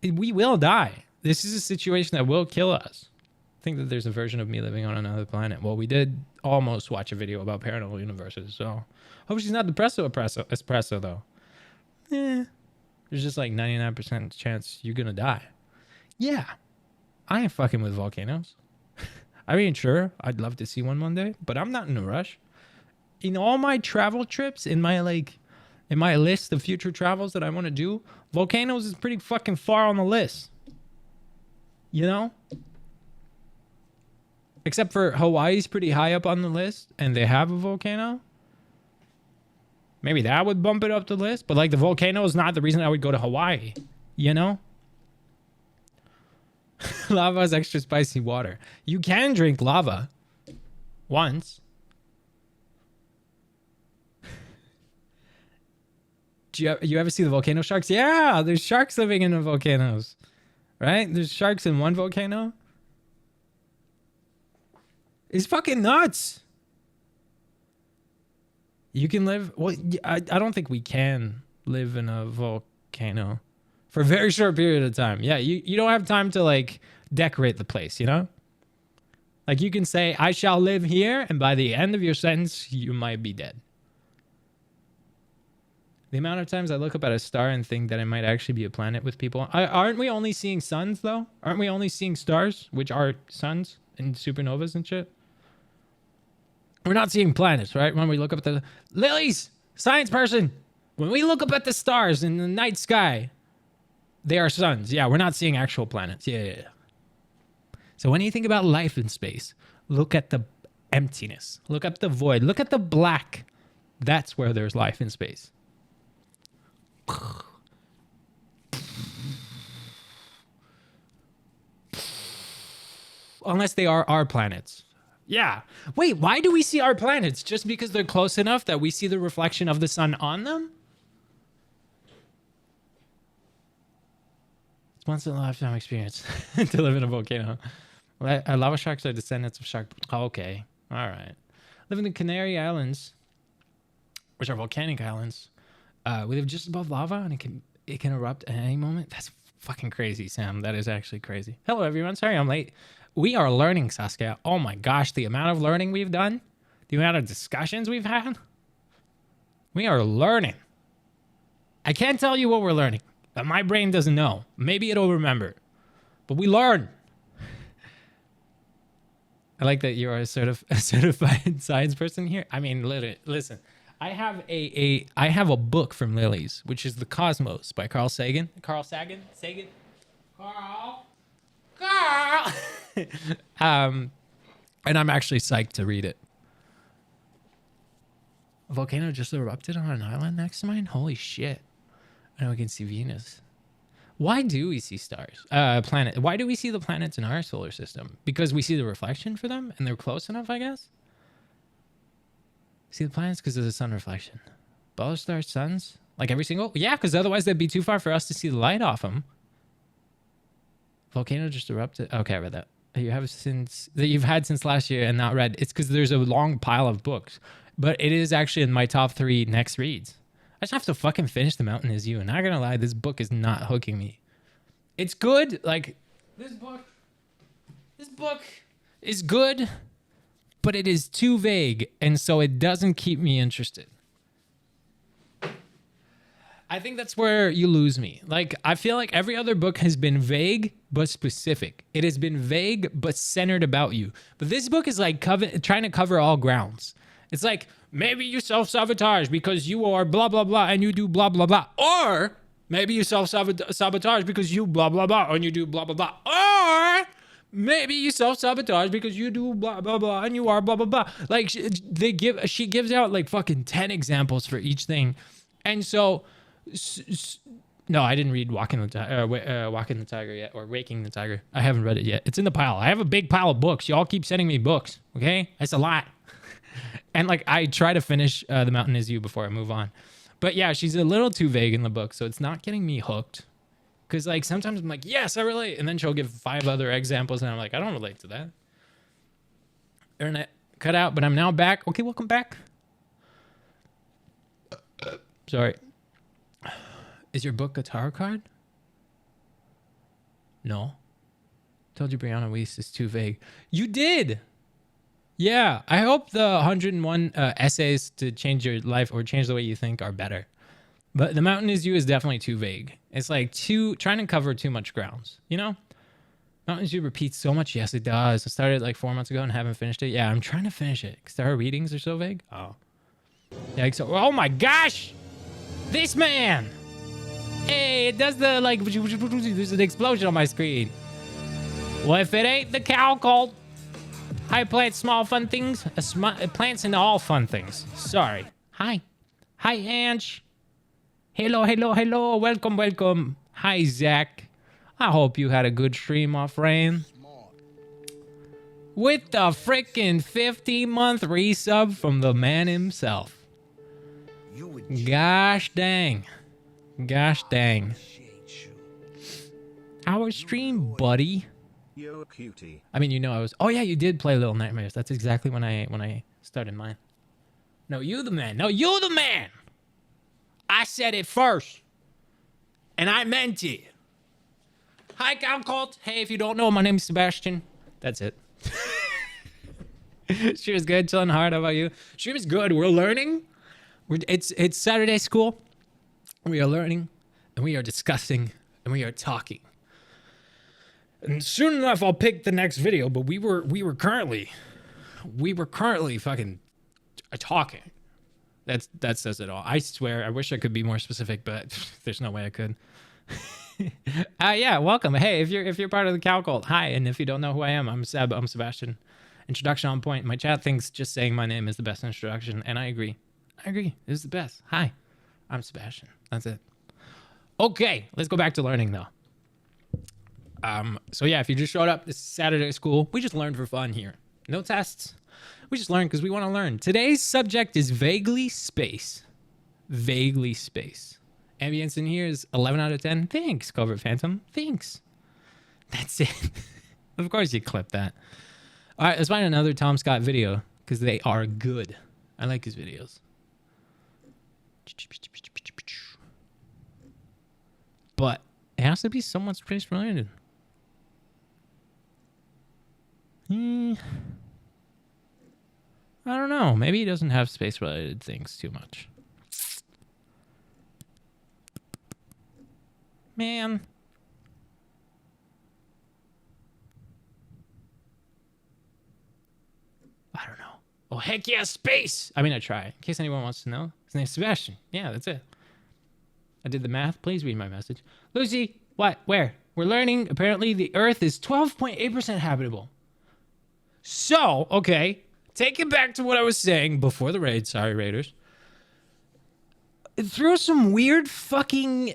We will die. This is a situation that will kill us. I think that there's a version of me living on another planet. Well, we did almost watch a video about parallel universes, so hope she's not depresso espresso though. There's just like 99% chance you're gonna die. Yeah, I ain't fucking with volcanoes. I mean, sure, I'd love to see one day, but I'm not in a rush. In all my travel trips, in my list of future travels that I want to do, volcanoes is pretty fucking far on the list. You know? Except for Hawaii's pretty high up on the list, and they have a volcano. Maybe that would bump it up the list, but like the volcano is not the reason I would go to Hawaii. You know? Lava is extra spicy water. You can drink lava. Once. Do you ever see the volcano sharks? Yeah, there's sharks living in the volcanoes. Right? There's sharks in one volcano. It's fucking nuts. You can live... Well, I don't think we can live in a volcano for a very short period of time. Yeah, you don't have time to, like, decorate the place, you know? Like, you can say, I shall live here, and by the end of your sentence, you might be dead. The amount of times I look up at a star and think that it might actually be a planet with people. Aren't we only seeing suns, though? Aren't we only seeing stars, which are suns and supernovas and shit? We're not seeing planets, right? When we look up at the... Lilies! Science person! When we look up at the stars in the night sky, they are suns. Yeah, we're not seeing actual planets. Yeah. So when you think about life in space, look at the emptiness. Look at the void. Look at the black. That's where there's life in space. Unless they are our planets. Yeah. Wait, why do we see our planets? Just because they're close enough that we see the reflection of the sun on them? It's once in a lifetime experience to live in a volcano. Lava sharks are descendants of shark. Oh, okay. All right. Live in the Canary Islands, which are volcanic islands. We live just above lava, and it can erupt at any moment. That's fucking crazy, Sam. That is actually crazy. Hello, everyone. Sorry I'm late. We are learning, Saskia. Oh my gosh, the amount of learning we've done, the amount of discussions we've had. We are learning. I can't tell you what we're learning. My brain doesn't know. Maybe it'll remember. But we learn. I like that you're a certified science person here. I mean, literally, listen. I have a book from Lilies, which is The Cosmos by Carl Sagan. Carl. And I'm actually psyched to read it. A volcano just erupted on an island next to mine? Holy shit. I know we can see Venus. Why do we see stars? Why do we see the planets in our solar system? Because we see the reflection for them and they're close enough, I guess? See the planets because of the sun reflection. But all the stars, suns? Like every single... Yeah, because otherwise they'd be too far for us to see the light off them. Volcano just erupted. Okay, I read that. You've had since last year and not read. It's because there's a long pile of books. But it is actually in my top 3 next reads. I just have to fucking finish The Mountain Is You. And not gonna lie, this book is not hooking me. It's good. Like, this book is good, but it is too vague. And so it doesn't keep me interested. I think that's where you lose me. Like, I feel like every other book has been vague, but specific. It has been vague, but centered about you. But this book is like trying to cover all grounds. It's like, maybe you self-sabotage because you are blah, blah, blah, and you do blah, blah, blah. Or Maybe you self-sabotage because you blah, blah, blah, and you do blah, blah, blah. Or maybe you self-sabotage because you do blah, blah, blah, and you are blah, blah, blah. Like, she gives out like fucking 10 examples for each thing. And so, no, I didn't read Walking the Tiger yet, or Waking the Tiger. I haven't read it yet. It's in the pile. I have a big pile of books. Y'all keep sending me books, okay? That's a lot. And like, I try to finish The Mountain Is You before I move on. But yeah, she's a little too vague in the book, so it's not getting me hooked. Because like, sometimes I'm like, yes, I relate. And then she'll give 5 other examples, and I'm like, I don't relate to that. Internet cut out, but I'm now back. Okay, welcome back. Sorry. Is your book a tarot card? No. Told you Brianna Weiss is too vague. You did! Yeah, I hope the 101 essays to change your life or change the way you think are better. But The Mountain Is You is definitely too vague. It's like trying to cover too much grounds, you know? Mountain Is You repeats so much. Yes, it does. I started like 4 months ago and haven't finished it. Yeah, I'm trying to finish it because our readings are so vague. Oh. Yeah, so, oh my gosh! This man! Hey, it does the like, there's an explosion on my screen. Well, if it ain't the cow cult, hi, plants, small fun things. Plants and all fun things. Sorry. Hi. Hi, Ange. Hello, hello, hello. Welcome, welcome. Hi, Zach. I hope you had a good stream, my friend. With the freaking 50-month resub from the man himself. Gosh dang. Gosh dang. Our stream, buddy. Yo, cutie. I mean, you know, I was. Oh yeah, you did play Little Nightmares. That's exactly when I started mine. No, you the man. No, you the man. I said it first, and I meant it. Hi, Cow Cult. Hey, if you don't know, my name is Sebastian. That's it. She was good, chilling hard. How about you? She was good. We're learning. It's Saturday school. We are learning, and we are discussing, and we are talking. And soon enough, I'll pick the next video. But we were currently fucking talking. That says it all. I swear. I wish I could be more specific, but there's no way I could. Yeah, welcome. Hey, if you're part of the Cow Cult, hi. And if you don't know who I am, I'm Seb. I'm Sebastian. Introduction on point. My chat thinks just saying my name is the best introduction, and I agree. It is the best. Hi, I'm Sebastian. That's it. Okay, let's go back to learning though. So yeah, if you just showed up, this is Saturday school. We just learned for fun here. No tests. We just learned because we want to learn. Today's subject is vaguely space. Vaguely space. Ambience in here is 11 out of 10. Thanks, Covert Phantom. Thanks. That's it. Of course you clip that. All right, let's find another Tom Scott video because they are good. I like his videos. But it has to be somewhat space related. I don't know. Maybe he doesn't have space related things too much. Man. I don't know. Oh, heck yeah, space! I mean, I try. In case anyone wants to know. His name's Sebastian. Yeah, that's it. I did the math. Please read my message. Lucy, what? Where? We're learning. Apparently, the Earth is 12.8% habitable. So, okay. Take it back to what I was saying before the raid. Sorry, Raiders. Throw some weird fucking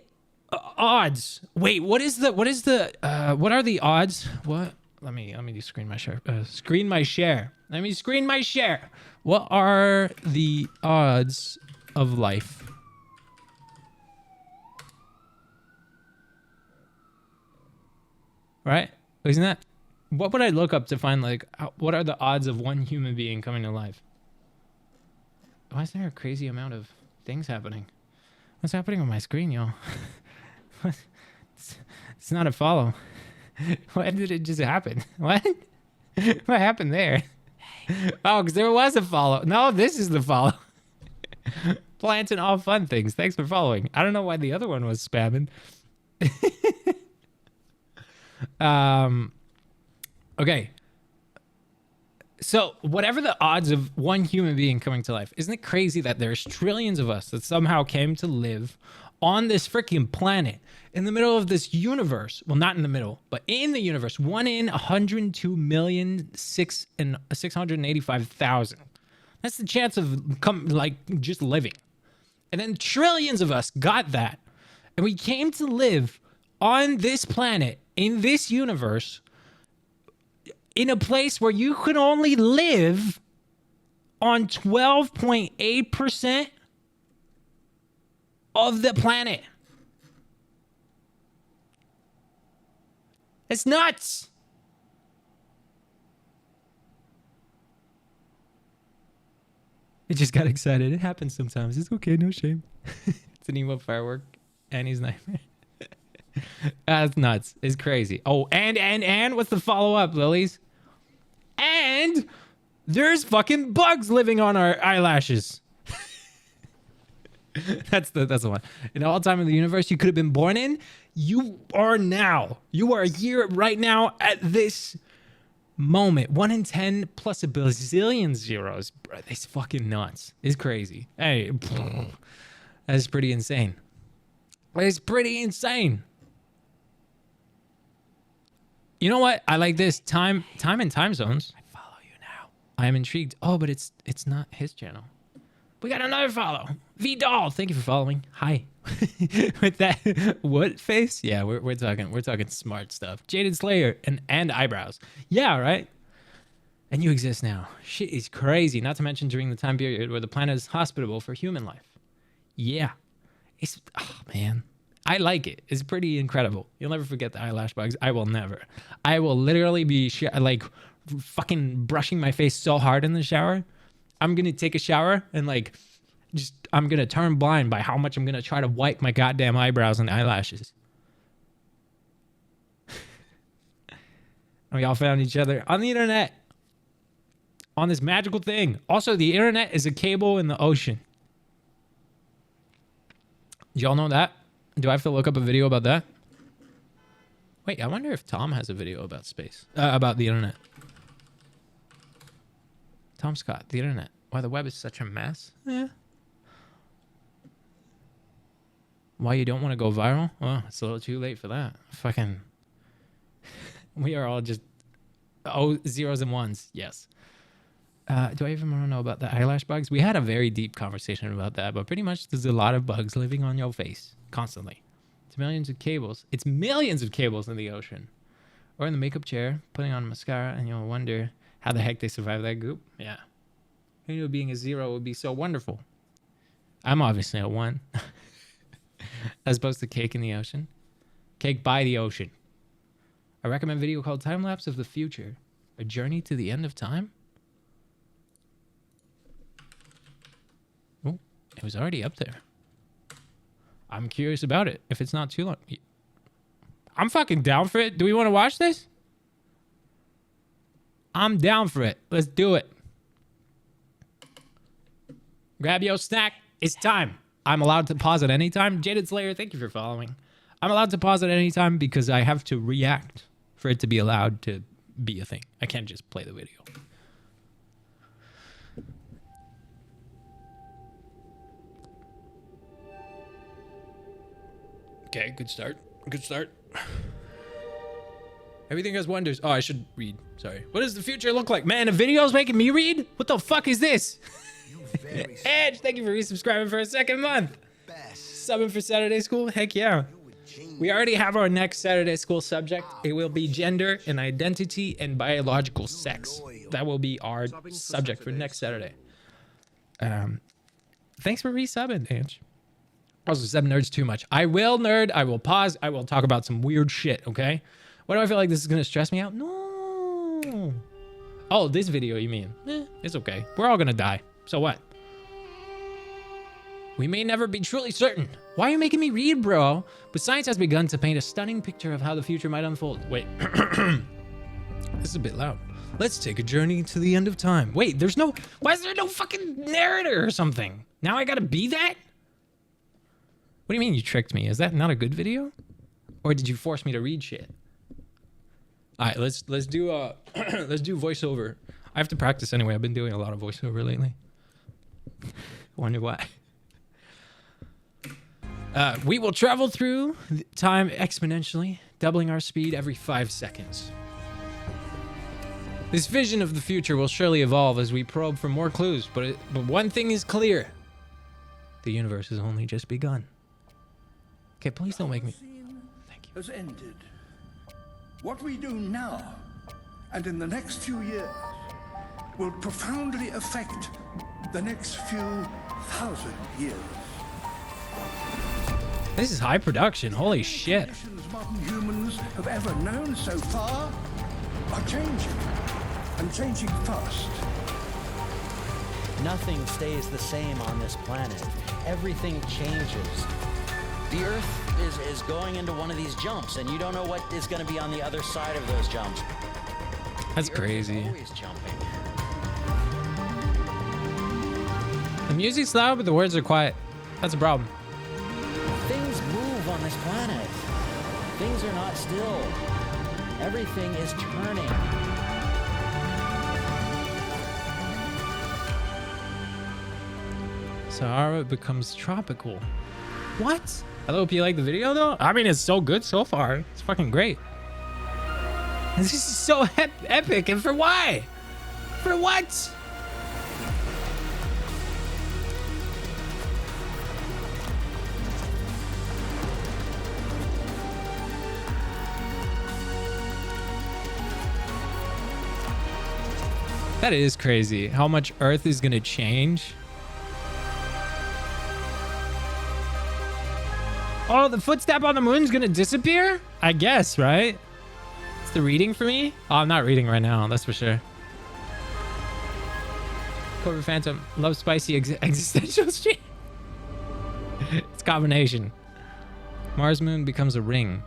odds. Wait, what are the odds? What? Let me do screen my share. Screen my share. Let me screen my share. What are the odds of life? Right? Isn't that? What would I look up to find like what are the odds of one human being coming to life? Why is there a crazy amount of things happening? What's happening on my screen, y'all? It's not a follow. When did it just happen? What? What happened there? Oh, because there was a follow. No, this is the follow. Plants and all fun things. Thanks for following. I don't know why the other one was spamming. Okay. So, whatever the odds of one human being coming to life, isn't it crazy that there's trillions of us that somehow came to live on this freaking planet, in the middle of this universe. Well, not in the middle, but in the universe. 1 in 102,685,000. That's the chance of just living. And then trillions of us got that. And we came to live on this planet, in this universe, in a place where you could only live on 12.8% of the planet. It's nuts. It just got excited. It happens sometimes. It's okay, no shame. It's an emo firework. Annie's nightmare. That's nuts. It's crazy. Oh, and what's the follow-up, Lilies? And there's fucking bugs living on our eyelashes. That's the one. In all time in the universe you could have been born in, you are now. You are here right now at this moment. 1 in 10 plus a bazillion zeros. Bro, that's fucking nuts. It's crazy. Hey, that's pretty insane. It's pretty insane. You know what? I like this. Time and time zones. I follow you now. I am intrigued. Oh, but it's not his channel. We got another follow. V-Doll, thank you for following. Hi. With that what face? Yeah, we're talking smart stuff. Jaded Slayer and eyebrows. Yeah, right? And you exist now. Shit is crazy. Not to mention during the time period where the planet is hospitable for human life. Yeah. It's, oh man. I like it. It's pretty incredible. You'll never forget the eyelash bugs. I will never. I will literally be fucking brushing my face so hard in the shower. I'm going to take a shower and I'm going to turn blind by how much I'm going to try to wipe my goddamn eyebrows and eyelashes. And we all found each other on the internet. On this magical thing. Also, the internet is a cable in the ocean. Y'all know that? Do I have to look up a video about that? Wait, I wonder if Tom has a video about space. About the internet. Tom Scott, the internet. Why the web is such a mess? Yeah. Why you don't want to go viral? Well, it's a little too late for that. Fucking... We are all just... Oh, zeros and ones. Yes. Do I even want to know about the eyelash bugs? We had a very deep conversation about that, but pretty much there's a lot of bugs living on your face constantly. It's millions of cables. It's millions of cables in the ocean. Or in the makeup chair, putting on mascara, and you'll wonder how the heck they survive that goop. Yeah. Who knew being a zero would be so wonderful? I'm obviously a 1. As opposed to cake in the ocean. Cake by the ocean. I recommend a video called Time Lapse of the Future. A Journey to the End of Time? Oh, it was already up there. I'm curious about it. If it's not too long. I'm fucking down for it. Do we want to watch this? I'm down for it. Let's do it. Grab your snack. It's time. I'm allowed to pause at any time. Jaded Slayer, thank you for following. I'm allowed to pause at any time because I have to react for it to be allowed to be a thing. I can't just play the video. Okay, good start. Good start. Everything has wonders. Oh, I should read. Sorry. What does the future look like? Man, a video's making me read? What the fuck is this? Edge, thank you for resubscribing for a second month. Subbing for Saturday School? Heck yeah. We already have our next Saturday School subject. It will be gender and identity and biological sex. That will be our subject for next Saturday. Thanks for resubbing, Ange. Also, sub nerds too much. I will nerd. I will pause. I will talk about some weird shit, okay? Why do I feel like this is going to stress me out? No. Oh, this video, you mean? It's okay. We're all going to die. So what? We may never be truly certain. Why are you making me read, bro? But science has begun to paint a stunning picture of how the future might unfold. Wait. This is a bit loud. Let's take a journey to the end of time. Wait, there's no... Why is there no fucking narrator or something? Now I gotta be that? What do you mean you tricked me? Is that not a good video? Or did you force me to read shit? All right, let's do let's do voiceover. I have to practice anyway. I've been doing a lot of voiceover lately. Wonder why. We will travel through time exponentially, doubling our speed every 5 seconds. This vision of the future will surely evolve as we probe for more clues, but one thing is clear. The universe has only just begun. Okay, please don't make me... Thank you. Has ended. What we do now, and in the next few years, will profoundly affect the next few thousand years. This is high production. Holy shit. The conditions modern humans have ever known so far are changing, and changing fast. Nothing stays the same on this planet. Everything changes. The Earth is going into one of these jumps, and you don't know what is going to be on the other side of those jumps. That's The Earth is crazy. always jumping. The music's loud, but the words are quiet. That's a problem. Things move on this planet. Things are not still. Everything is turning. Sahara becomes tropical. What? I hope you like the video though. I mean, it's so good so far. It's fucking great. This is so epic, and for why? For what? That is crazy. How much Earth is gonna change. Oh, the footstep on the moon's gonna disappear? I guess, right? It's the reading for me? Oh, I'm not reading right now, that's for sure. Cobra Phantom, love spicy existential stream. It's a combination. Mars moon becomes a ring.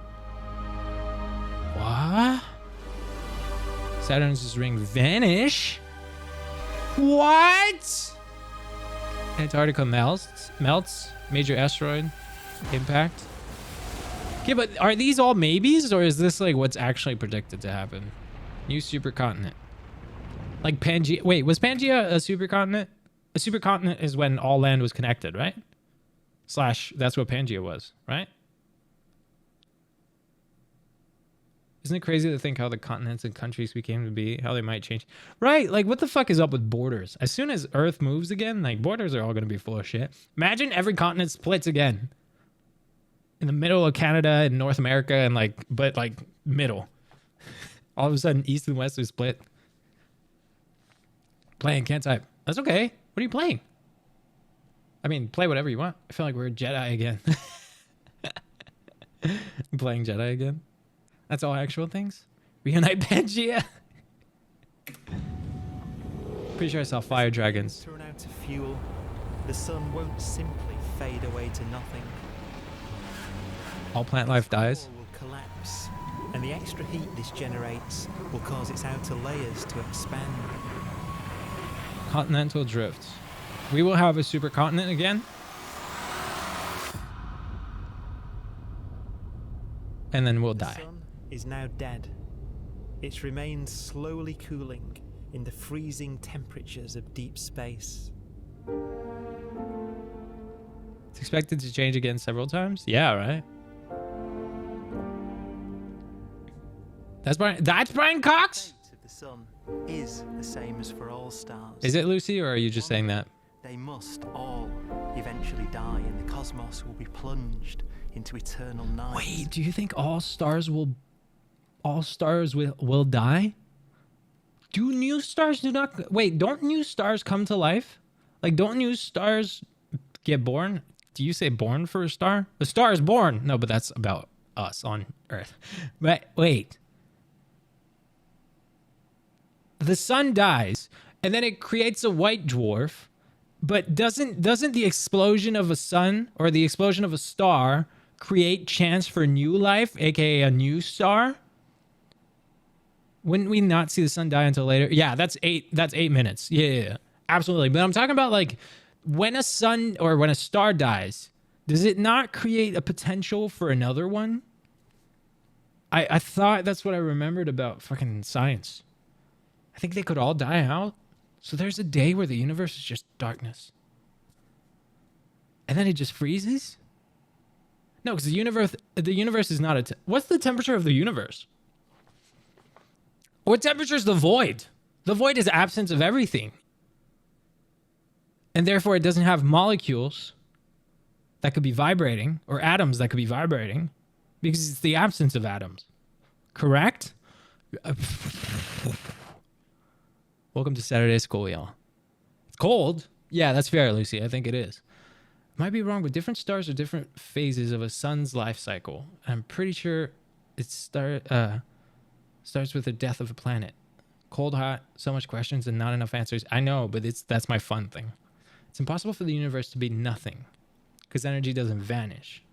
What? Saturn's ring vanish? What? Antarctica melts. Major asteroid impact. Okay, but are these all maybes, or is this like what's actually predicted to happen? New supercontinent. Like Pangea. Wait, was Pangea a supercontinent? A supercontinent is when all land was connected, right? Slash, that's what Pangea was, right? Isn't it crazy to think how the continents and countries we came to be, how they might change? Right, like what the fuck is up with borders? As soon as Earth moves again, like borders are all going to be full of shit. Imagine every continent splits again. In the middle of Canada and North America and like, but like middle. All of a sudden, East and West are split. Playing, can't type. That's okay. What are you playing? I mean, play whatever you want. I feel like we're Jedi again. Playing Jedi again. That's all actual things. Reunite Pangea. Pretty sure I saw fire dragons. Run out of fuel, the sun won't simply fade away to nothing. All plant life dies. The core will collapse, and the extra heat this generates will cause its outer layers to expand. Continental drift. We will have a supercontinent again. And then we'll die. The sun is now dead. Its remains slowly cooling in the freezing temperatures of deep space. It's expected to change again several times. Yeah, right. That's Brian Cox? The fate of the sun is the same as for all stars. Is it Lucy, or are you just saying that? They must all eventually die, and the cosmos will be plunged into eternal night. Wait, do you think all stars will die? Do new stars don't new stars come to life? Like, don't new stars get born? Do you say born for a star? A star is born. No, but that's about us on Earth. But wait. The sun dies, and then it creates a white dwarf, but doesn't the explosion of a sun or the explosion of a star create chance for new life, aka a new star? Wouldn't we not see the sun die until later? Yeah, that's 8 minutes. Yeah, absolutely. But I'm talking about like when a sun or when a star dies, does it not create a potential for another one? I thought that's what I remembered about fucking science. I think they could all die out. So there's a day where the universe is just darkness. And then it just freezes? No, because the universe is not what's the temperature of the universe? What temperature is the void? The void is absence of everything. And therefore it doesn't have molecules that could be vibrating or atoms that could be vibrating because it's the absence of atoms. Correct? Welcome to Saturday School, y'all. It's cold. Yeah, that's fair, Lucy. I think it is. Might be wrong, but different stars are different phases of a sun's life cycle. I'm pretty sure it starts with the death of a planet. Cold, hot, so much questions and not enough answers. I know, but that's my fun thing. It's impossible for the universe to be nothing because energy doesn't vanish.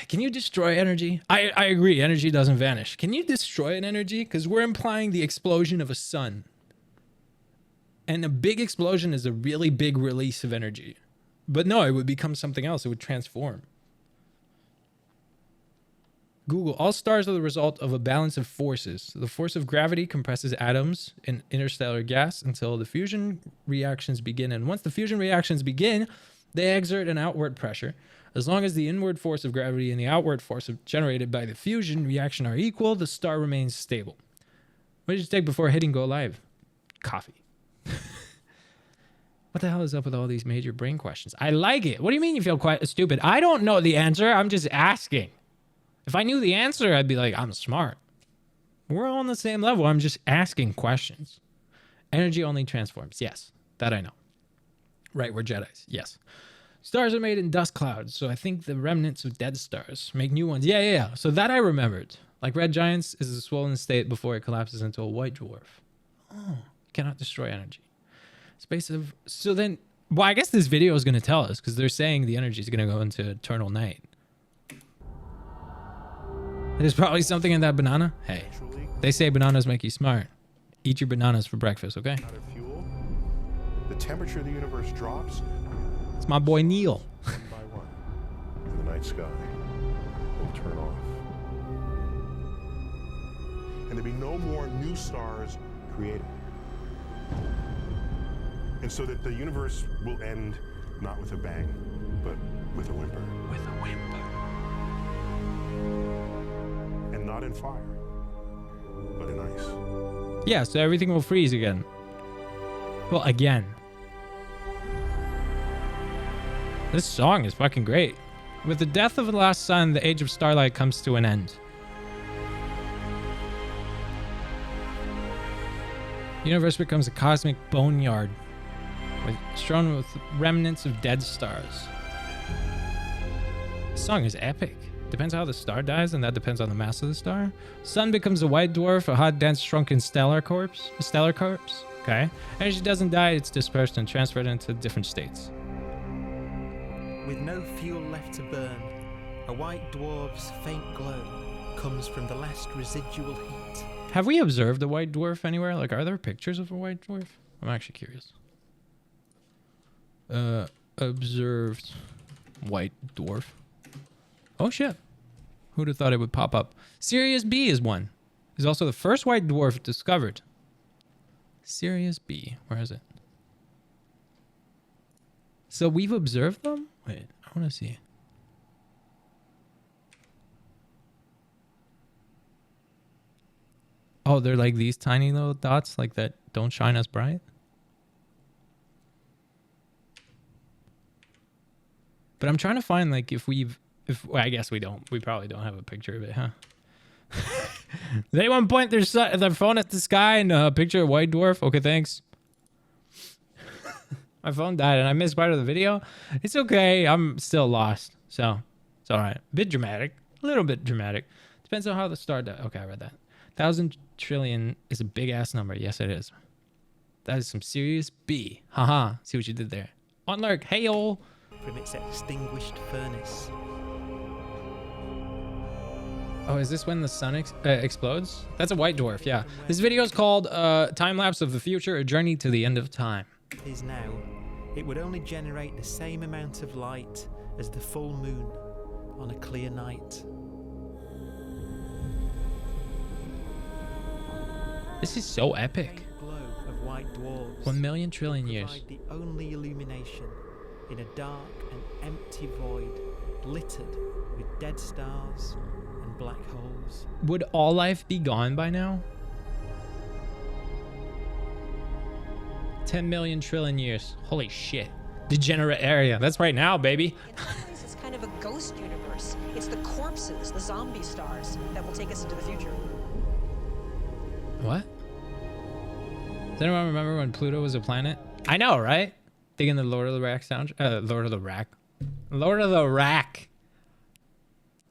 Can you destroy energy? I agree, energy doesn't vanish. Can you destroy an energy? Because we're implying the explosion of a sun. And a big explosion is a really big release of energy. But no, it would become something else. It would transform. Google, all stars are the result of a balance of forces. The force of gravity compresses atoms in interstellar gas until the fusion reactions begin. And once the fusion reactions begin, they exert an outward pressure. As long as the inward force of gravity and the outward force generated by the fusion reaction are equal, the star remains stable. What did you take before hitting go live? Coffee. What the hell is up with all these major brain questions? I like it. What do you mean you feel quite stupid? I don't know the answer. I'm just asking. If I knew the answer, I'd be like, I'm smart. We're all on the same level. I'm just asking questions. Energy only transforms. Yes, that I know. Right, we're Jedis. Yes. Stars are made in dust clouds, so I think the remnants of dead stars make new ones. Yeah. So that I remembered. Like red giants is a swollen state before it collapses into a white dwarf. Oh, cannot destroy energy. Space of... So then... Well, I guess this video is going to tell us because they're saying the energy is going to go into eternal night. There's probably something in that banana. Hey, they say bananas make you smart. Eat your bananas for breakfast, okay? Out of fuel, the temperature of the universe drops. It's my boy Neil. One by one, and the night sky will turn off. And there'll be no more new stars created. And so that the universe will end not with a bang, but with a whimper. With a whimper. And not in fire, but in ice. Yeah, so everything will freeze again. Well, again. This song is fucking great. With the death of the last sun, the age of starlight comes to an end. The universe becomes a cosmic boneyard, strewn with remnants of dead stars. This song is epic. Depends how the star dies, and that depends on the mass of the star. Sun becomes a white dwarf, a hot, dense, shrunken stellar corpse. Okay. Energy doesn't die, it's dispersed and transferred into different states. With no fuel left to burn, a white dwarf's faint glow comes from the last residual heat. Have we observed a white dwarf anywhere? Like, are there pictures of a white dwarf? I'm actually curious. Observed white dwarf. Oh shit. Who'd have thought it would pop up? Sirius B is one. Is also the first white dwarf discovered. Sirius B. Where is it? So we've observed them? Wait, I want to see. Oh, they're like these tiny little dots like that don't shine as bright? But I'm trying to find like well, I guess we don't. We probably don't have a picture of it, huh? Does anyone point their phone at the sky and a picture of white dwarf? Okay, thanks. My phone died and I missed part of the video. It's okay. I'm still lost. So it's all right. Bit dramatic. A little bit dramatic. Depends on how the star died. Okay, I read that. 1,000 trillion is a big ass number. Yes, it is. That is some serious B. Haha. See what you did there. On Lurk. Hey-o. From its extinguished furnace. Oh, is this when the sun explodes? That's a white dwarf, yeah. This video is called Time Lapse of the Future, A Journey to the End of Time. Is now, it would only generate the same amount of light as the full moon on a clear night. This is so epic. Glow of white dwarfs 1 million trillion years. provide the only illumination in a dark and empty void, littered with dead stars and black holes. Would all life be gone by now? 10 million trillion years. Holy shit. Degenerate area. That's right now, baby. In some ways, it's kind of a ghost universe. It's the corpses, the zombie stars, that will take us into the future. What? Does anyone remember when Pluto was a planet? I know, right? Digging the Lord of the Rack sound. Lord of the Rack. Lord of the Rack.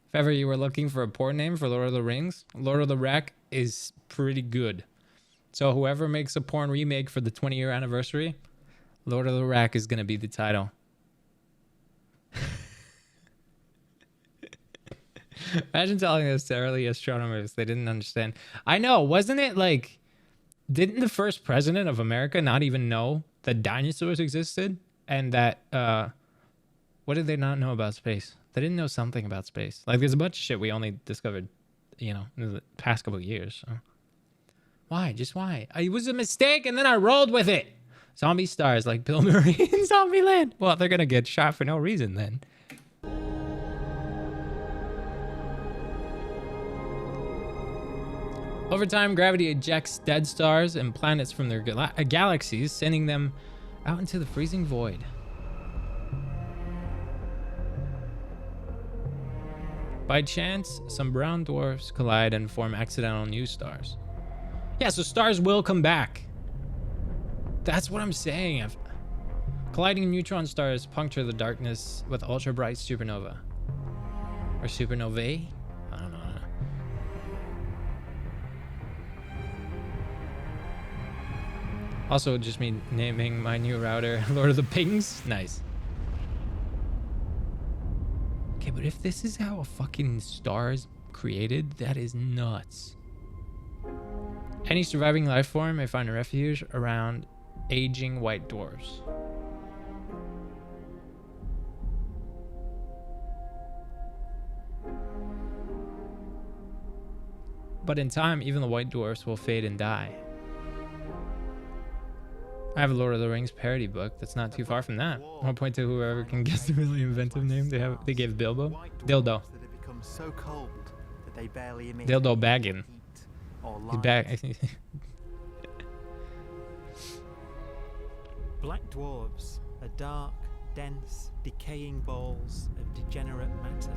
If ever you were looking for a porn name for Lord of the Rings, Lord of the Rack is pretty good. So whoever makes a porn remake for the 20-year anniversary, Lord of the Rack is going to be the title. Imagine telling this to early astronomers. They didn't understand. I know. Wasn't it like... Didn't the first president of America not even know that dinosaurs existed? And that... what did they not know about space? They didn't know something about space. Like, there's a bunch of shit we only discovered, you know, in the past couple of years. So. Why? Just why? It was a mistake, and then I rolled with it. Zombie stars like Bill Murray in Zombieland. Well, they're gonna get shot for no reason then. Over time, gravity ejects dead stars and planets from their galaxies, sending them out into the freezing void. By chance, some brown dwarfs collide and form accidental new stars. Yeah, so stars will come back. That's what I'm saying. Colliding neutron stars puncture the darkness with ultra-bright supernova. Or supernovae? I don't know. Also, just me naming my new router Lord of the Pings. Nice. Okay, but if this is how a fucking star is created, that is nuts. Any surviving life form may find a refuge around aging white dwarfs. But in time, even the white dwarfs will fade and die. I have a Lord of the Rings parody book that's not too far from that. I'll point to whoever can guess the really inventive name they gave Bilbo. Dildo. That have become so cold that they barely emit Dildo bagging. He's back. Black dwarves are dark, dense, decaying balls of degenerate matter.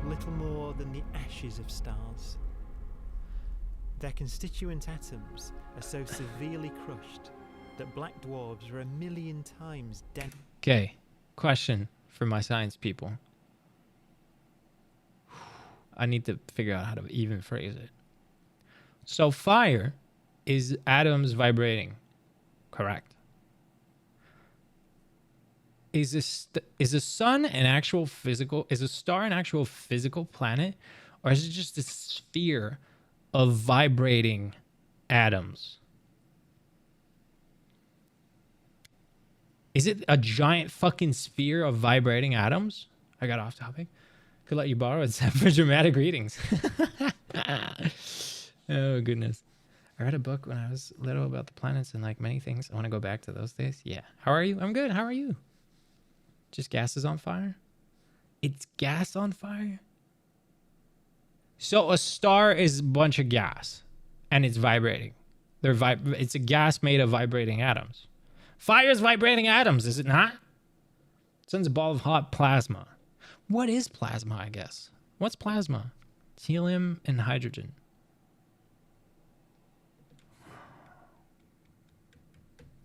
Little more than the ashes of stars. Their constituent atoms are so severely crushed that black dwarves are 1,000,000 times denser. Okay, question for my science people. I need to figure out how to even phrase it. So fire is atoms vibrating, correct? Is a sun an actual physical? Is a star an actual physical planet, or is it just a sphere of vibrating atoms? Is it a giant fucking sphere of vibrating atoms? I got off topic. Could let you borrow it for dramatic readings. Oh, goodness. I read a book when I was little about the planets and like many things. I want to go back to those days. Yeah. How are you? I'm good. How are you? Just gas is on fire? It's gas on fire? So a star is a bunch of gas and it's vibrating. It's a gas made of vibrating atoms. Fire is vibrating atoms, is it not? Sun's a ball of hot plasma. What is plasma, I guess? What's plasma? It's helium and hydrogen.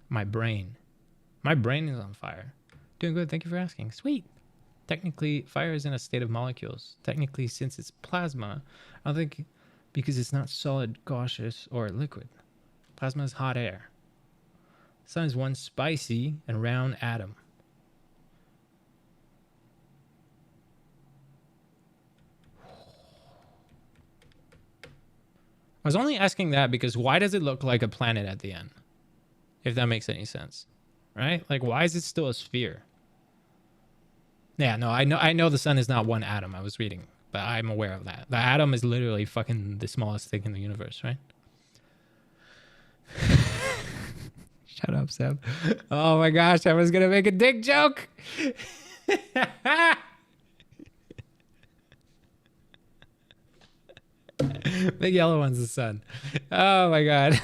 My brain is on fire. Doing good, thank you for asking. Sweet. Technically, fire is in a state of molecules. Technically, since it's plasma, I think because it's not solid, gaseous, or liquid. Plasma is hot air. The sun is one spicy and round atom. I was only asking that because why does it look like a planet at the end? If that makes any sense, right? Like, why is it still a sphere? Yeah, no, I know the sun is not one atom. I was reading, but I'm aware of that. The atom is literally fucking the smallest thing in the universe, right? Shut up, Seb. Oh my gosh, I was gonna make a dick joke. Big yellow one's the sun. Oh my god.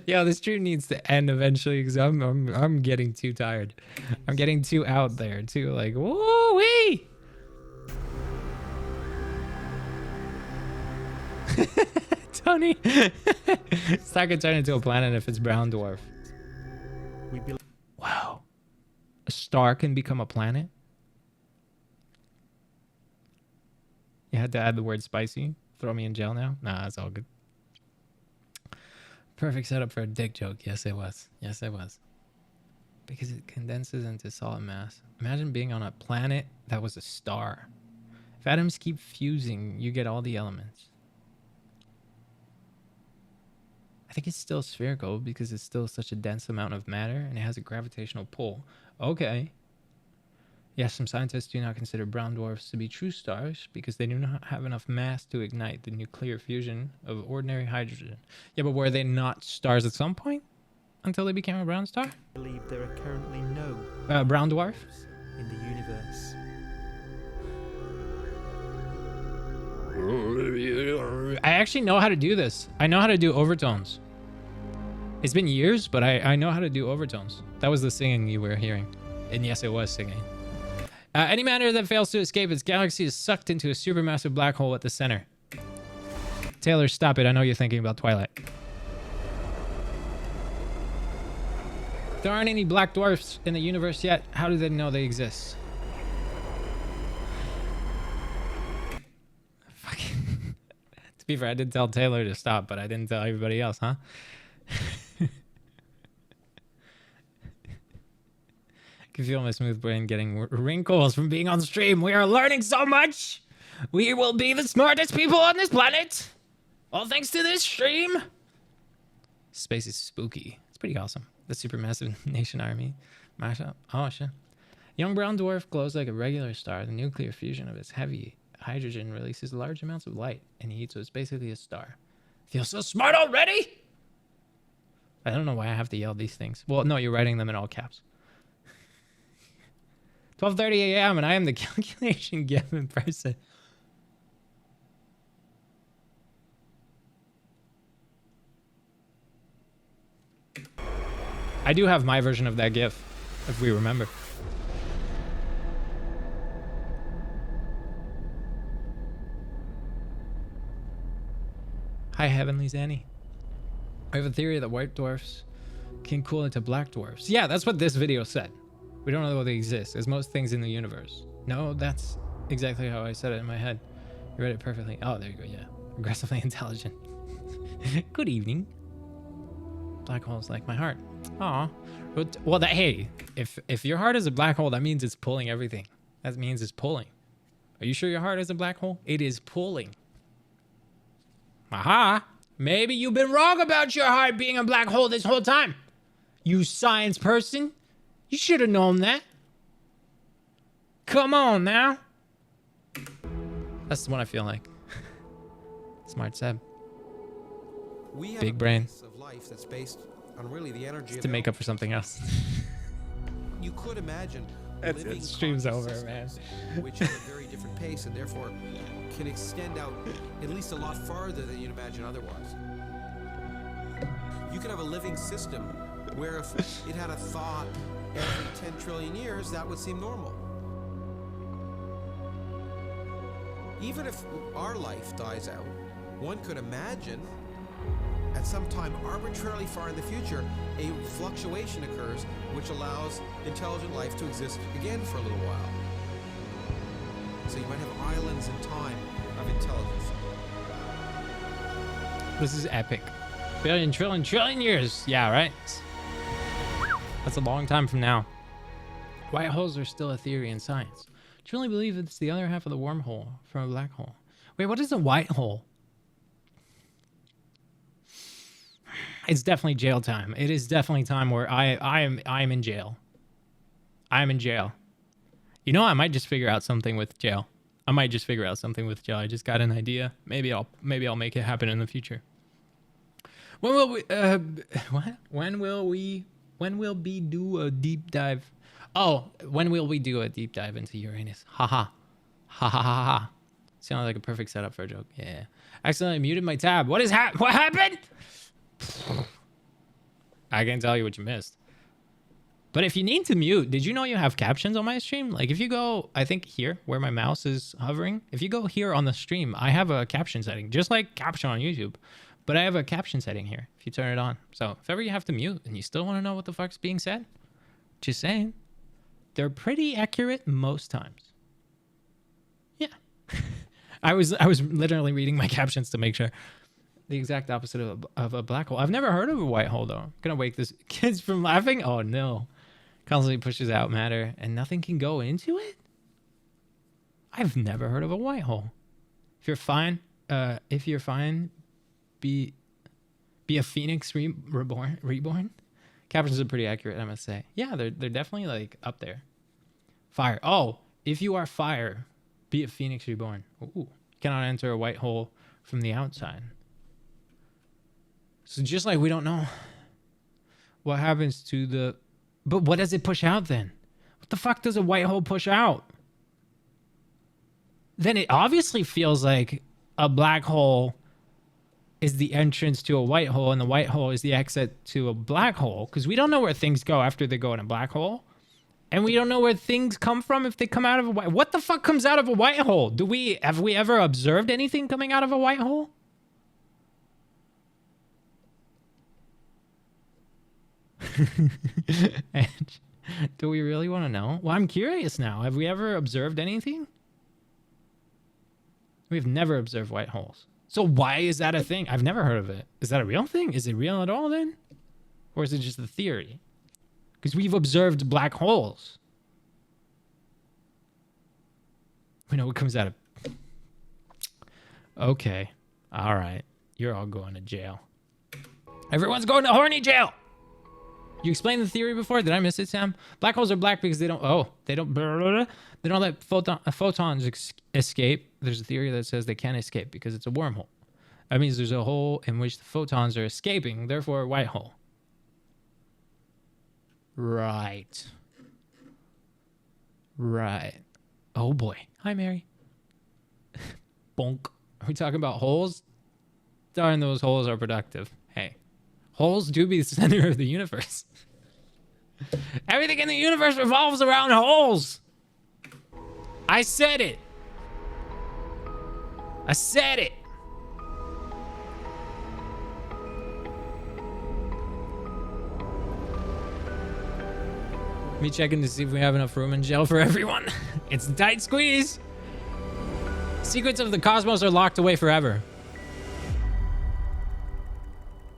Yo, this stream needs to end eventually because I'm getting too tired. I'm getting too out there, too like woo wee. Tony, star can turn into a planet if it's brown dwarf. Wow, a star can become a planet. You had to add the word spicy. Throw me in jail now? Nah, it's all good. Perfect setup for a dick joke. Yes, it was. Yes, it was. Because it condenses into solid mass. Imagine being on a planet that was a star. If atoms keep fusing, you get all the elements. I think it's still spherical because it's still such a dense amount of matter and it has a gravitational pull. Okay. Yes, some scientists do not consider brown dwarfs to be true stars because they do not have enough mass to ignite the nuclear fusion of ordinary hydrogen. Yeah, but were they not stars at some point until they became a brown star? I believe there are currently no brown dwarf in the universe. I actually know how to do this. I know how to do overtones. It's been years, but I know how to do overtones. That was the singing you were hearing. And yes, it was singing. Any matter that fails to escape its galaxy is sucked into a supermassive black hole at the center. Taylor, stop it. I know you're thinking about Twilight. There aren't any black dwarfs in the universe yet. How do they know they exist? Fucking. To be fair, I did tell Taylor to stop, but I didn't tell everybody else, huh? I can feel my smooth brain getting wrinkles from being on stream. We are learning so much. We will be the smartest people on this planet. All thanks to this stream. Space is spooky. It's pretty awesome. The supermassive nation army mashup. Oh, shit. Young brown dwarf glows like a regular star. The nuclear fusion of its heavy hydrogen releases large amounts of light and heat, so it's basically a star. Feel so smart already? I don't know why I have to yell these things. Well, no, you're writing them in all caps. 12:30 a.m. and I am the calculation given person. I do have my version of that GIF, if we remember. Hi, Heavenly Zanny. I have a theory that white dwarfs can cool into black dwarfs. Yeah, that's what this video said. We don't know they exist, as most things in the universe. No, that's exactly how I said it in my head. You read it perfectly. Oh, there you go, yeah. Aggressively intelligent. Good evening. Black holes like my heart. Aw. Well, hey, if your heart is a black hole, that means it's pulling everything. That means it's pulling. Are you sure your heart is a black hole? It is pulling. Aha. Maybe you've been wrong about your heart being a black hole this whole time. You science person. You should have known that. Come on now. That's the one I feel like. Smart Seb. Big brain. Of life that's based on really the energy to make up for something else. You could imagine living stream's over, man. Which is a very different pace and therefore can extend out at least a lot farther than you'd imagine otherwise. You could have a living system where if it had a thought every 10 trillion years, that would seem normal. Even if our life dies out, one could imagine at some time arbitrarily far in the future, a fluctuation occurs which allows intelligent life to exist again for a little while. So you might have islands in time of intelligence. This is epic. Billion, trillion years. Yeah, right? That's a long time from now. White holes are still a theory in science. Truly believe it's the other half of the wormhole from a black hole. Wait, what is a white hole? It's definitely jail time. It is definitely time where I am in jail. I'm in jail. You know, I might just figure out something with jail. I just got an idea. Maybe I'll make it happen in the future. When will we? What? When will we? When will we do a deep dive? Oh, when will we do a deep dive into Uranus? Ha ha, ha ha ha ha. Sounded like a perfect setup for a joke. Yeah. Accidentally muted my tab. What happened? I can't tell you what you missed. But if you need to mute, did you know you have captions on my stream? Like if you go, I think here where my mouse is hovering, if you go here on the stream, I have a caption setting, just like caption on YouTube. But I have a caption setting here if you turn it on. So if ever you have to mute and you still want to know what the fuck's being said, just saying. They're pretty accurate most times. Yeah. I was literally reading my captions to make sure. The exact opposite of a black hole. I've never heard of a white hole though. I'm gonna wake this kids from laughing. Oh no. Constantly pushes out matter and nothing can go into it? I've never heard of a white hole. If you're fine, be a phoenix reborn. Captions are pretty accurate, I must say. Yeah, they're definitely like up there. Fire. Oh, if you are fire, be a phoenix reborn. Ooh. Cannot enter a white hole from the outside. So just like we don't know what happens to the... But what does it push out then? What the fuck does a white hole push out? Then it obviously feels like a black hole is the entrance to a white hole and the white hole is the exit to a black hole. Because we don't know where things go after they go in a black hole. And we don't know where things come from if they come out of a white... What the fuck comes out of a white hole? Have we ever observed anything coming out of a white hole? And do we really want to know? Well, I'm curious now. Have we ever observed anything? We've never observed white holes. So why is that a thing? I've never heard of it. Is that a real thing? Is it real at all then? Or is it just a theory? Because we've observed black holes. We know what comes out of... Okay. All right. You're all going to jail. Everyone's going to horny jail! You explained the theory before? Did I miss it, Sam? Black holes are black because they don't... Oh, they don't... They don't let photons escape. There's a theory that says they can't escape because it's a wormhole. That means there's a hole in which the photons are escaping, therefore a white hole. Right. Right. Oh boy. Hi, Mary. Bonk. Are we talking about holes? Darn, those holes are productive. Hey. Holes do be the center of the universe. Everything in the universe revolves around holes. I said it. I said it. Me checking to see if we have enough room in jail for everyone. It's a tight squeeze. Secrets of the cosmos are locked away forever.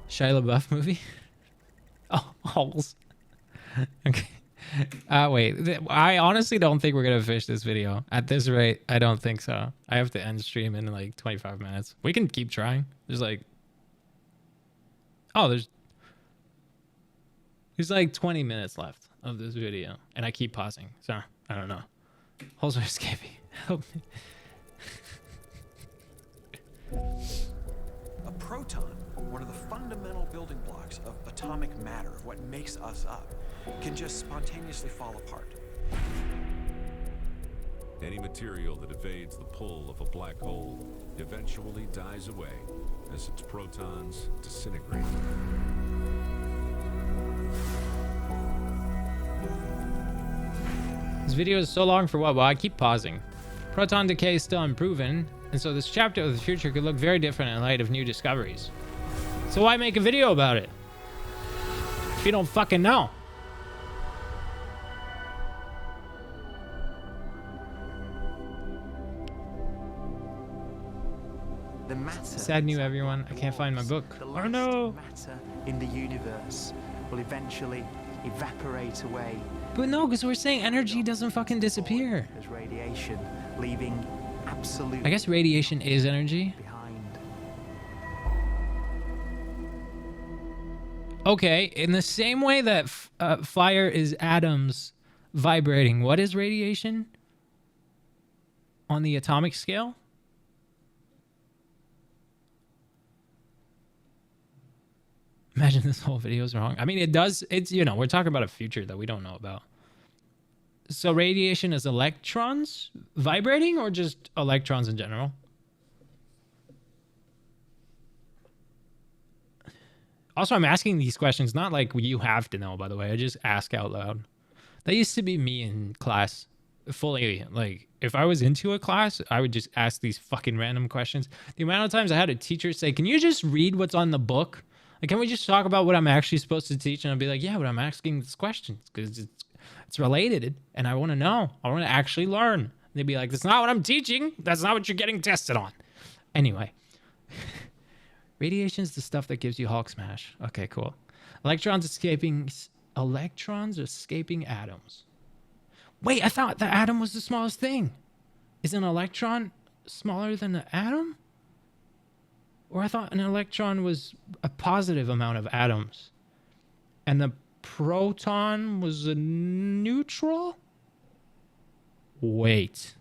Shia LaBeouf movie? Oh, holes. Okay. Wait. I honestly don't think we're going to finish this video. At this rate, I don't think so. I have to end stream in like 25 minutes. We can keep trying. There's like... Oh, there's like 20 minutes left of this video. And I keep pausing. So, I don't know. Holes are escaping. Help me. A proton, one of the fundamental building blocks of atomic matter, of what makes us up, can just spontaneously fall apart. Any material that evades the pull of a black hole eventually dies away as its protons disintegrate. This video is so long for what? Well, I keep pausing. Proton decay is still unproven, and so this chapter of the future could look very different in light of new discoveries. So why make a video about it if you don't fucking know? The matter. Sad news, everyone. I can't find my book. Oh no! Matter in the universe will eventually evaporate away. But no, because we're saying energy doesn't fucking disappear. As radiation, leaving absolute. I guess radiation is energy. Behind. Okay, in the same way that fire is atoms vibrating, what is radiation on the atomic scale? Imagine this whole video is wrong. I mean, it does. It's, you know, we're talking about a future that we don't know about. So radiation is electrons vibrating or just electrons in general? Also, I'm asking these questions, not like you have to know, by the way. I just ask out loud. That used to be me in class. Fully, like, if I was into a class, I would just ask these fucking random questions. The amount of times I had a teacher say, can you just read what's on the book? Like, can we just talk about what I'm actually supposed to teach? And I'd be like, yeah, but I'm asking these questions because it's related and I want to know. I want to actually learn. And they'd be like, that's not what I'm teaching. That's not what you're getting tested on. Anyway. Radiation is the stuff that gives you Hulk smash. Okay, cool. Electrons escaping atoms. Wait, I thought the atom was the smallest thing. Is an electron smaller than an atom? Or I thought an electron was a positive amount of atoms. And the proton was a neutral? Wait.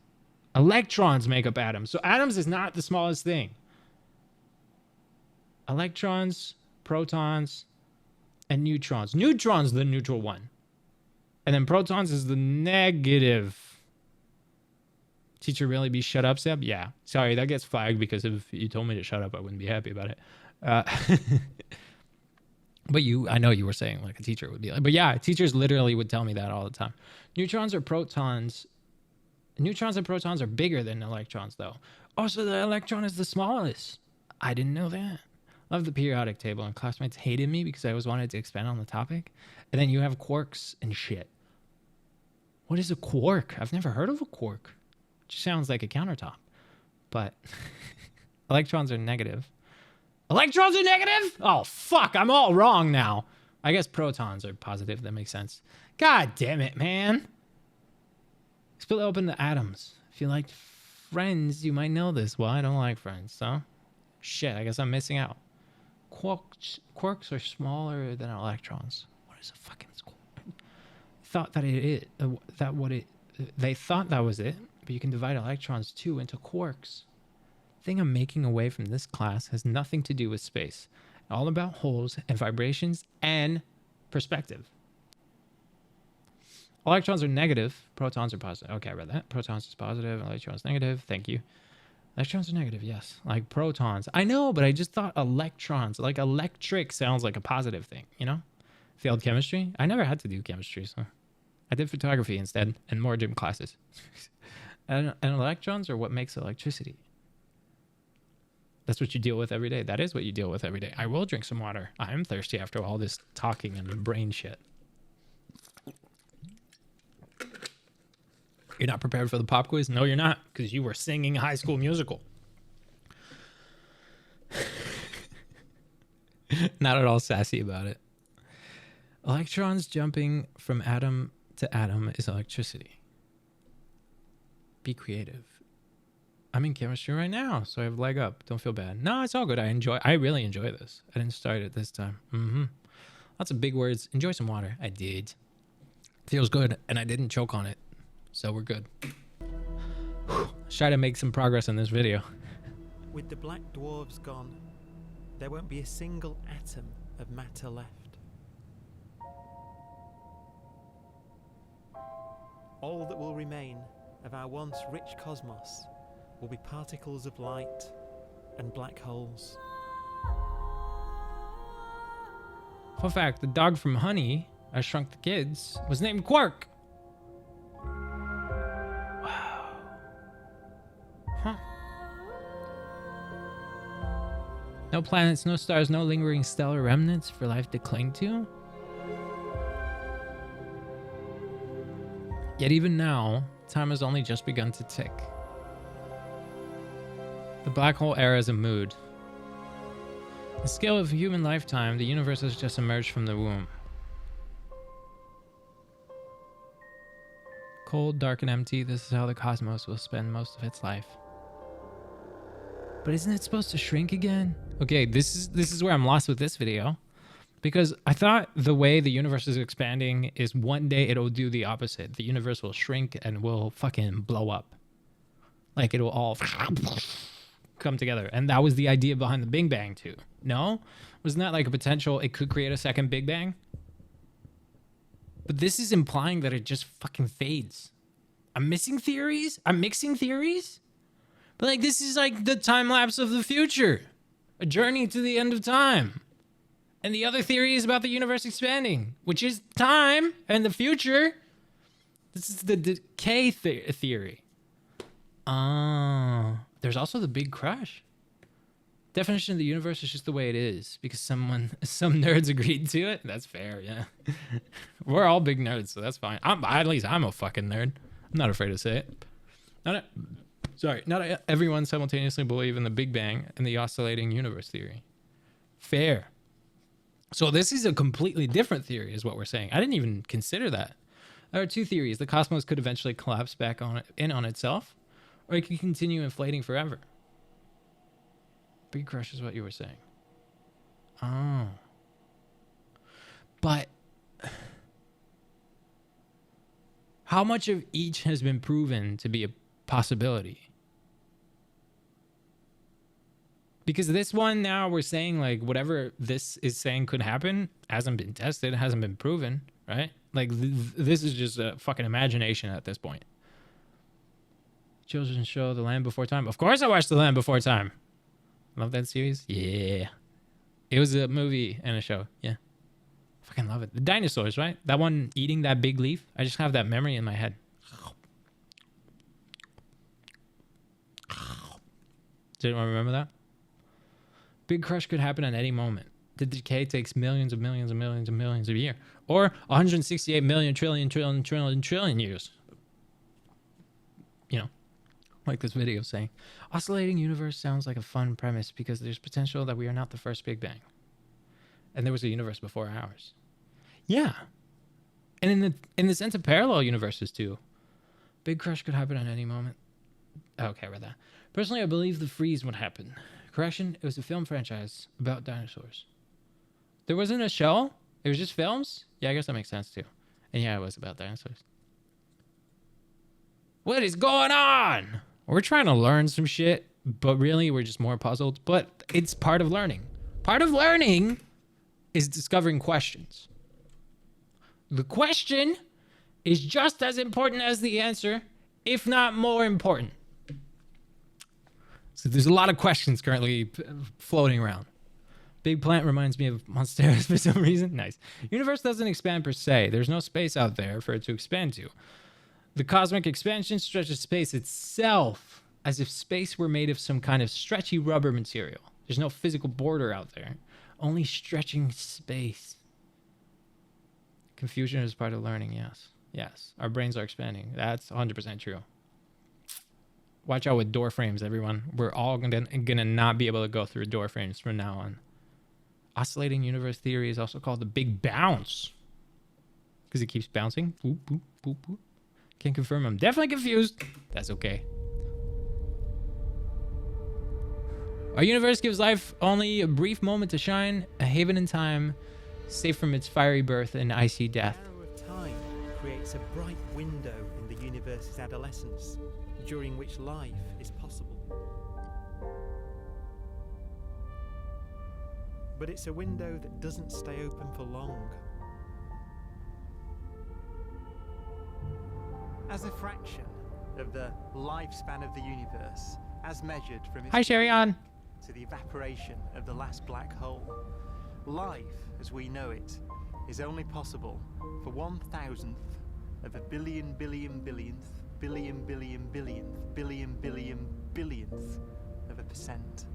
Electrons make up atoms. So atoms is not the smallest thing. Electrons, protons, and neutrons. Neutrons the neutral one. And then protons is the negative. Teacher really be shut up, Seb? Yeah. Sorry, that gets flagged because if you told me to shut up, I wouldn't be happy about it. But I know you were saying like a teacher would be like, but yeah, teachers literally would tell me that all the time. Neutrons or protons. Neutrons and protons are bigger than electrons though. Oh, so the electron is the smallest. I didn't know that. Love the periodic table, and classmates hated me because I always wanted to expand on the topic. And then you have quarks and shit. What is a quark? I've never heard of a quark. It just sounds like a countertop. But electrons are negative. Electrons are negative? Oh, fuck. I'm all wrong now. I guess protons are positive. That makes sense. God damn it, man. Split open the atoms. If you like Friends, you might know this. Well, I don't like Friends, so shit, I guess I'm missing out. Quarks are smaller than electrons. What is a fucking quark? Thought that they thought that was it, but you can divide electrons too into quarks. The thing I'm making away from this class has nothing to do with space. All about holes and vibrations and perspective. Electrons are negative, protons are positive. Okay, I read that. Protons is positive, electrons negative. Thank you. Electrons are negative, yes. Like protons. I know, but I just thought electrons, like electric sounds like a positive thing, you know? Failed chemistry. I never had to do chemistry, so I did photography instead and more gym classes. and electrons are what makes electricity. That's what you deal with every day. That is what you deal with every day. I will drink some water. I'm thirsty after all this talking and brain shit. You're not prepared for the pop quiz? No, you're not, because you were singing High School Musical. Not at all sassy about it. Electrons jumping from atom to atom is electricity. Be creative. I'm in chemistry right now, so I have a leg up. Don't feel bad. No, it's all good. I really enjoy this. I didn't start it this time. Lots of big words. Enjoy some water. I did. Feels good, and I didn't choke on it. So we're good. Let's try to make some progress in this video. With the black dwarves gone, there won't be a single atom of matter left. All that will remain of our once rich cosmos will be particles of light and black holes. Fun fact, the dog from Honey, I Shrunk the Kids, was named Quark. Wow. Huh. No planets, no stars, no lingering stellar remnants for life to cling to? Yet even now, time has only just begun to tick. The black hole era is a mood. The scale of human lifetime, the universe has just emerged from the womb. Cold, dark, and empty, this is how the cosmos will spend most of its life. But isn't it supposed to shrink again? Okay, this is where I'm lost with this video. Because I thought the way the universe is expanding is one day it'll do the opposite. The universe will shrink and will fucking blow up. Like it'll all come together. And that was the idea behind the Big Bang too. No? Wasn't that like a potential, it could create a second Big Bang? But this is implying that it just fucking fades. I'm mixing theories? But like, this is like the time lapse of the future. A journey to the end of time. And the other theory is about the universe expanding, which is time and the future. This is the decay theory. There's also the Big Crush. Definition of the universe is just the way it is because some nerds agreed to it. That's fair, yeah. We're all big nerds, so that's fine. At least I'm a fucking nerd. I'm not afraid to say it. Not everyone simultaneously believe in the Big Bang and the oscillating universe theory. Fair. So this is a completely different theory, is what we're saying. I didn't even consider that. There are two theories. The cosmos could eventually collapse back on itself, or it could continue inflating forever. Big Crush is what you were saying. Oh. But how much of each has been proven to be a possibility? Because this one now we're saying like whatever this is saying could happen hasn't been tested, hasn't been proven, right? Like this is just a fucking imagination at this point. Children's show The Land Before Time. Of course I watched The Land Before Time. Love that series. Yeah. It was a movie and a show. Yeah. Fucking love it. The dinosaurs, right? That one eating that big leaf. I just have that memory in my head. Does anyone remember that? Big Crush could happen at any moment. The decay takes millions of millions of millions of millions of years. Or 168 million trillion years. You know, like this video saying. Oscillating universe sounds like a fun premise because there's potential that we are not the first Big Bang. And there was a universe before ours. Yeah. And in the sense of parallel universes too. Big Crush could happen at any moment. Okay, I read that. Personally, I believe the freeze would happen. Correction, it was a film franchise about dinosaurs. There wasn't a show? It was just films? Yeah, I guess that makes sense too. And yeah, it was about dinosaurs. What is going on? We're trying to learn some shit, but really we're just more puzzled. But it's part of learning. Part of learning is discovering questions. The question is just as important as the answer, if not more important. So there's a lot of questions currently floating around. Big Plant reminds me of Monstera for some reason. Nice. Universe doesn't expand per se. There's no space out there for it to expand to. The cosmic expansion stretches space itself as if space were made of some kind of stretchy rubber material. There's no physical border out there. Only stretching space. Confusion is part of learning, yes. Yes, our brains are expanding. That's 100% true. Watch out with door frames, everyone. We're all gonna not be able to go through door frames from now on. Oscillating universe theory is also called the Big Bounce. Because it keeps bouncing. Boop, boop, boop, boop. Can't confirm. I'm definitely confused. That's okay. Our universe gives life only a brief moment to shine, a haven in time, safe from its fiery birth and icy death. The arrow of time creates a bright window in the universe's adolescence, during which life is possible. But it's a window that doesn't stay open for long. As a fraction of the lifespan of the universe, as measured from its Hi, Sherry-On. to the evaporation of the last black hole, life as we know it is only possible for 1,000th of a billion billion billionth billion billion billionth billion billion billionth of a percent.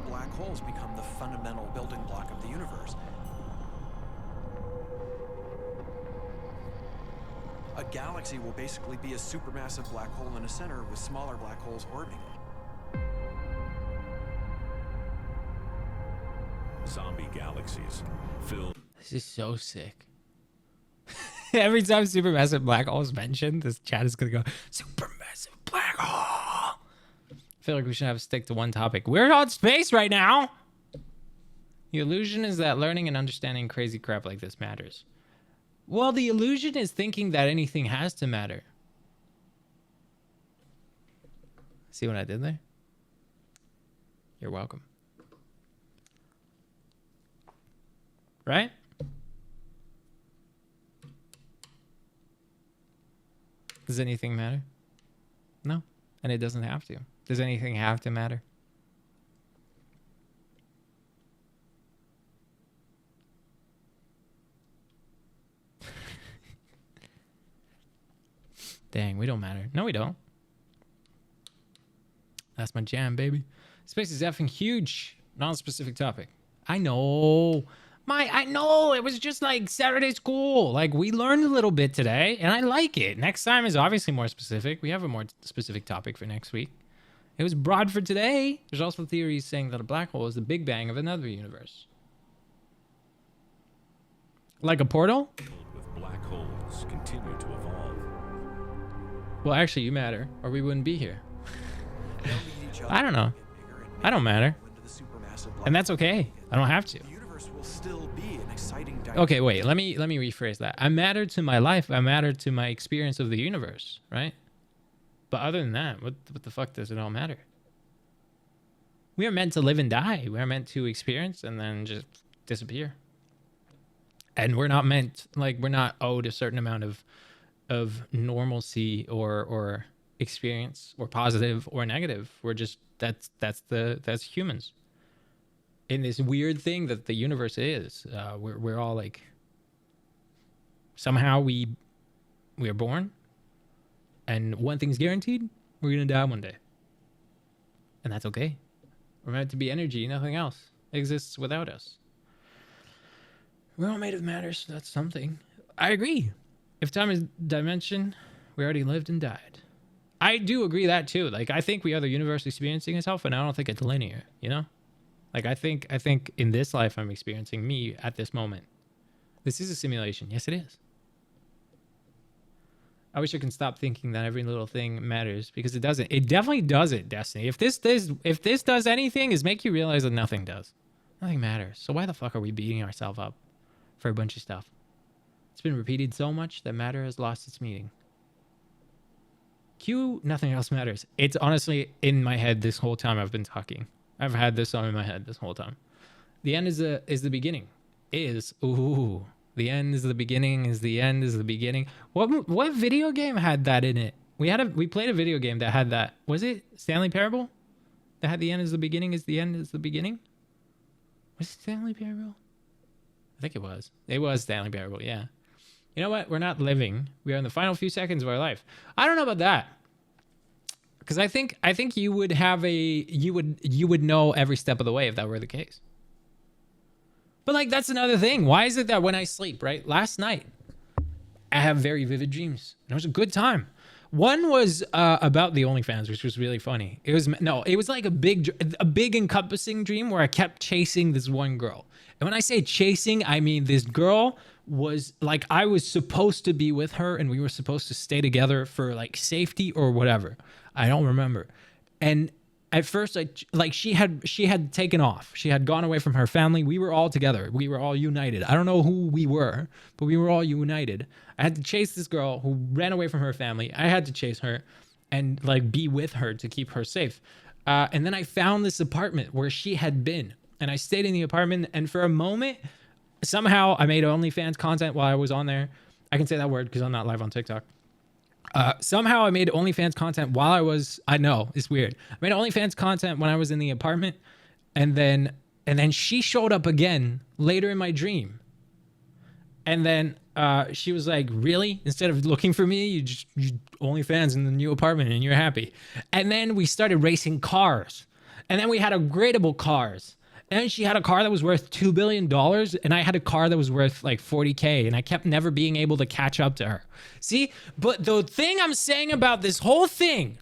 Black holes become the fundamental building block of the universe. A galaxy will basically be a supermassive black hole in a center with smaller black holes orbiting it. Zombie galaxies filled. This is so sick. Every time supermassive black hole is mentioned, this chat is gonna go, supermassive black hole. I feel like we should have to stick to one topic. We're on space right now. The illusion is that learning and understanding crazy crap like this matters. Well, the illusion is thinking that anything has to matter. See what I did there? You're welcome. Right? Does anything matter? No. And it doesn't have to. Does anything have to matter? Dang, we don't matter. No, we don't. That's my jam, baby. Space is effing huge. Non-specific topic. I know. I know. It was just like Saturday school. Like, we learned a little bit today, and I like it. Next time is obviously more specific. We have a more specific topic for next week. It was broad for today. There's also theories saying that a black hole is the big bang of another universe. Like a portal? With black holes continue to evolve. Well, actually, you matter, or we wouldn't be here. I don't know. I don't matter. And that's okay. I don't have to. Okay, wait. Let me rephrase that. I matter to my life. I matter to my experience of the universe, right? But other than that, what the fuck does it all matter? We are meant to live and die. We are meant to experience and then just disappear. And we're not meant, like, we're not owed a certain amount of normalcy or experience, or positive or negative. We're just that's humans in this weird thing that the universe is. We're all like, somehow we are born, and one thing's guaranteed: we're gonna die one day, and that's okay. We're meant to be energy. Nothing else exists without us. We're all made of matter, so that's something. I agree. If time is dimension, we already lived and died. I do agree that too. Like, I think we are the universe experiencing itself, and I don't think it's linear, you know? Like, I think in this life I'm experiencing me at this moment. This is a simulation. Yes, it is. I wish I can stop thinking that every little thing matters, because it doesn't. It definitely doesn't, Destiny. If this does anything, is make you realize that nothing does. Nothing matters. So why the fuck are we beating ourselves up for a bunch of stuff? It's been repeated so much that matter has lost its meaning. Q, nothing else matters. It's honestly in my head this whole time I've been talking. I've had this song in my head this whole time. The end is the beginning. The end is the beginning. Is the end is the beginning. What video game had that in it? We played a video game that had that. Was it Stanley Parable? That had the end is the beginning. Is the end is the beginning? Was it Stanley Parable? I think it was. It was Stanley Parable. Yeah. You know what? We're not living. We are in the final few seconds of our life. I don't know about that, because I think you would have you would know every step of the way if that were the case. But like, that's another thing. Why is it that when I sleep, right? Last night, I have very vivid dreams, and it was a good time. One was about the OnlyFans, which was really funny. It was like a big encompassing dream where I kept chasing this one girl. And when I say chasing, I mean this girl was like, I was supposed to be with her, and we were supposed to stay together for like safety or whatever. I don't remember. And at first, she had taken off. She had gone away from her family. We were all together. We were all united. I don't know who we were, but we were all united. I had to chase this girl who ran away from her family. I had to chase her and like be with her to keep her safe. And then I found this apartment where she had been, and I stayed in the apartment. And for a moment, somehow I made OnlyFans content while I was on there. I can say that word because I'm not live on TikTok. Somehow I made OnlyFans content while I was, I know, it's weird. I made OnlyFans content when I was in the apartment, and then she showed up again later in my dream. And then she was like, really? Instead of looking for me, you OnlyFans in the new apartment and you're happy. And then we started racing cars. And then we had upgradable cars. And she had a car that was worth $2 billion, and I had a car that was worth like 40K, and I kept never being able to catch up to her. See? But the thing I'm saying about this whole thing,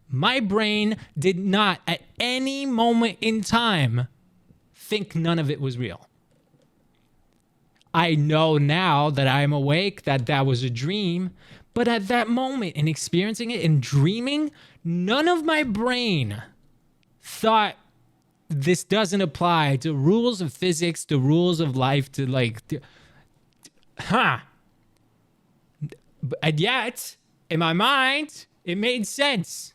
my brain did not at any moment in time think none of it was real. I know now that I'm awake that was a dream, but at that moment in experiencing it and dreaming, none of my brain thought this doesn't apply to rules of physics, to rules of life, to like, And yet, in my mind, it made sense.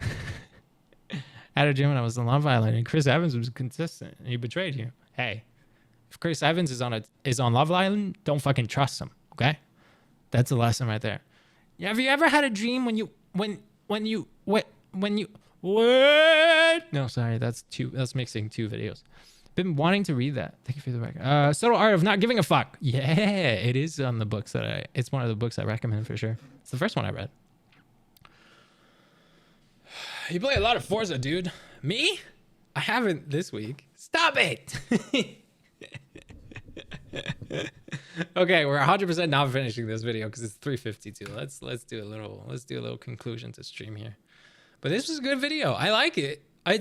I had a dream when I was on Love Island and Chris Evans was consistent and he betrayed you. Hey, if Chris Evans is on Love Island, don't fucking trust him, okay? That's a lesson right there. Have you ever had a dream when you No, sorry, that's mixing two videos. Been wanting to read that. Thank you for the record. Subtle Art of Not Giving a Fuck. Yeah, it is on the books it's one of the books I recommend for sure. It's the first one I read. You play a lot of Forza, dude. Me? I haven't this week. Stop it. Okay, we're 100% not finishing this video because it's 3:52. Let's do a little conclusion to stream here. But this was a good video. I like it. I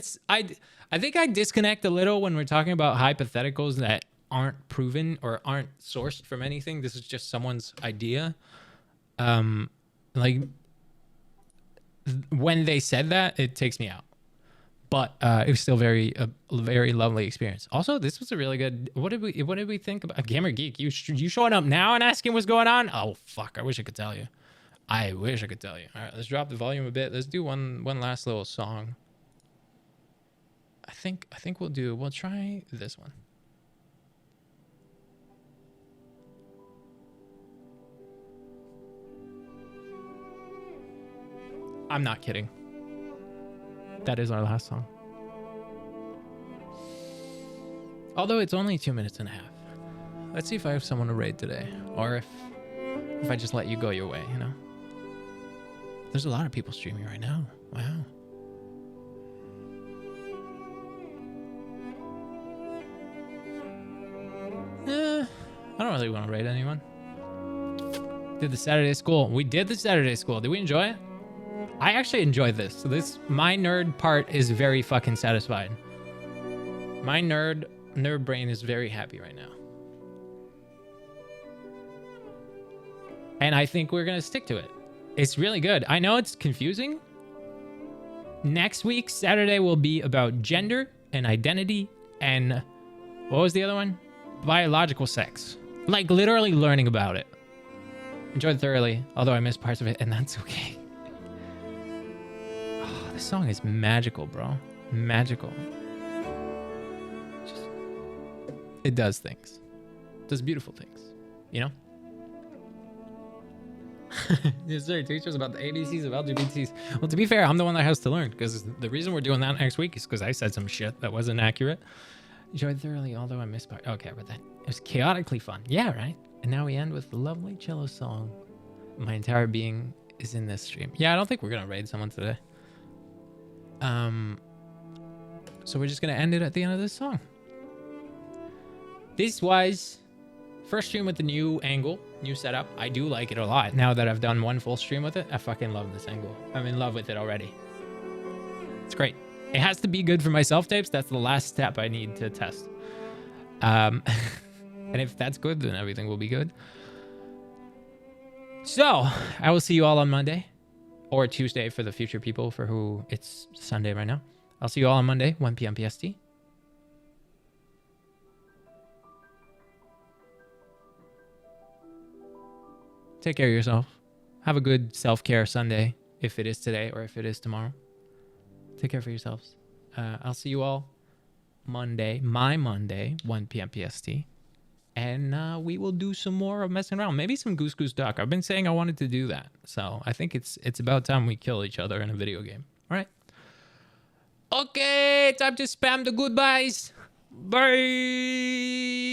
think I disconnect a little when we're talking about hypotheticals that aren't proven or aren't sourced from anything. This is just someone's idea. Like when they said that, it takes me out. But it was still a very lovely experience. Also, this was a really good. What did we think about Gamer Geek? You showing up now and asking what's going on? Oh fuck! I wish I could tell you. I wish I could tell you. All right, let's drop the volume a bit. Let's do one last little song. I think we'll try this one. I'm not kidding. That is our last song. Although it's only 2 minutes and a half. Let's see if I have someone to raid today. Or if I just let you go your way, you know? There's a lot of people streaming right now. Wow. I don't really want to raid anyone. Did the Saturday school. We did the Saturday school. Did we enjoy it? I actually enjoyed this. So my nerd part is very fucking satisfied. My nerd brain is very happy right now. And I think we're going to stick to it. It's really good. I know it's confusing. Next week, Saturday, will be about gender and identity and what was the other one? Biological sex. Like literally learning about it. Enjoyed thoroughly, although I missed parts of it, and that's okay. Oh, this song is magical, bro. Magical. It does things. It does beautiful things. You know? Yes, sir. Teach us about the ABCs of LGBTs. Well, to be fair, I'm the one that has to learn, because the reason we're doing that next week is because I said some shit that wasn't accurate. Enjoyed thoroughly, although I missed part. Okay, but that it was chaotically fun. Yeah, right? And now we end with the lovely cello song. My entire being is in this stream. Yeah, I don't think we're going to raid someone today. So we're just going to end it at the end of this song. This was first stream with the new angle, new setup. I do like it a lot. Now that I've done one full stream with it, I fucking love this angle. I'm in love with it already. It's great. It has to be good for my self-tapes. That's the last step I need to test. And if that's good, then everything will be good. So, I will see you all on Monday. Or Tuesday for the future people for who it's Sunday right now. I'll see you all on Monday, 1 p.m. PST. Take care of yourself. Have a good self-care Sunday, if it is today or if it is tomorrow. Take care for yourselves. I'll see you all Monday, my Monday, 1 p.m. PST. And we will do some more of messing around. Maybe some Goose Goose Duck. I've been saying I wanted to do that. So I think it's about time we kill each other in a video game. All right. Okay, time to spam the goodbyes. Bye.